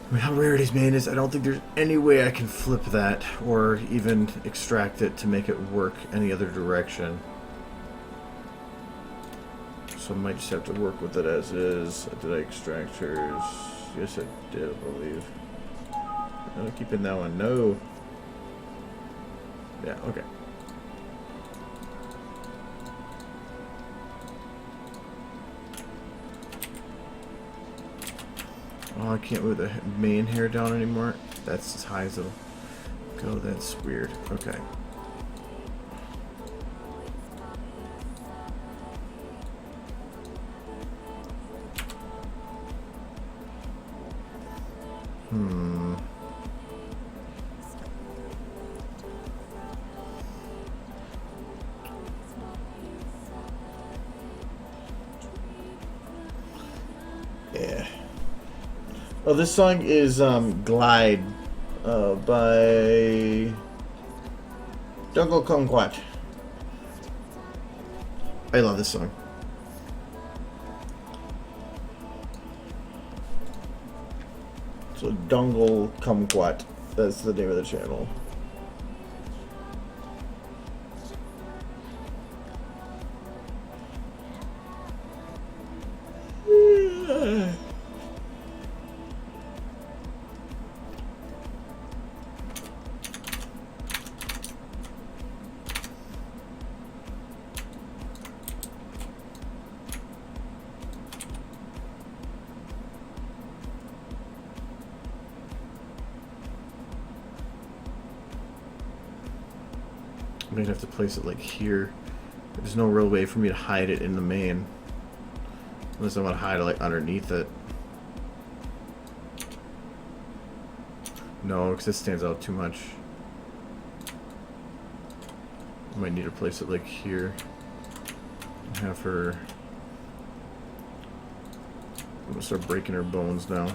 A: I mean, how Rarity's main is, I don't think there's any way I can flip that or even extract it to make it work any other direction. So I might just have to work with it as is. Did I extract hers? Yes, I did, I believe. I'm keeping that one. No. Yeah, okay. Oh, I can't move the main hair down anymore. That's as high as it'll go. That's weird. Okay. Yeah. Oh, this song is Glide by Jungle Kumquat. I love this song. So Jungle Kumquat, that's the name of the channel. I'm gonna have to place it like here. There's no real way for me to hide it in the main. Unless I want to hide it like underneath it. No, because it stands out too much. I might need to place it like here. And have her... I'm gonna start breaking her bones now.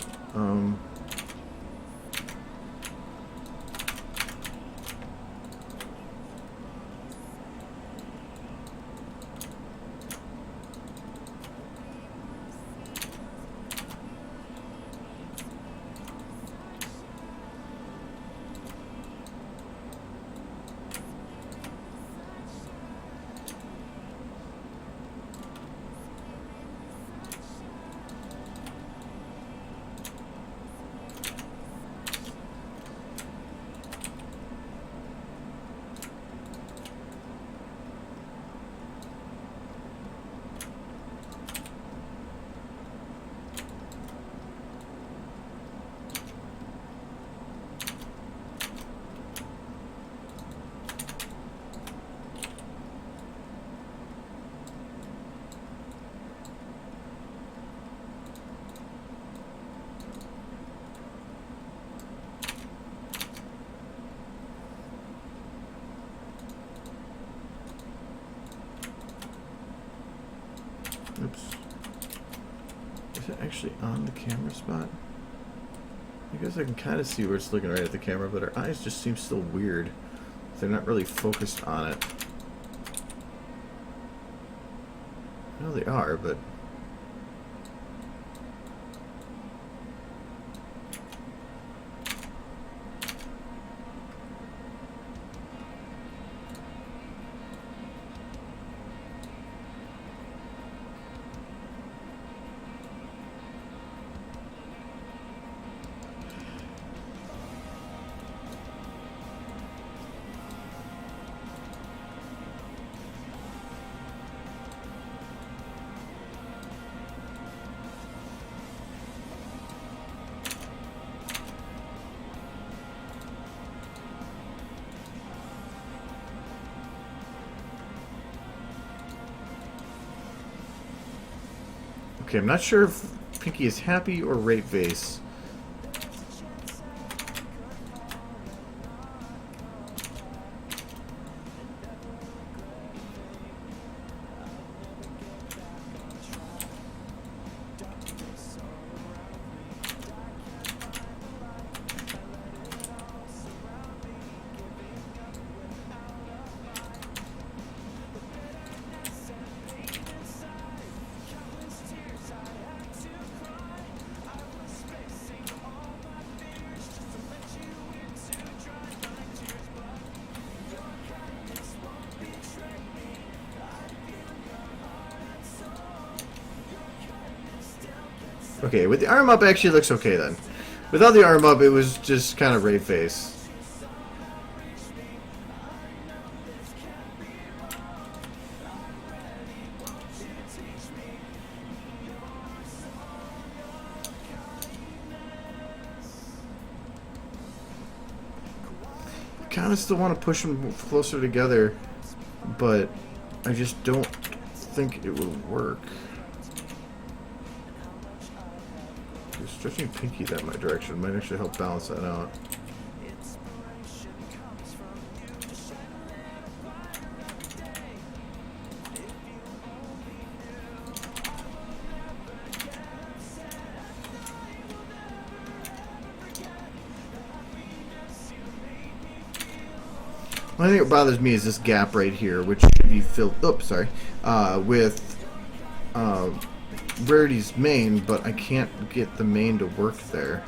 A: Oops. Is it actually on the camera spot? I guess I can kind of see where it's looking right at the camera, but her eyes just seem still weird. They're not really focused on it. No, they are, but... Okay, I'm not sure if Pinky is happy or rate face. Okay, with the arm up, it actually looks okay then. Without the arm up, it was just kind of rave face. I kind of still want to push them closer together, but I just don't think it will work. Stretching Pinky that my direction might actually help balance that out. One thing that bothers me is this gap right here, which should be filled. Oops, sorry. With Rarity's main, but I can't get the main to work there.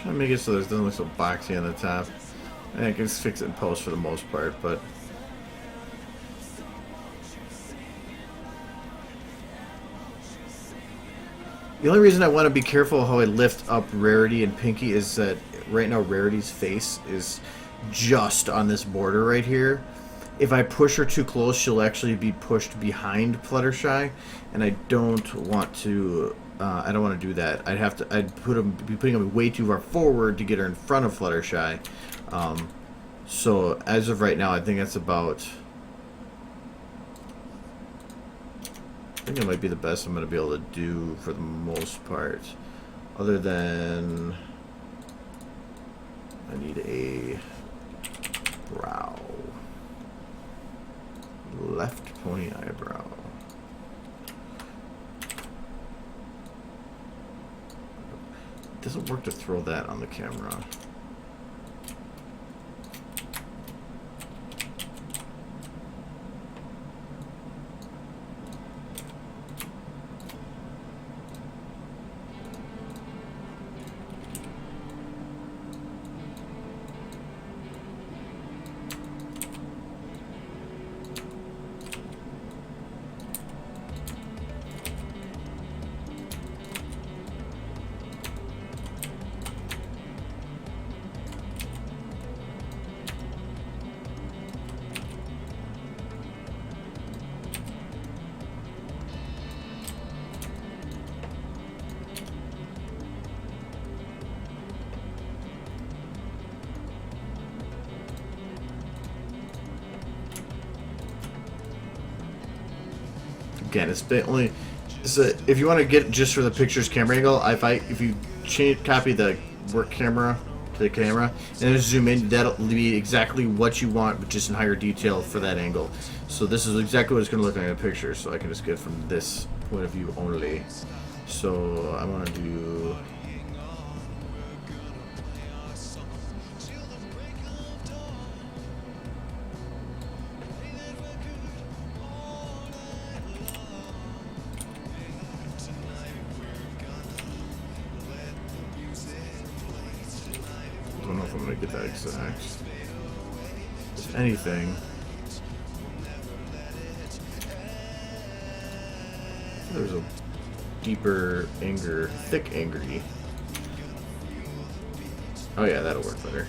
A: Trying to make it so it doesn't look so boxy on the top. I can just fix it in post for the most part, but the only reason I want to be careful how I lift up Rarity and Pinky is that right now Rarity's face is just on this border right here. If I push her too close, she'll actually be pushed behind Fluttershy, and I don't want to. I don't want to do that. I'd be putting them way too far forward to get her in front of Fluttershy. So as of right now, I think that's about. I think it might be the best I'm going to be able to do for the most part. Other than I need a brow. Left pointy eyebrow. It doesn't work to throw that on the camera. Again, it's the only. So if you want to get just for the picture's camera angle, if you copy the work camera to the camera and then zoom in, that'll be exactly what you want, but just in higher detail for that angle. So this is exactly what it's going to look like in a picture. So I can just get it from this point of view only. So I want to do. I don't know if I'm gonna get that exact. If anything, there's a deeper anger, thick angry. Oh yeah, that'll work better.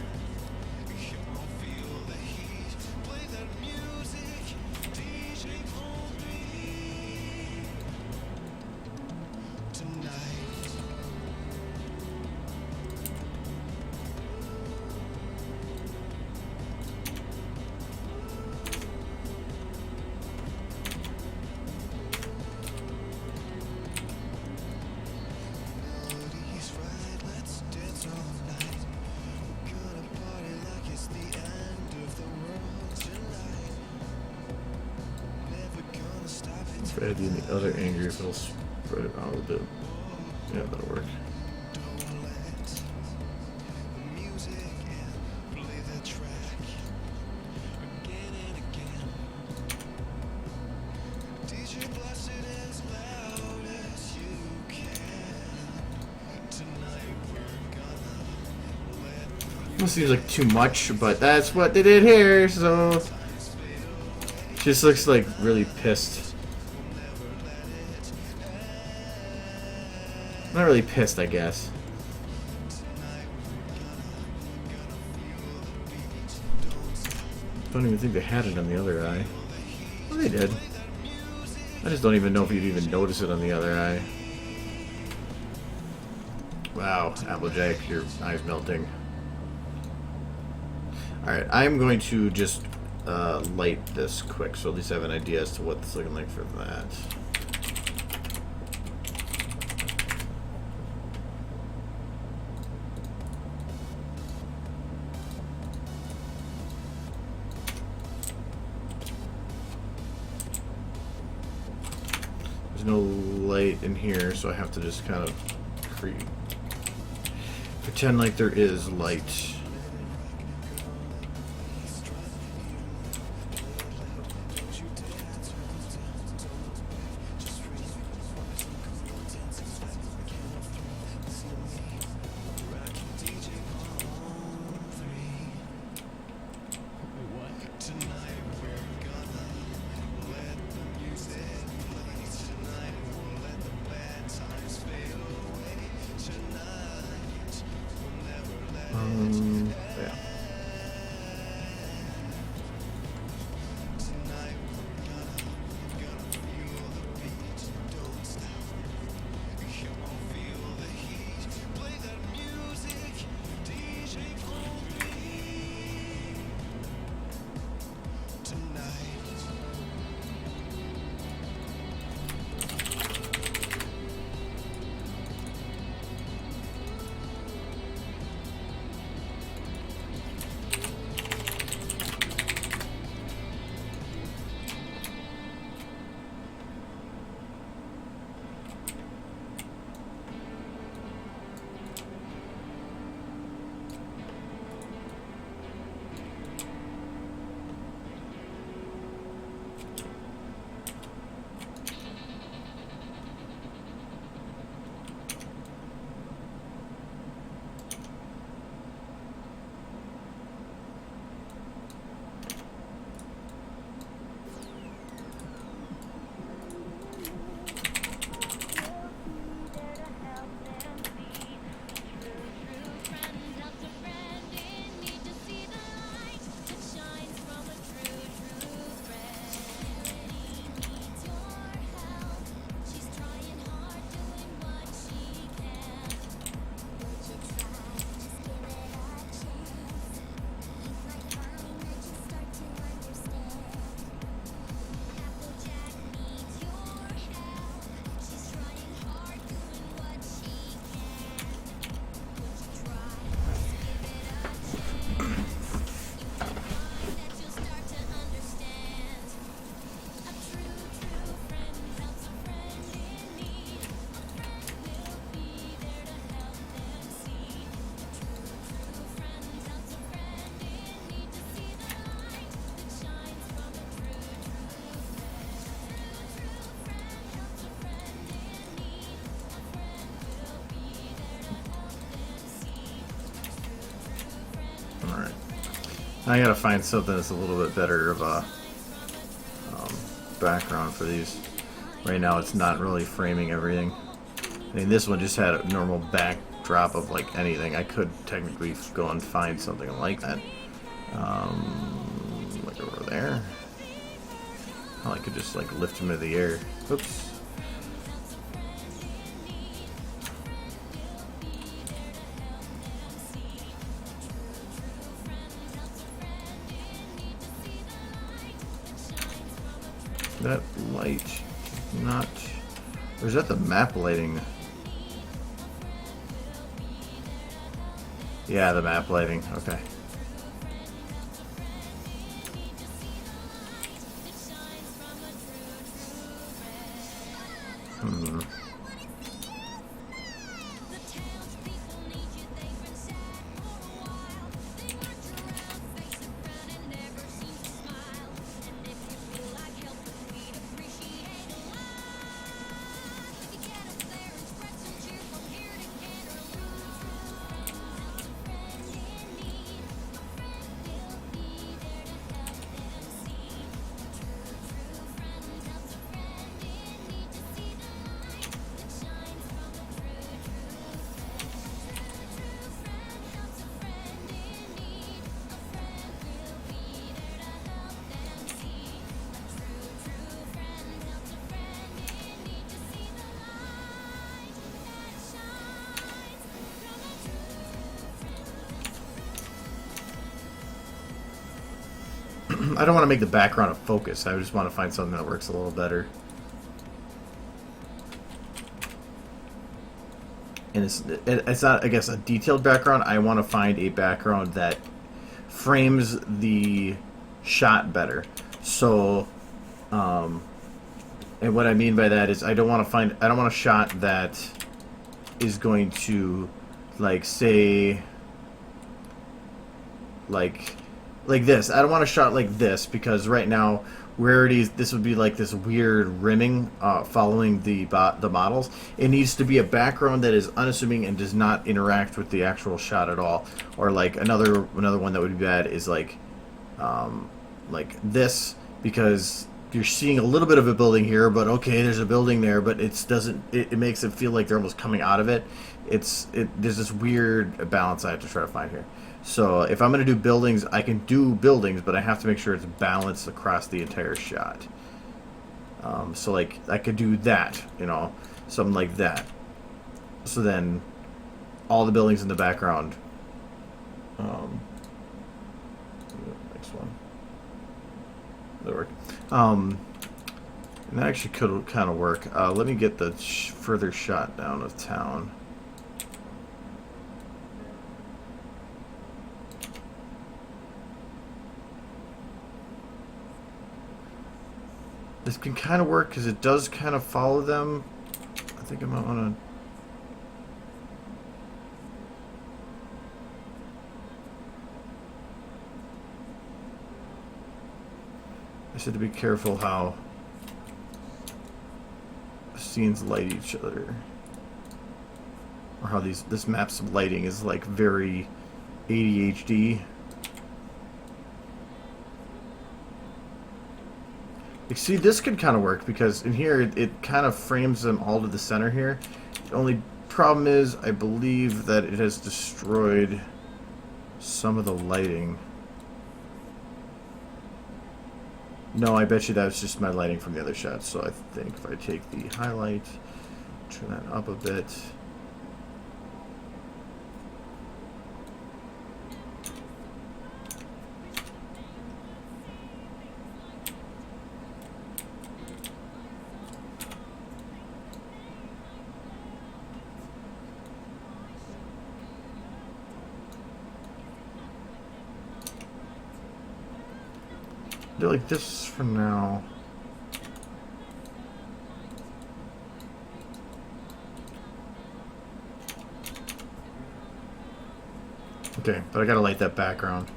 A: If I had the other angry, if it'll spread it out a bit. Yeah, that'll work. This seems like too much, but that's what they did here, so she just looks like really pissed. Not really pissed, I guess. Don't even think they had it on the other eye. Well, they did. I just don't even know if you'd even notice it on the other eye. Wow, Applejack, your eye's melting. Alright, I'm going to just light this quick, so at least I have an idea as to what it's looking like for that. There's no light in here, so I have to just kind of pretend like there is light. I gotta find something that's a little bit better of a background for these. Right now it's not really framing everything. I mean, this one just had a normal backdrop of like anything. I could technically go and find something like that. Like over there. Oh, I could just like lift him into the air. Oops. That light, not... Or is that the map lighting? Yeah, the map lighting. Okay. I don't want to make the background a focus. I just want to find something that works a little better. And it's not, I guess, a detailed background. I want to find a background that frames the shot better. So, and what I mean by that is I don't want a shot that is going to, like, say, like this. I don't want a shot like this because right now where it is, this would be like this weird rimming following the models. It needs to be a background that is unassuming and does not interact with the actual shot at all. Or like another one that would be bad is like this, because you're seeing a little bit of a building here, but okay, there's a building there, but it makes it feel like they're almost coming out of it. There's this weird balance I have to try to find here. So if I'm going to do buildings, I can do buildings, but I have to make sure it's balanced across the entire shot. So like I could do that, you know, something like that. So then all the buildings in the background. Next one. That worked. And that actually could kind of work. Let me get the further shot down of town. This can kind of work because it does kind of follow them. I think I might want to... I said to be careful how scenes light each other. Or how this map's lighting is like very ADHD. You see, this could kind of work because in here it kind of frames them all to the center here. The only problem is I believe that it has destroyed some of the lighting. No, I bet you that was just my lighting from the other shots. So I think if I take the highlight, turn that up a bit. Do like this for now. Okay, but I gotta light that background.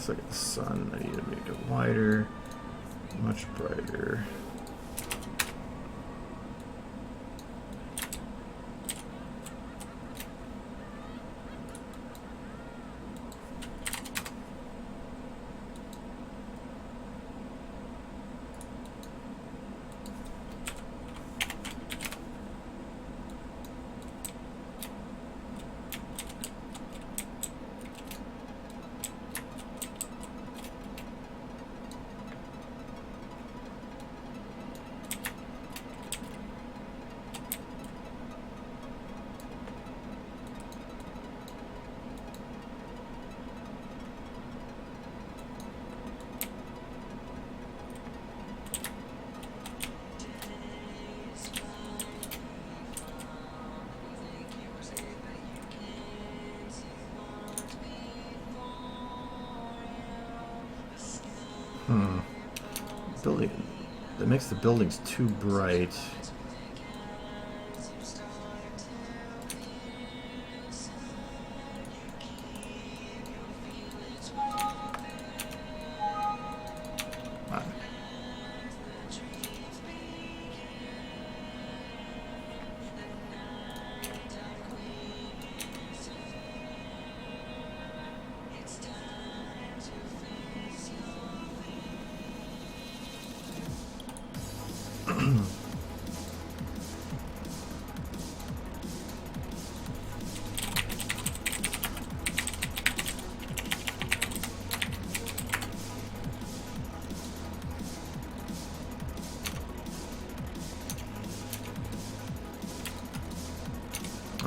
A: Let's look at the sun. I need to make it wider, much brighter. Building that makes the buildings too bright.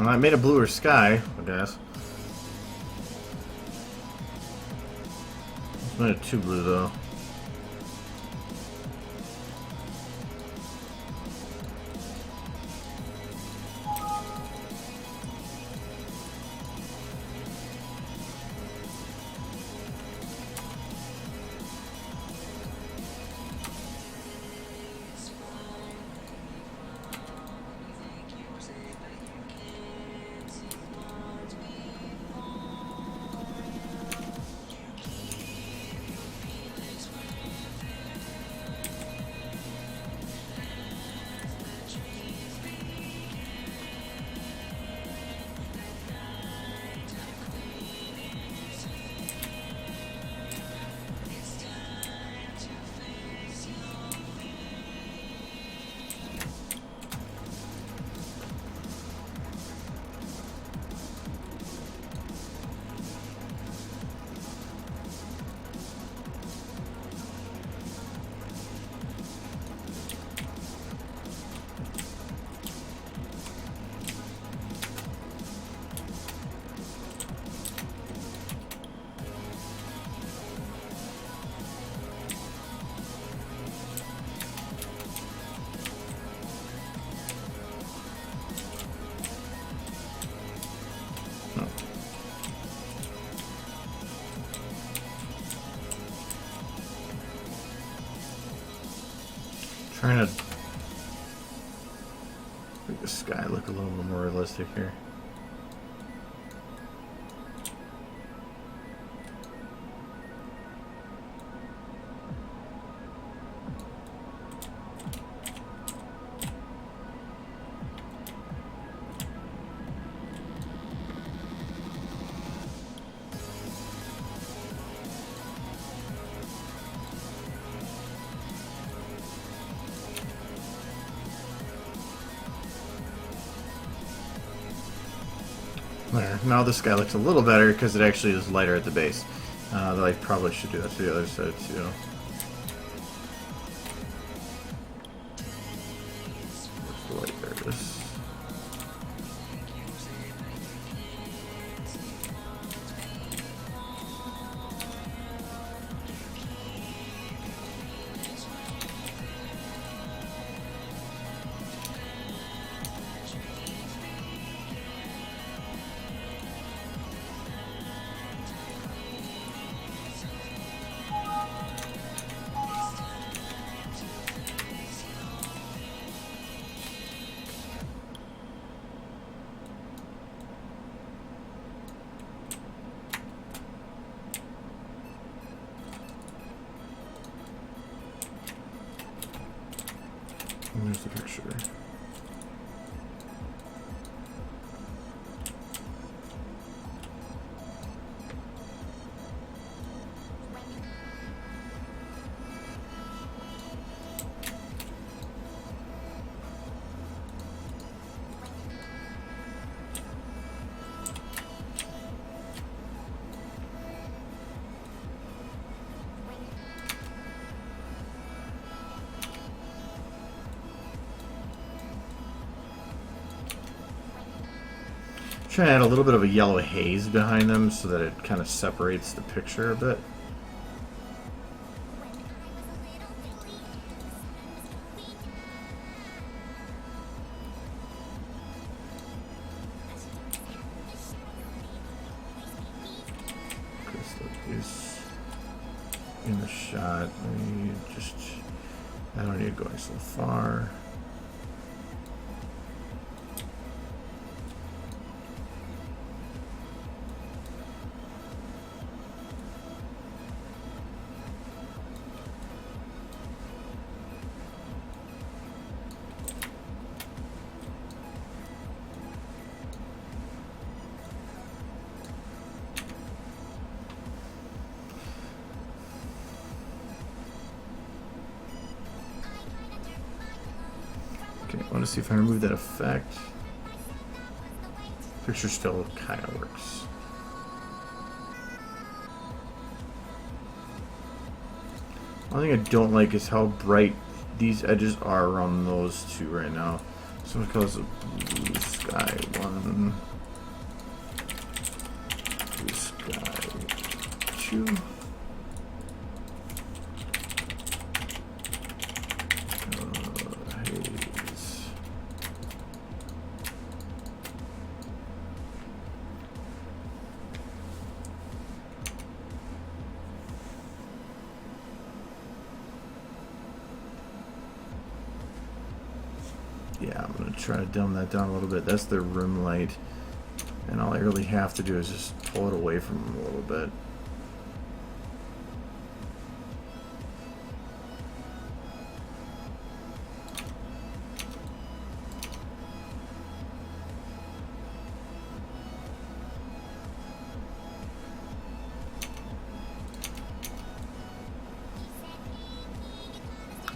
A: I made a bluer sky, I guess. It's not too blue though. Trying to make the sky look a little more realistic here. There. Now this guy looks a little better because it actually is lighter at the base. Though I probably should do that to the other side too. Where's the light? There it is. Where's the picture? Trying to add a little bit of a yellow haze behind them so that it kind of separates the picture a bit. Is in the shot. I don't need going so far. Okay, I want to see if I remove that effect. Picture still kind of works. One thing I don't like is how bright these edges are around those two right now. So I'm going to call this a blue sky one. Blue sky two. Yeah, I'm going to try to dim that down a little bit. That's the room light. And all I really have to do is just pull it away from them a little bit.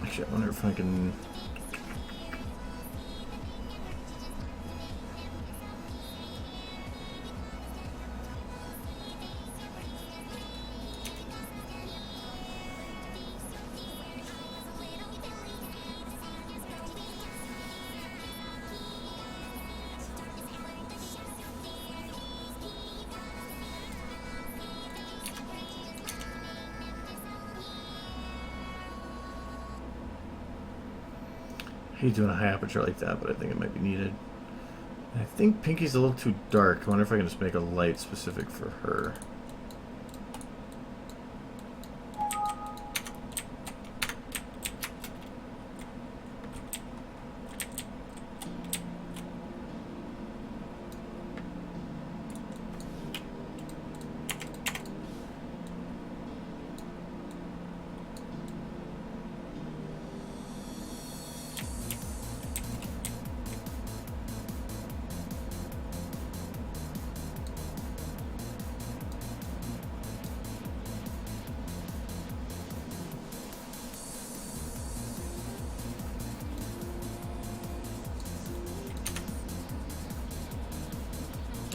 A: Actually, I wonder if I can... I hate doing a high aperture like that, but I think it might be needed. I think Pinky's a little too dark. I wonder if I can just make a light specific for her.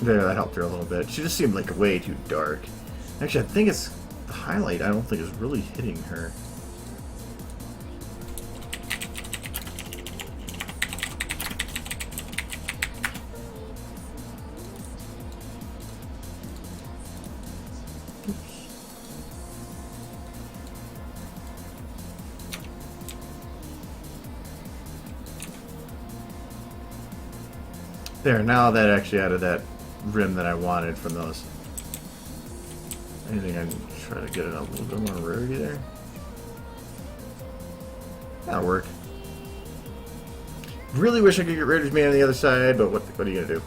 A: There, that helped her a little bit. She just seemed like way too dark. Actually, I think it's the highlight. I don't think is really hitting her. There, now that actually added that rim that I wanted from those. Anything I can try to get it a little bit more rarity there. That'll work. Really wish I could get Raiders Man on the other side, but what are you gonna do?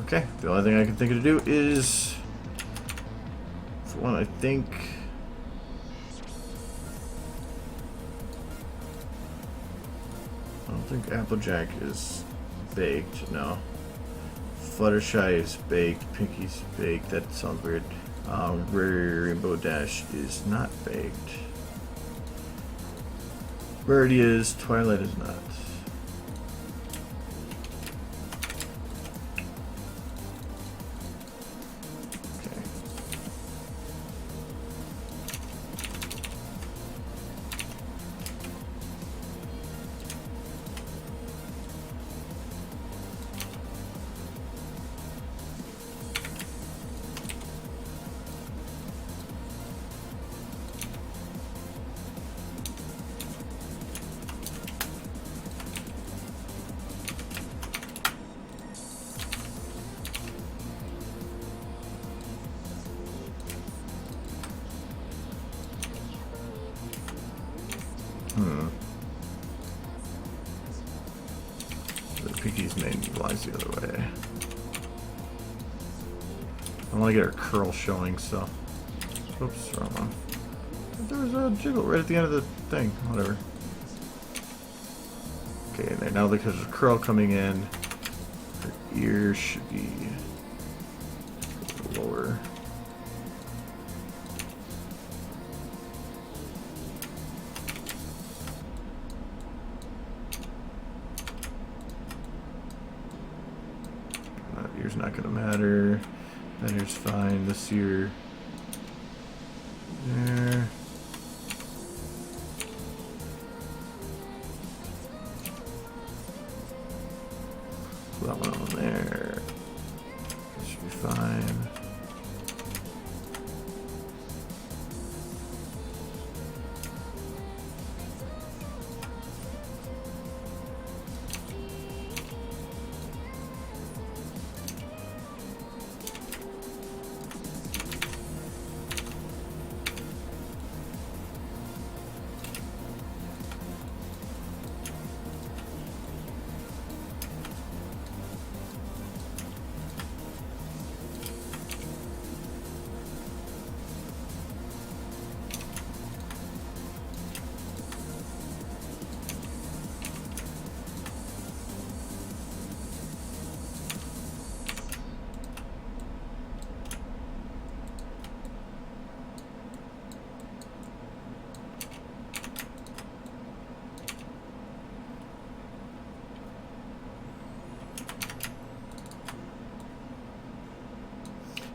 A: Okay, the only thing I can think of to do is one, I think. I don't think Applejack is baked, no. Fluttershy is baked, Pinky's baked, that sounds weird. Rainbow Dash is not baked. Rarity is, Twilight is not. The Pinky's name lies the other way. I want to get her curl showing, so. Oops, wrong one. There was a jiggle right at the end of the thing. Whatever. Okay, and now because there's a curl coming in, her ear should be lower. Ear's not gonna matter. That ear's fine. This ear. There. Put that one on there. That should be fine.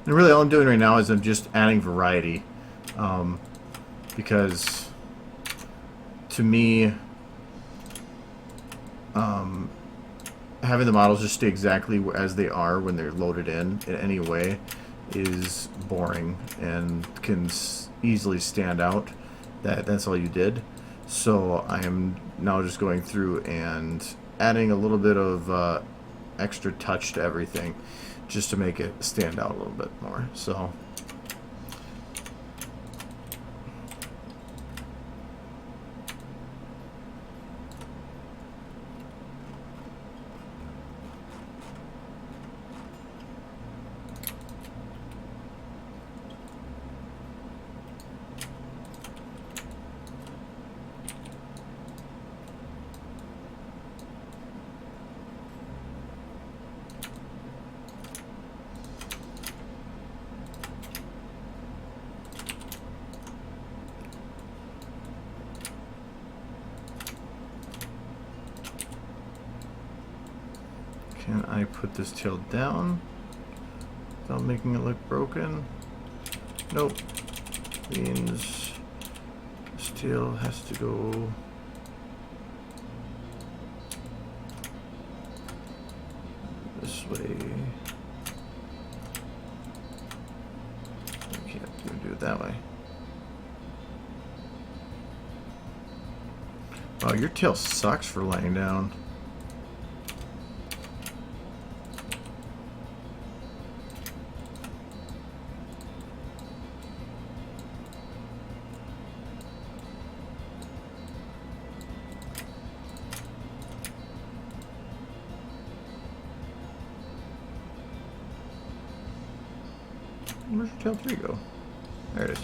A: And really all I'm doing right now is I'm just adding variety. Because to me, having the models just stay exactly as they are when they're loaded in any way is boring and can easily stand out that that's all you did. So I am now just going through and adding a little bit of extra touch to everything, just to make it stand out a little bit more. So can I put this tail down without making it look broken? Nope. Means this tail has to go this way. I can't even do it that way. Wow, your tail sucks for laying down. Where's your tail 3 go? There it is.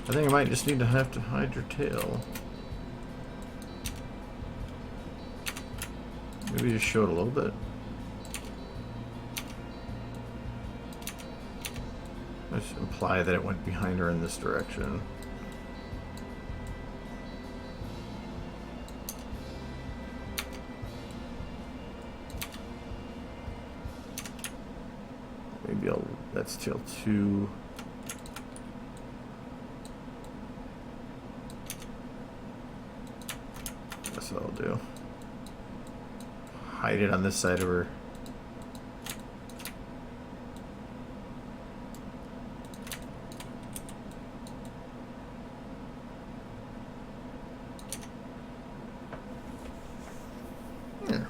A: I think I might just need to have to hide your tail. Maybe just show it a little bit. Let's imply that it went behind her in this direction. Maybe that's tail 2. That's what I'll do. Hide it on this side of her. Yeah.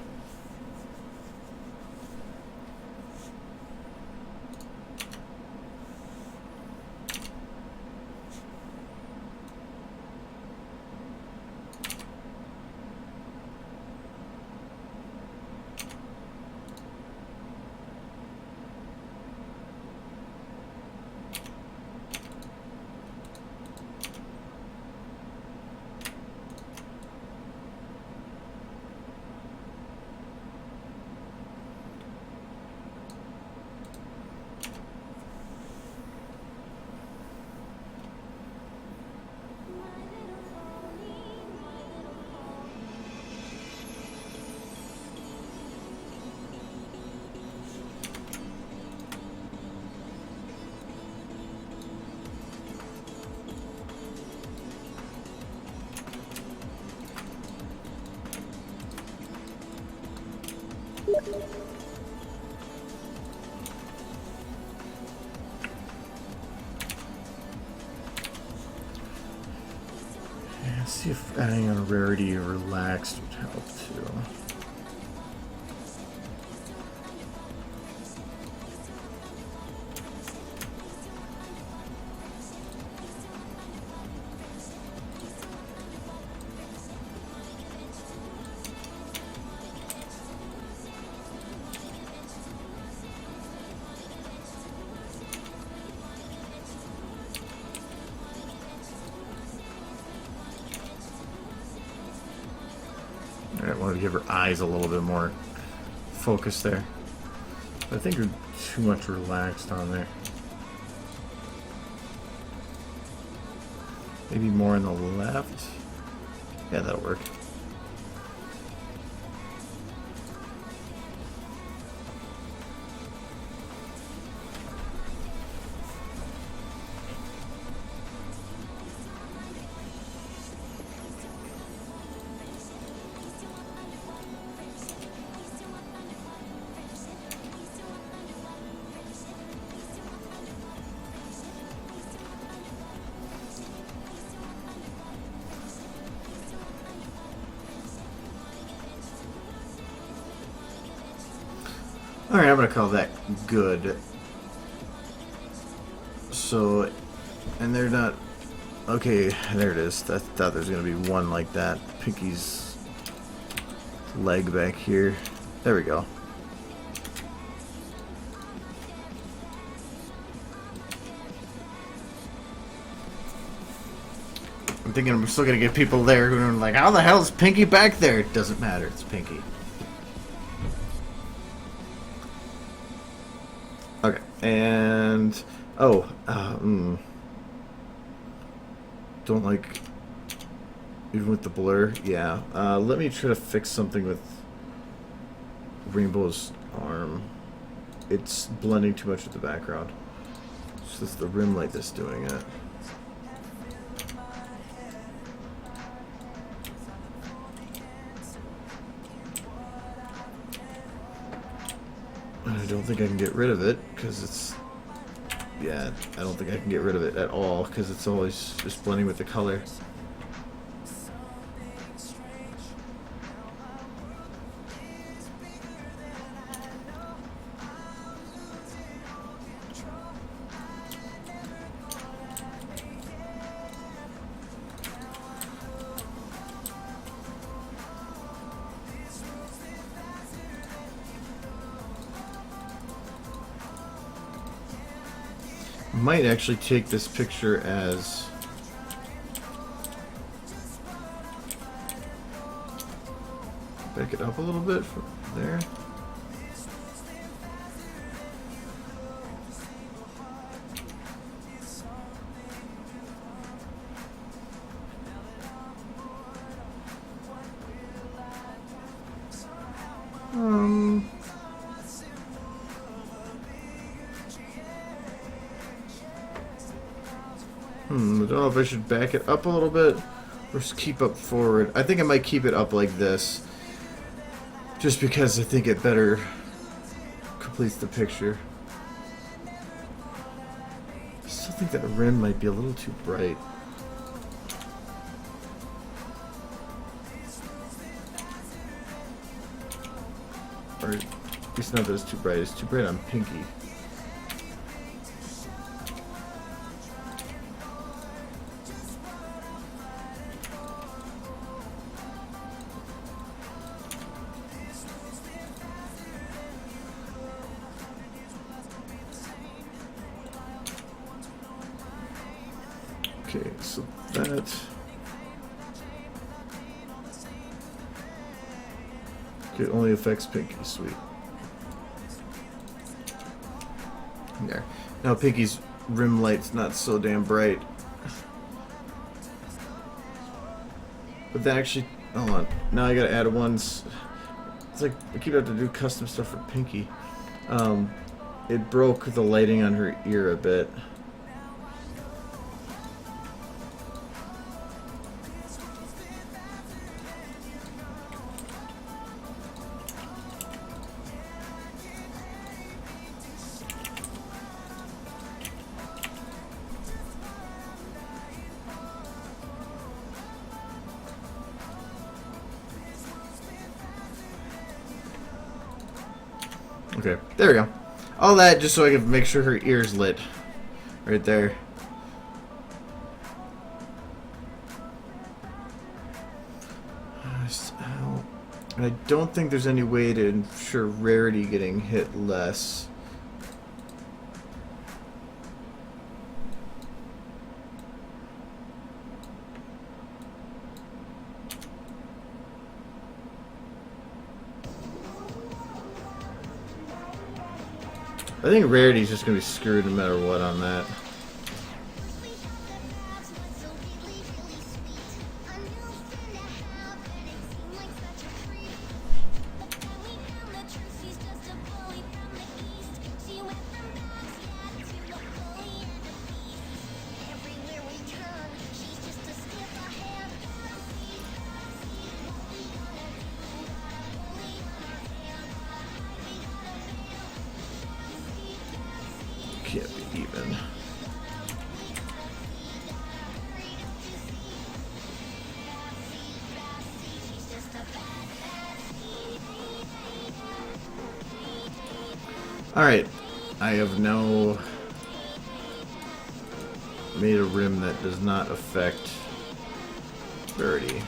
A: Let's see if adding on rarity or relaxed would help too. I want to give her eyes a little bit more focus there. I think you're too much relaxed on there. Maybe more on the left. Yeah, that'll work. Alright, I'm going to call that good. So, and they're not... Okay, there it is. I thought there's going to be one like that. Pinky's leg back here. There we go. I'm thinking I'm still going to get people there who are like, how the hell is Pinky back there? It doesn't matter. It's Pinky. Okay, and don't like even with the blur. Yeah, let me try to fix something with Rainbow's arm. It's blending too much with the background. It's just the rim light that's doing it. I don't think I can get rid of it because it's, yeah, I don't think I can get rid of it at all because it's always just blending with the color. might actually take this picture as back it up a little bit from there. I don't know if I should back it up a little bit or just keep up forward. I think I might keep it up like this, just because I think it better completes the picture. I still think that rim might be a little too bright. Or at least not that it's too bright. It's too bright on Pinky. Okay, so that... Okay, it only affects Pinky, sweet. There. Now Pinky's rim light's not so damn bright. But that actually... Hold on. Now I gotta add ones... It's like I keep having to do custom stuff for Pinky. It broke the lighting on her ear a bit. Okay, there we go. All that just so I can make sure her ear's lit. Right there. And I don't think there's any way to ensure Rarity getting hit less. I think Rarity's just going to be screwed no matter what on that. Can't be even. Alright, I have now made a rim that does not affect Rarity.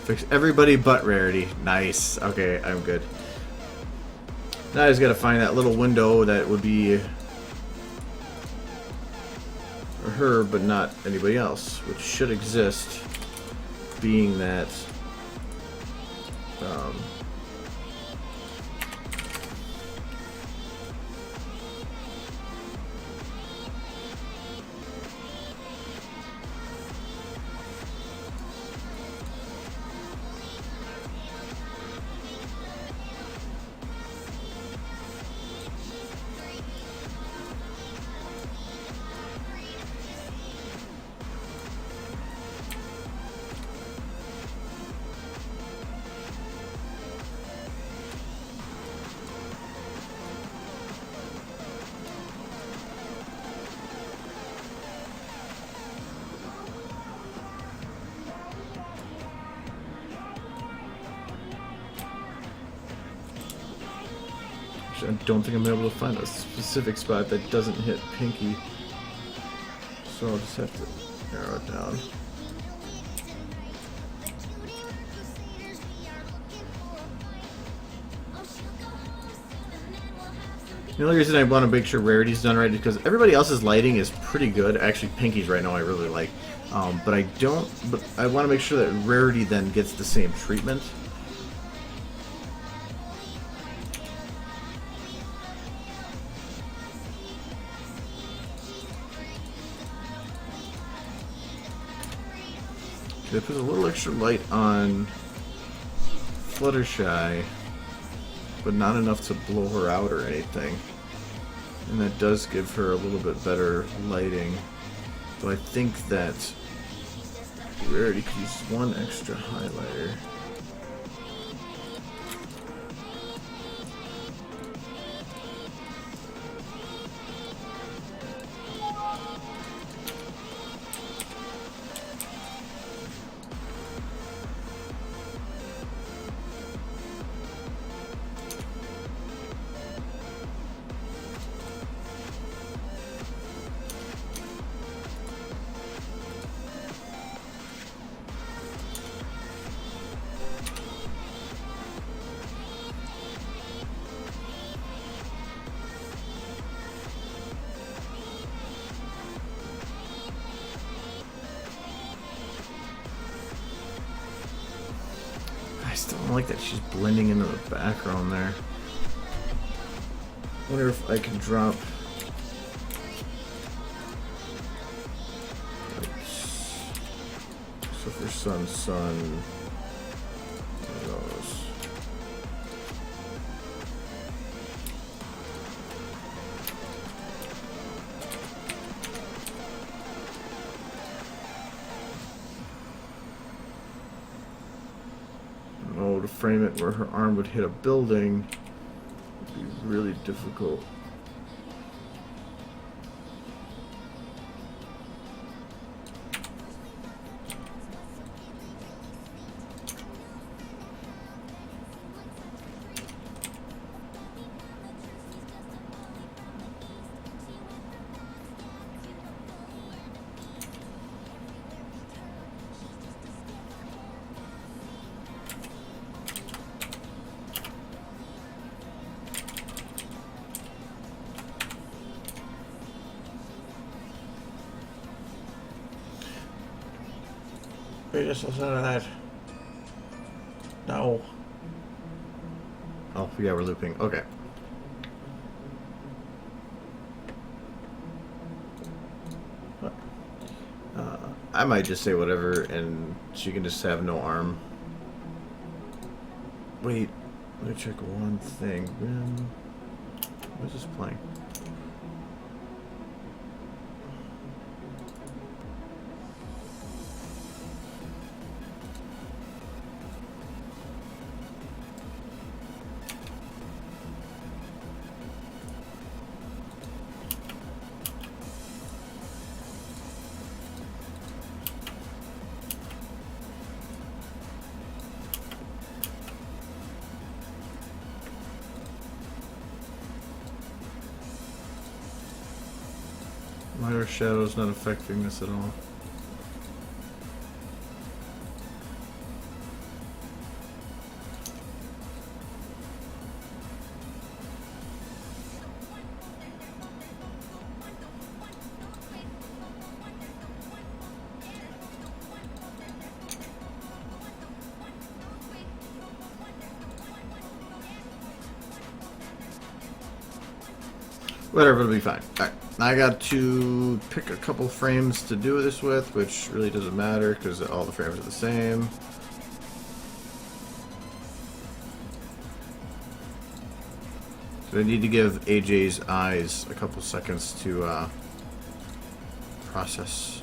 A: Fix everybody but Rarity. Nice. Okay, I'm good. Now I just gotta find that little window that would be for her, but not anybody else, which should exist, being that I don't think I'm able to find a specific spot that doesn't hit Pinky, so I'll just have to narrow it down. The only reason I want to make sure rarity's done right is because everybody else's lighting is pretty good. Actually, Pinky's right now I really like. But I don't. But I want to make sure that rarity then gets the same treatment. They put a little extra light on Fluttershy, but not enough to blow her out or anything. And that does give her a little bit better lighting. So I think that Rarity could use one extra highlighter. I still don't like that she's blending into the background there. I wonder if I can drop so for sun, there goes. Oh, to frame it where her arm would hit a building would be really difficult. Just listen to that. No. Oh, yeah, we're looping. Okay. I might just say whatever, and she can just have no arm. Wait, let me check one thing. What is this playing? Minor shadow's not affecting this at all. Whatever, it'll be fine. Alright, I got to pick a couple frames to do this with, which really doesn't matter because all the frames are the same. So I need to give AJ's eyes a couple seconds to process.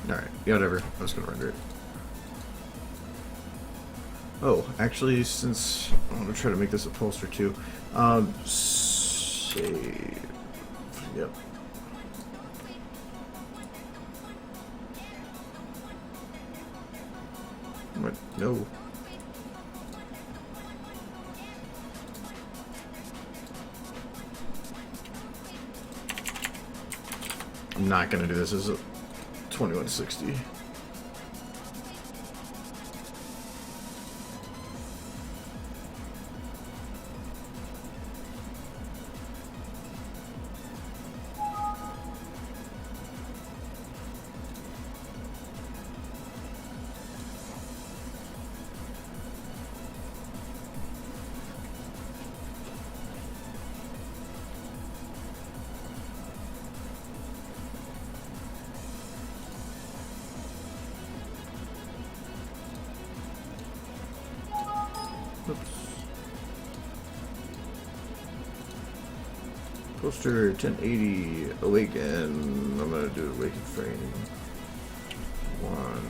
A: Alright, yeah, whatever. I was gonna render it. Oh, actually, since I'm gonna try to make this a poster too. Save. Yep. What? No. I'm not gonna do this as a 2160. Oops. Poster 1080 awaken. I'm gonna do awaken frame 1.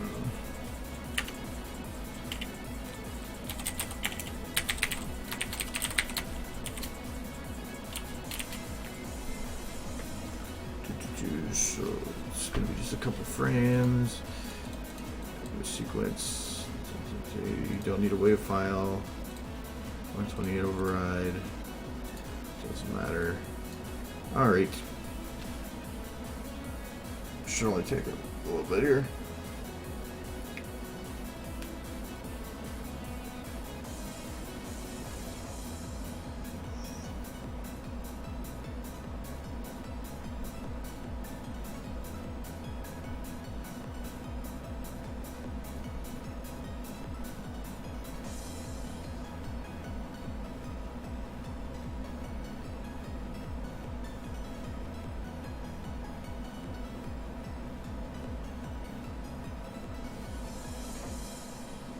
A: So it's gonna be just a couple frames. Sequence. Okay, you don't need a wave file. 128 override. Doesn't matter. Alright. Should only take a little bit here.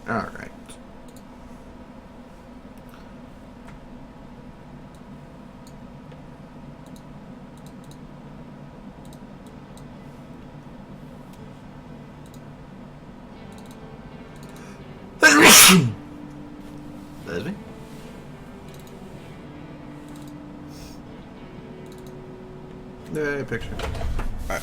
A: Alright. That's me. Yeah, picture. Alright.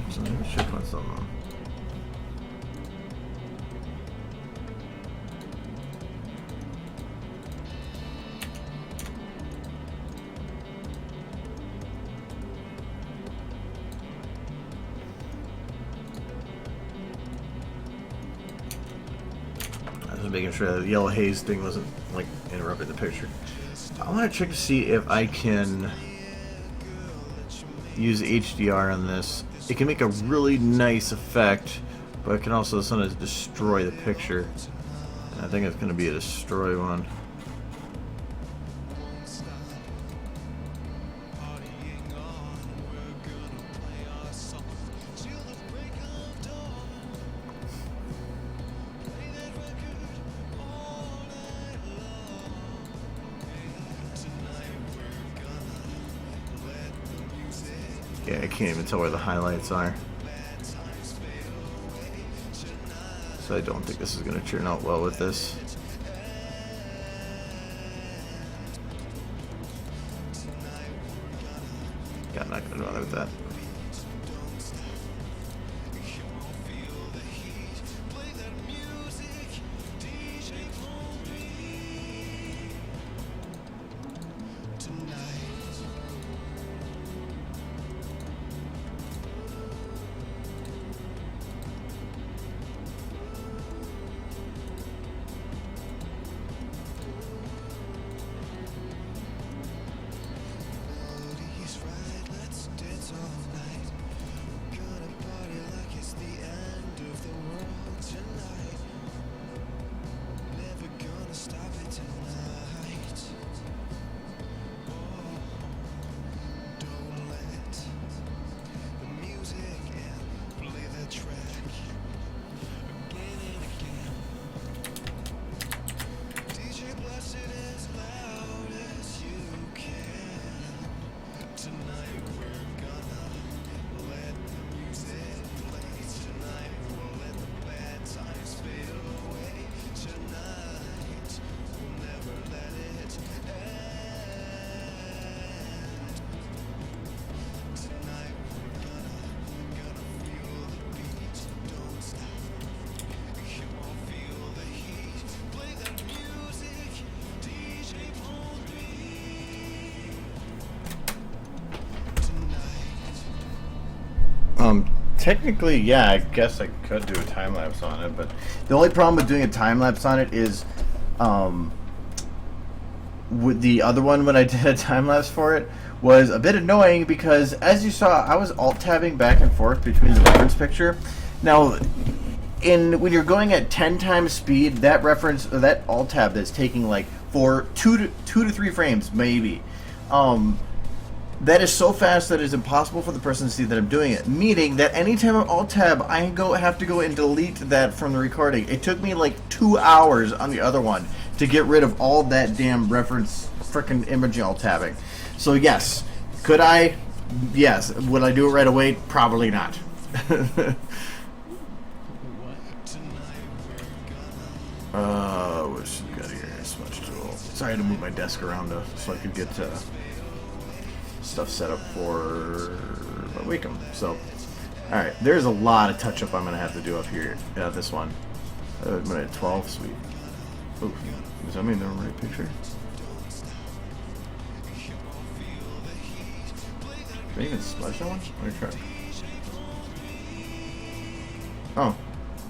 A: So let me check on something. I was making sure the yellow haze thing wasn't like interrupting the picture. I want to check to see if I can use HDR on this. It can make a really nice effect, but it can also sometimes destroy the picture. And I think it's going to be a destroy one. Yeah, I can't even tell where the highlights are. So I don't think this is going to turn out well with this. Yeah, I'm not going to bother with that. Technically, yeah, I guess I could do a time lapse on it, but the only problem with doing a time lapse on it is, with the other one when I did a time lapse for it was a bit annoying because, as you saw, I was alt tabbing back and forth between the reference picture. Now, when you're going at 10 times speed, that reference or that alt tab that's taking like two to 3 frames maybe. That is so fast that it's impossible for the person to see that I'm doing it. Meaning that anytime I'm alt tab, I have to go and delete that from the recording. It took me like 2 hours on the other one to get rid of all that damn reference frickin' image alt tabbing. So yes, could I? Yes. Would I do it right away? Probably not. What should we got here? Smudge tool. Sorry, I had to move my desk around so I could get stuff set up for Wacom. So, alright, there's a lot of touch up I'm going to have to do up here. This one. I'm at 12, sweet. Oh, does that mean they're in the right picture? Can I even smudge that one? Let me try. Oh,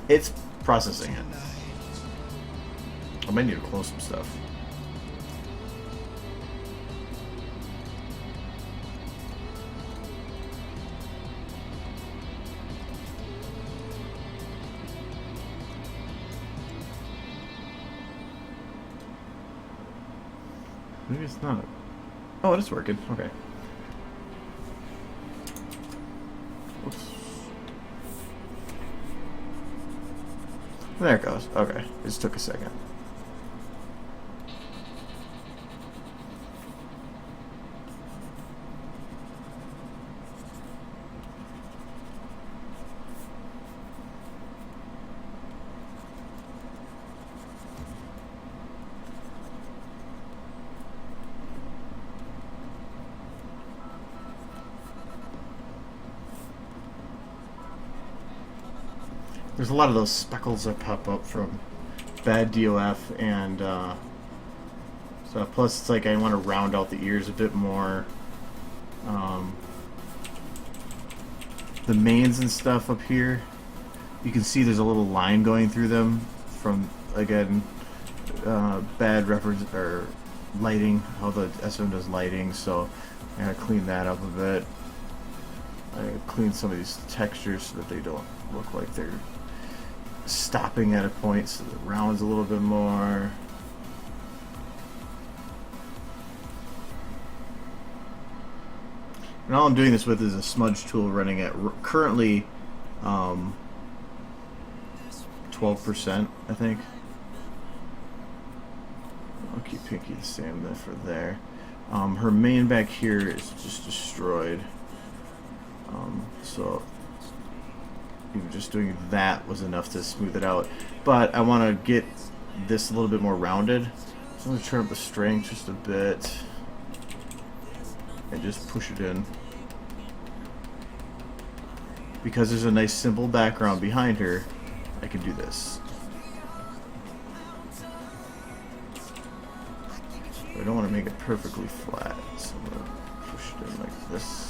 A: it's processing it. I might need to close some stuff. Maybe it's not. Oh, it is working. Okay. Oops. There it goes. Okay. It just took a second. There's a lot of those speckles that pop up from bad DOF and stuff. Plus, it's like I want to round out the ears a bit more. The mains and stuff up here, you can see there's a little line going through them from, again, bad reference or lighting, how the SFM does lighting. So I gotta clean that up a bit. I gotta clean some of these textures so that they don't look like they're stopping at a point, so the rounds a little bit more. And all I'm doing this with is a smudge tool running at currently 12%, I think. I'll keep Pinky the same there for there. Her main back here is just destroyed. So even just doing that was enough to smooth it out. But I want to get this a little bit more rounded. So I'm going to turn up the strength just a bit and just push it in. Because there's a nice simple background behind her, I can do this. But I don't want to make it perfectly flat, so I'm going to push it in like this.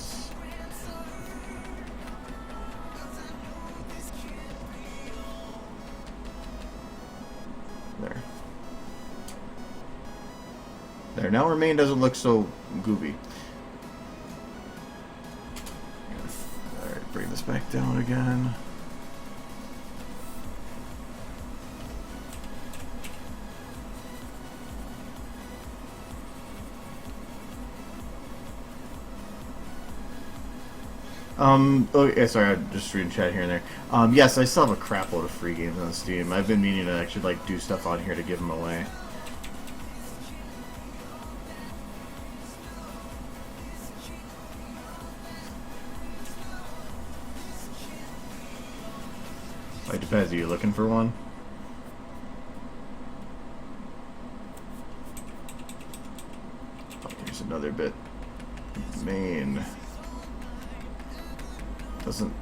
A: There, now her main doesn't look so gooby. Alright, bring this back down again. Oh, yeah, sorry, I'm just reading chat here and there. Yes, I still have a crap load of free games on Steam. I've been meaning to actually, like, do stuff on here to give them away. It depends, are you looking for one? Oh, here's another bit. Main. Doesn't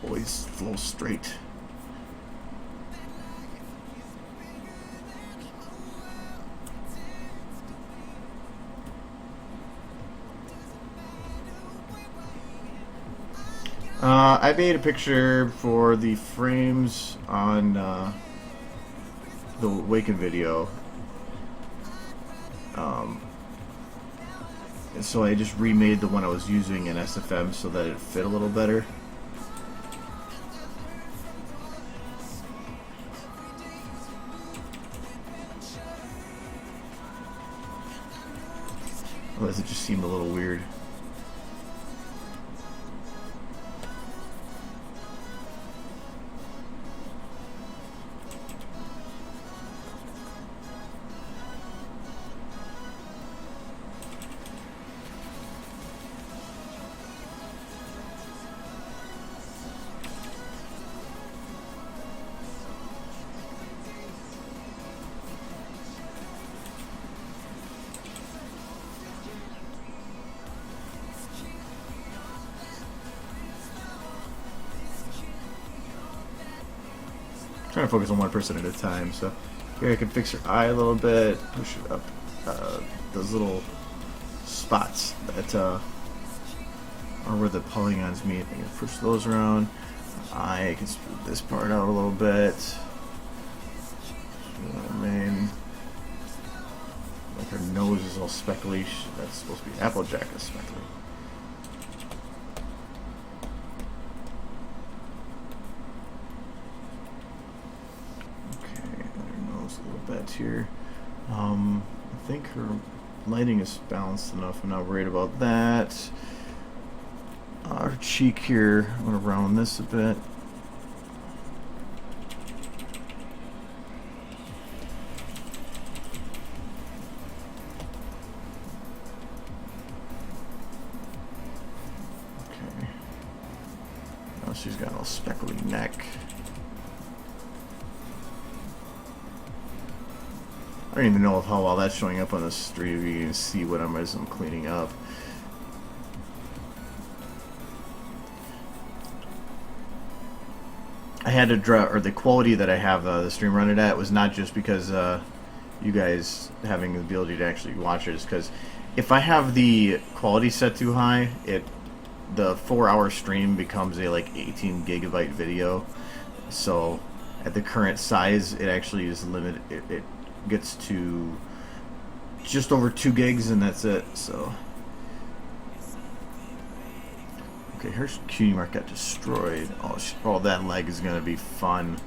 A: always flow straight. I made a picture for the frames on the Awaken video. And so I just remade the one I was using in SFM so that it fit a little better. Otherwise it just seemed a little weird. Trying to focus on one person at a time. So here I can fix her eye a little bit, push it up. Those little spots that are where the polygons meet. I can push those around. I can smooth this part out a little bit. You know what I mean? Like her nose is all speckly. That's supposed to be Applejack is speckly. Here. I think her lighting is balanced enough. I'm not worried about that. Her cheek here, I'm going to round this a bit. Okay. Now she's got a little speckly neck. I don't even know how well that's showing up on the stream. You can see what I'm cleaning up. I had to draw, or the quality that I have the stream running at was not just because you guys having the ability to actually watch it. It's because if I have the quality set too high, the 4-hour stream becomes a like 18 gigabyte video. So at the current size, it actually is limited. It gets to just over 2 gigs and that's it. So okay, her cutie mark got destroyed. Oh, that leg is gonna be fun.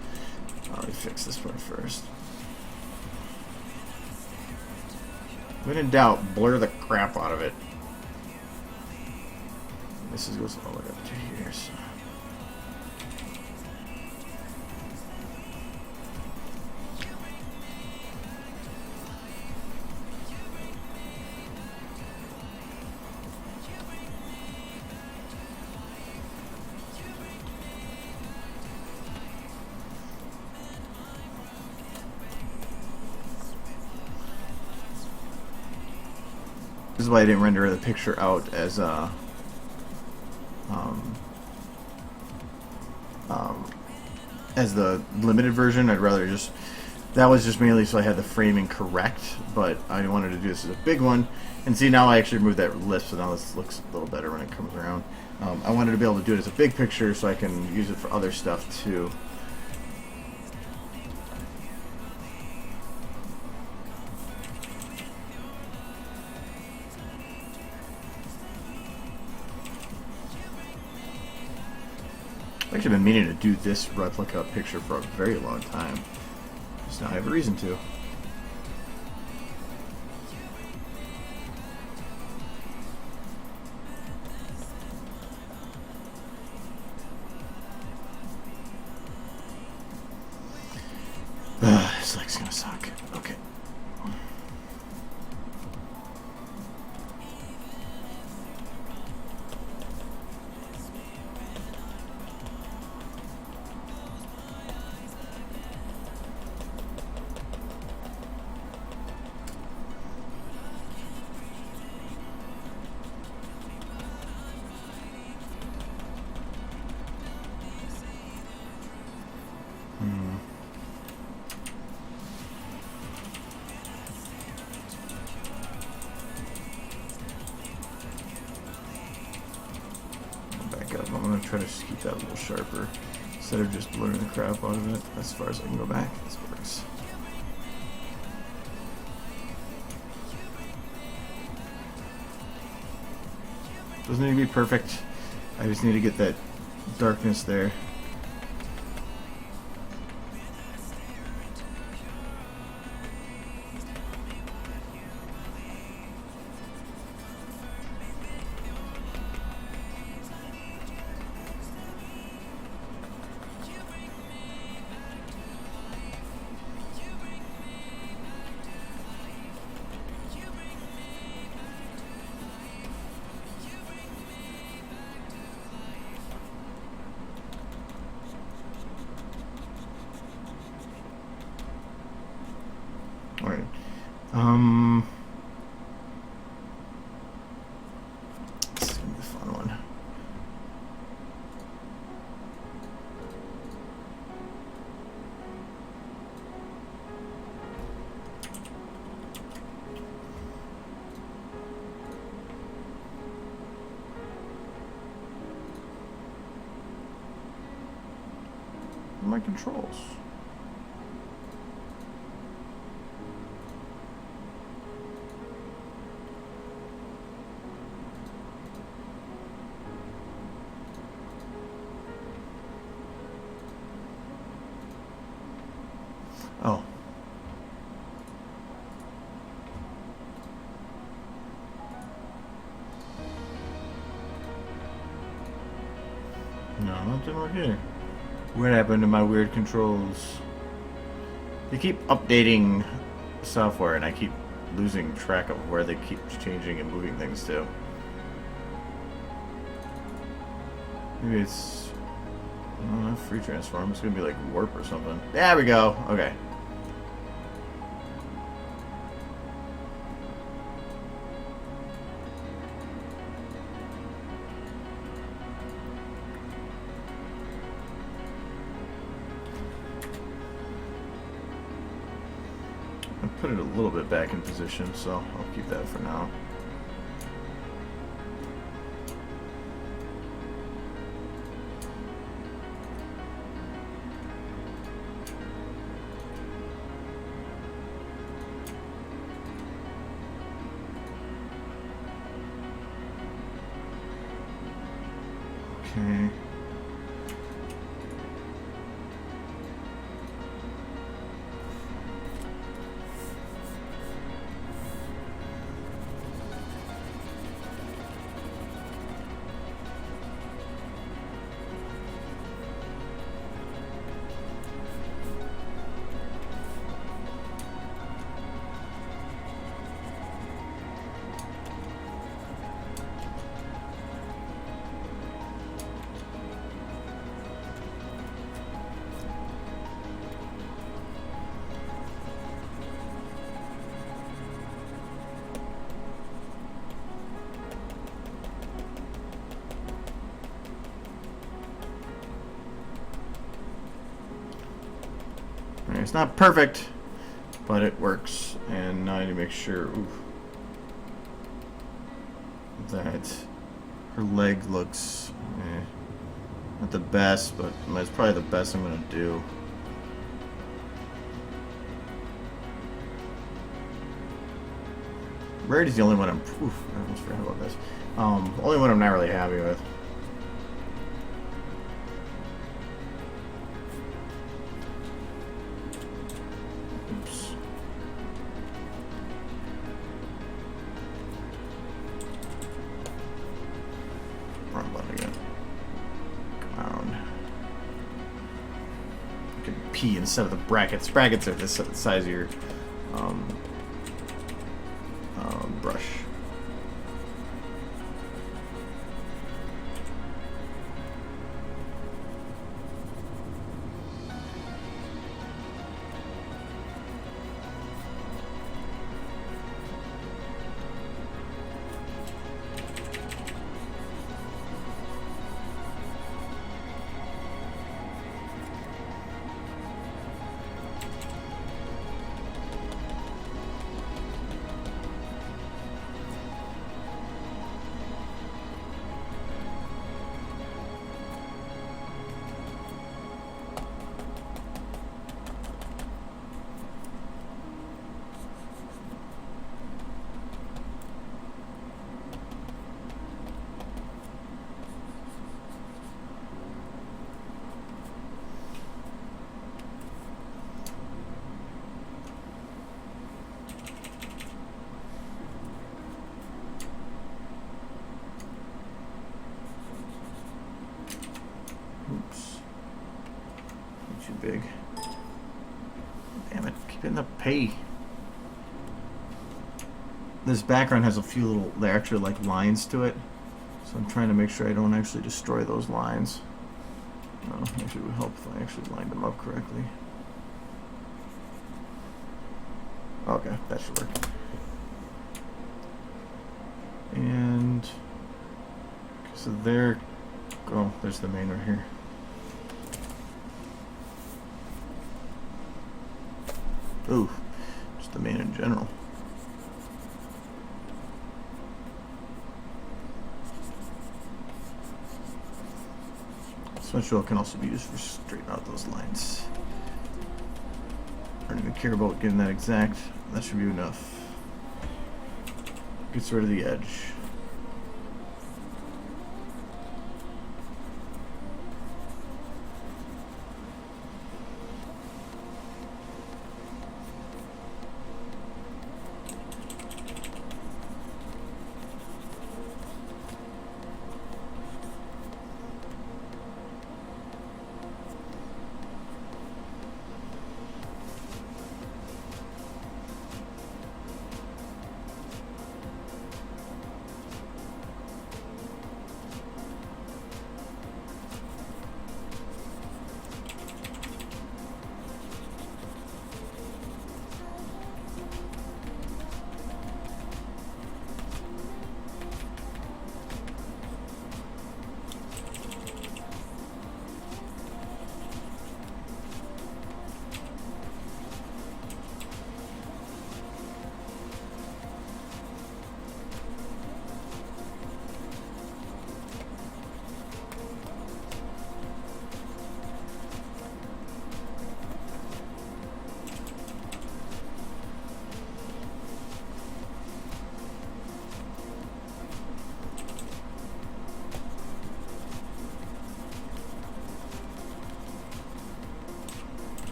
A: Let me fix this one first. When in doubt, blur the crap out of it. This goes all the way up to here. So. This is why I didn't render the picture out as the limited version. I'd rather just, that was just mainly so I had the framing correct, but I wanted to do this as a big one. And see, now I actually removed that lip, so now this looks a little better when it comes around. I wanted to be able to do it as a big picture so I can use it for other stuff too. I've actually been meaning to do this replica picture for a very long time. Just now I have a reason to. This leg's gonna suck. Okay. want to try to just keep that a little sharper instead of just blurring the crap out of it. As far as I can go back, this works. Doesn't need to be perfect. I just need to get that darkness there. Alright. This is gonna be a fun one. My controls. Oh. No, nothing over here. What happened to my weird controls? They keep updating software and I keep losing track of where they keep changing and moving things to. Maybe it's... oh, not free transform. It's gonna be like warp or something. There we go. Okay. I put it a little bit back in position, so I'll keep that for now. Okay. It's not perfect, but it works. And now I need to make sure that her leg looks not the best, but it's probably the best I'm going to do. Rarity's the only one I'm... I almost forgot about this. Only one I'm not really happy with. Oops. Wrong button again. Come on. I can P instead of the brackets. Brackets are the size of your brush. big. Damn it, keep hitting the pay. This background has a few little, they're actually like lines to it. So I'm trying to make sure I don't actually destroy those lines. Actually, it would help if I actually lined them up correctly. Okay, that should work. And so there, oh, there's the main right here. Ooh, just the main in general. Smudge wheel can also be used for straightening out those lines. I don't even care about getting that exact. That should be enough. Gets rid of the edge.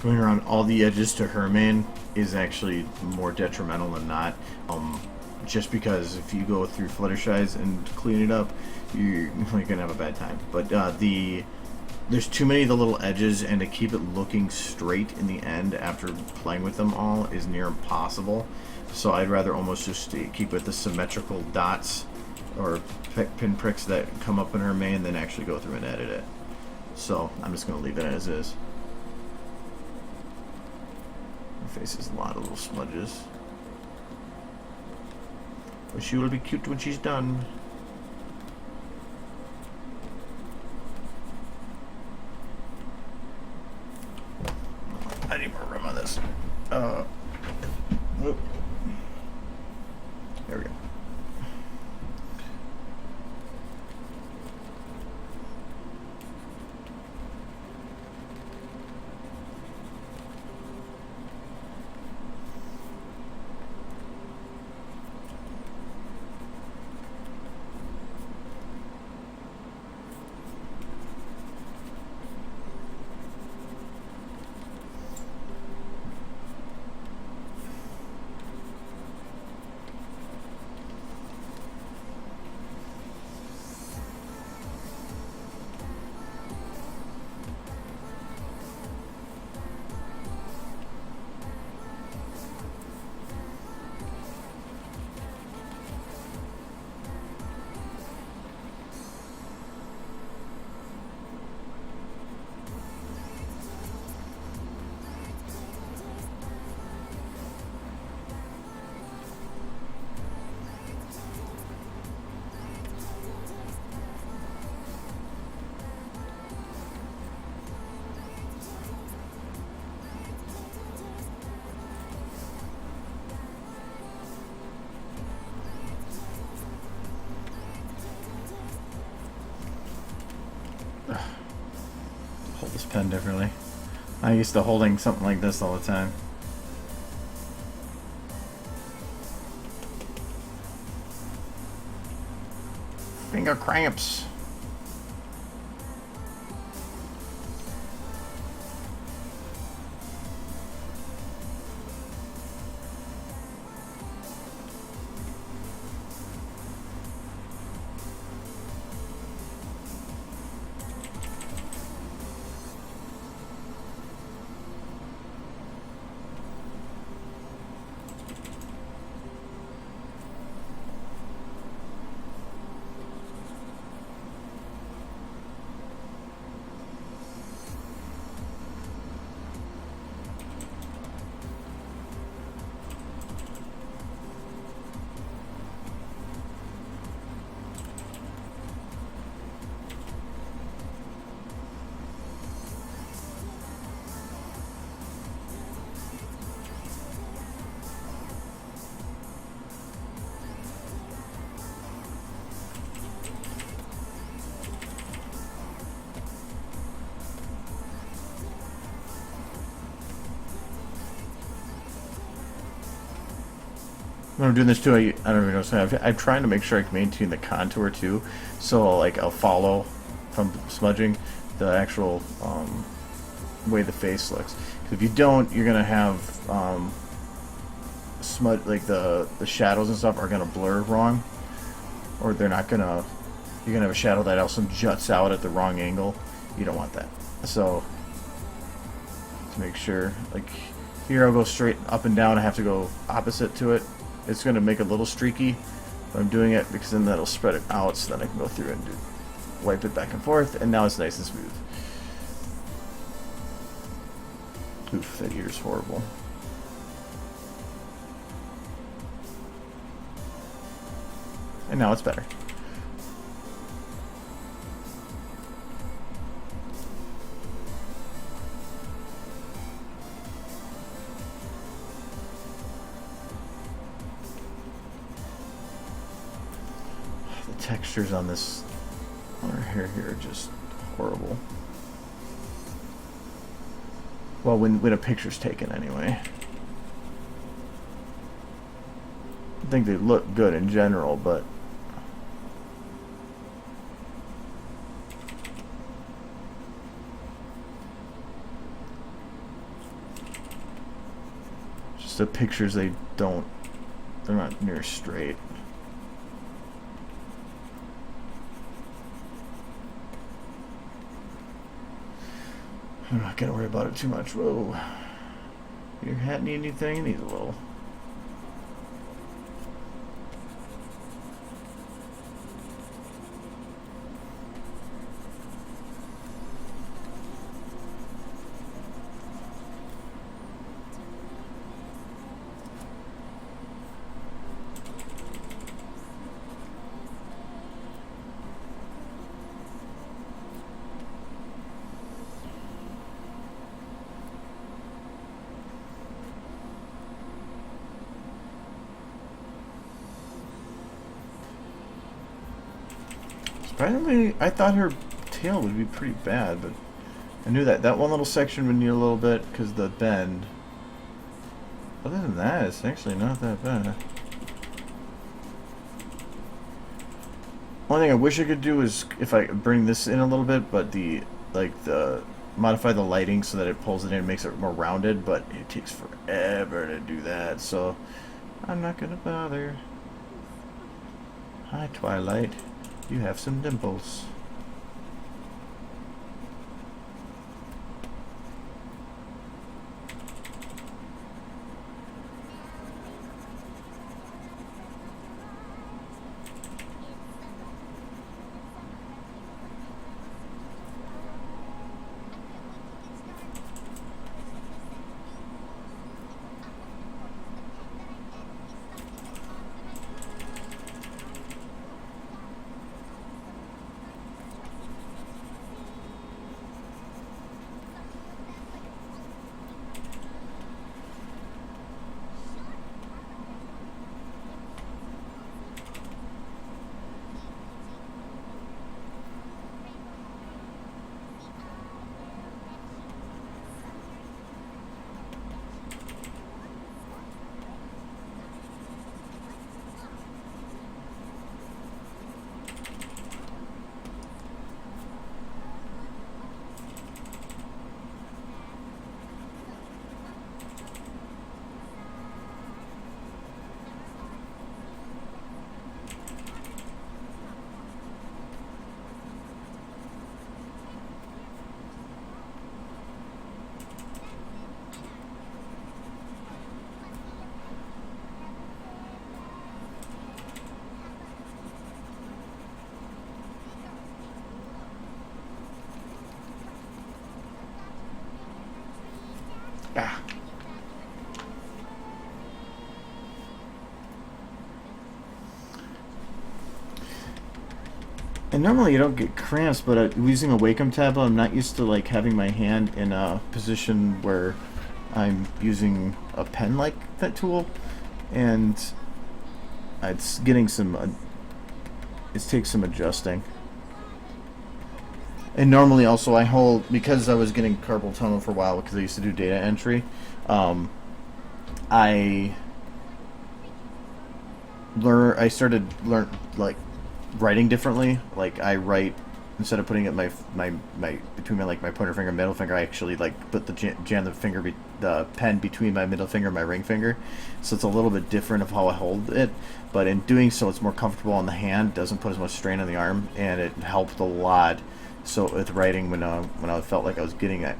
A: Going around all the edges to her main is actually more detrimental than not. Just because if you go through Fluttershy's and clean it up, you're gonna have a bad time. But there's too many of the little edges, and to keep it looking straight in the end after playing with them all is near impossible. So I'd rather almost just keep with the symmetrical dots or pinpricks that come up in her main than actually go through and edit it. So I'm just gonna leave it as is. Her face has a lot of little smudges. But she will be cute when she's done. I need more room on this. Whoop. There we go. Hold this pen differently. I used to holding something like this all the time. Finger cramps. When I'm doing this too, I don't even know. So I'm trying to make sure I can maintain the contour too. So like I'll follow from smudging the actual way the face looks. 'Cause if you don't, you're gonna have smudge, like the shadows and stuff are gonna blur wrong, or they're not gonna. You're gonna have a shadow that also juts out at the wrong angle. You don't want that. So to make sure, like here I'll go straight up and down. I have to go opposite to it. It's going to make it a little streaky, but I'm doing it because then that'll spread it out, so then I can go through and wipe it back and forth, and now it's nice and smooth. Oof, that ear's horrible. And now it's better. Textures on this, on her hair here, are just horrible. Well, when a picture's taken, anyway. I think they look good in general, but just the pictures, they're not near straight. I'm not gonna worry about it too much. Whoa. Your hat need anything? It needs a little. Surprisingly, I thought her tail would be pretty bad, but I knew that one little section would need a little bit because of the bend. Other than that, it's actually not that bad. One thing I wish I could do is if I bring this in a little bit, but modify the lighting so that it pulls it in and makes it more rounded, but it takes forever to do that, so I'm not gonna bother. Hi, Twilight. You have some dimples. Ah. And normally you don't get cramps, but using a Wacom tablet, I'm not used to like having my hand in a position where I'm using a pen like that tool, and it's getting some. It takes some adjusting. And normally also I hold, because I was getting carpal tunnel for a while because I used to do data entry. I started like writing differently. Like I write, instead of putting it my between my pointer finger and middle finger, I actually like put jam the pen between my middle finger and my ring finger. So it's a little bit different of how I hold it, but in doing so it's more comfortable on the hand, doesn't put as much strain on the arm, and it helped a lot. So with writing, when I felt like I was getting that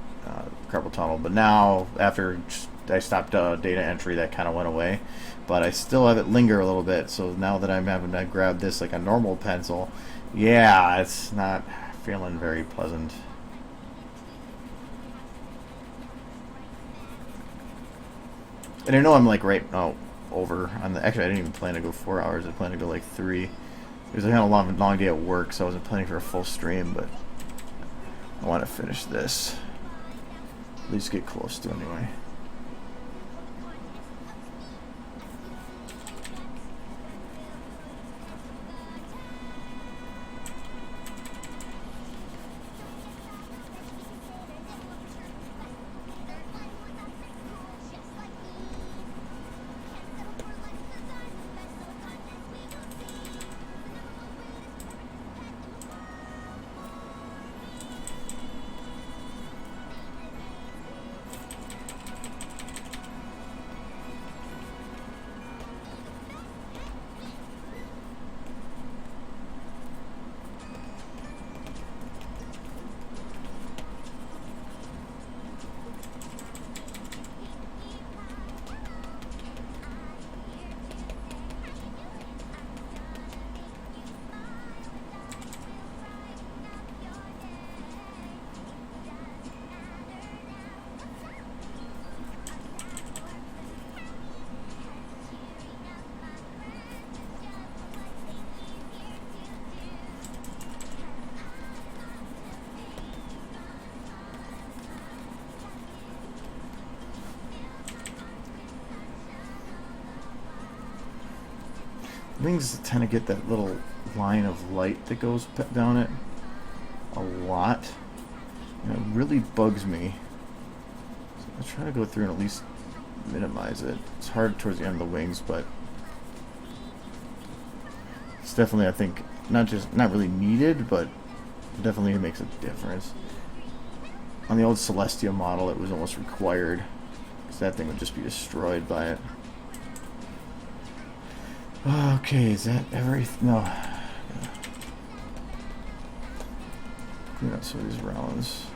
A: carpal tunnel, but now after I stopped data entry, that kind of went away. But I still have it linger a little bit. So now that I'm having to grab this like a normal pencil, yeah, it's not feeling very pleasant. And I know I'm like right over on the. Actually, I didn't even plan to go 4 hours. I planned to go like 3. It was kind of a long day at work, so I wasn't planning for a full stream, but I want to finish this. At least get close to anyway. Wings tend to get that little line of light that goes down it a lot. And it really bugs me. So I try to go through and at least minimize it. It's hard towards the end of the wings, but it's definitely, I think, not really needed, but definitely makes a difference. On the old Celestia model, it was almost required, because that thing would just be destroyed by it. Okay, is that everything? No. Clean up some of these rounds.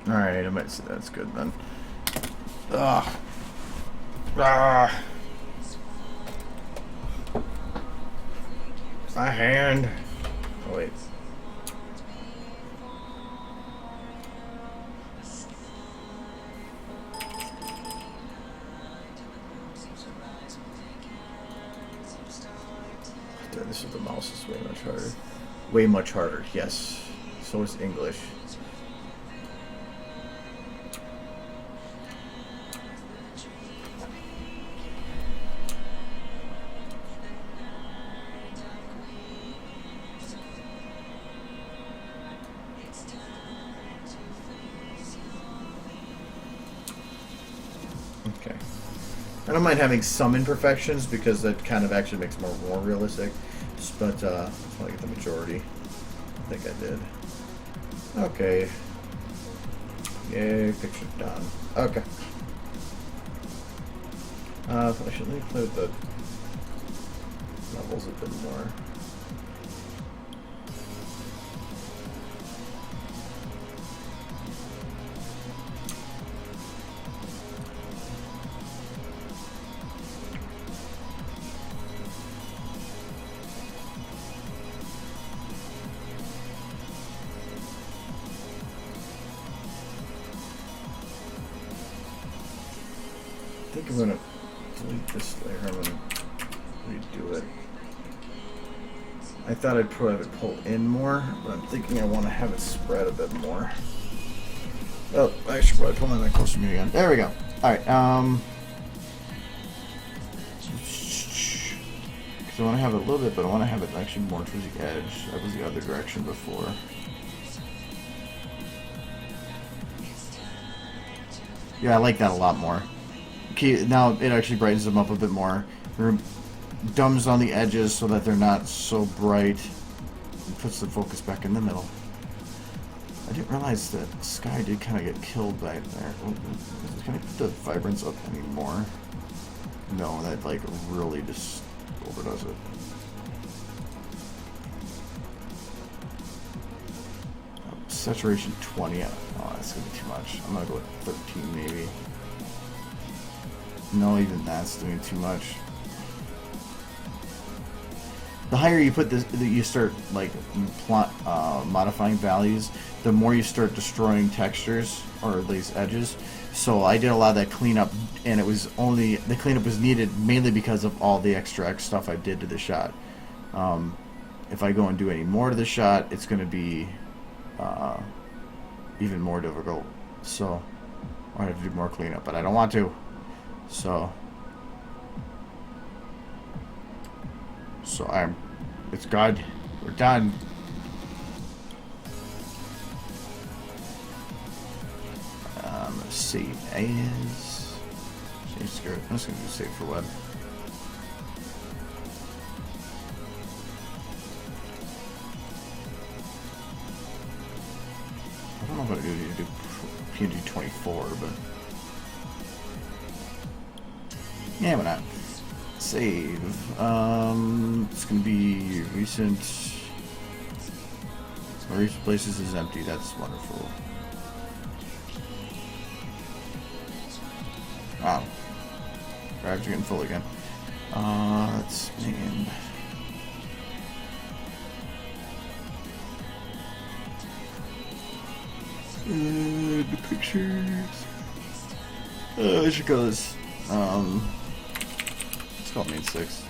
A: Alright, I might say that's good then. Ugh. Ah. My hand. Oh, wait. This is the mouse is way much harder. Way much harder, yes. So is English. Okay. I don't mind having some imperfections because that kind of actually makes it more realistic. But I just want to get the majority. I think I did. Okay. Yay, picture done. Okay. Actually, let me play with the levels a bit more. I think I'm going to delete this layer. I'm going to redo it. I thought I'd probably have it pull in more, but I'm thinking I want to have it spread a bit more. Oh, I should probably pull my mic closer to me again. There we go. Alright, because I want to have it a little bit, but I want to have it actually more towards the edge. That was the other direction before. Yeah, I like that a lot more. Now it actually brightens them up a bit more. Dumbs on the edges so that they're not so bright. It puts the focus back in the middle. I didn't realize that Sky did kind of get killed back there. Can I put the vibrance up anymore? No, that like really just overdoes it. Saturation 20. Oh, that's gonna be too much. I'm gonna go with 13 maybe. No, even that's doing too much. The higher you put this, you start like modifying values, the more you start destroying textures or at least edges. So I did a lot of that cleanup, and it was only the cleanup was needed mainly because of all the extra stuff I did to the shot. If I go and do any more to the shot, it's going to be even more difficult. So I have to do more cleanup, but I don't want to. So it's good. We're done. Save as. I'm just gonna do save for web. I don't know what I do to do PNG 24, but yeah, why not? Save. It's gonna be recent. My recent places is empty. That's wonderful. Wow. Drives are getting full again. Let's name. The pictures. I should go this. Let's call it main 6.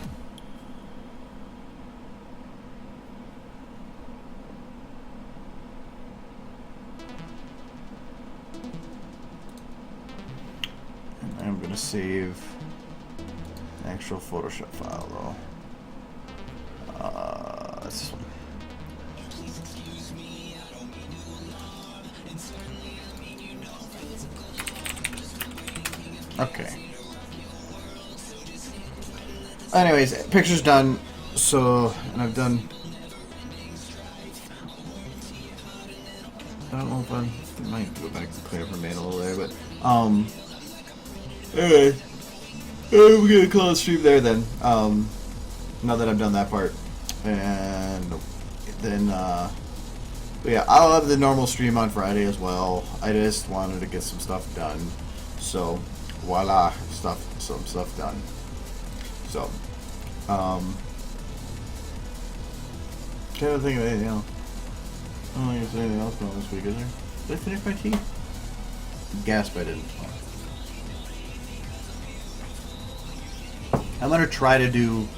A: And I'm gonna save an actual Photoshop file though. This one. Okay. Anyways, picture's done. So, and I've done. I don't know if I might go back to clean up her main a little there, but anyway, we're gonna call it stream there then. Now that I've done that part, and then But yeah, I'll have the normal stream on Friday as well. I just wanted to get some stuff done. So, voila, some stuff done. So, trying to think of anything else. I don't think there's anything else going on this week, is there? Did I finish my tea? Gasp, I didn't. I'm gonna try to do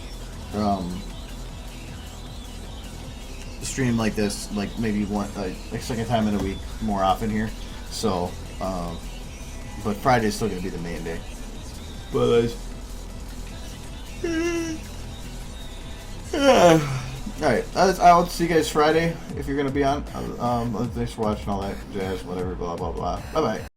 A: stream like this, like maybe like second time in a week, more often here. So, but Friday's still gonna be the main day. But alright, I'll see you guys Friday if you're gonna be on. Thanks for watching all that jazz, whatever, blah blah blah. Bye bye.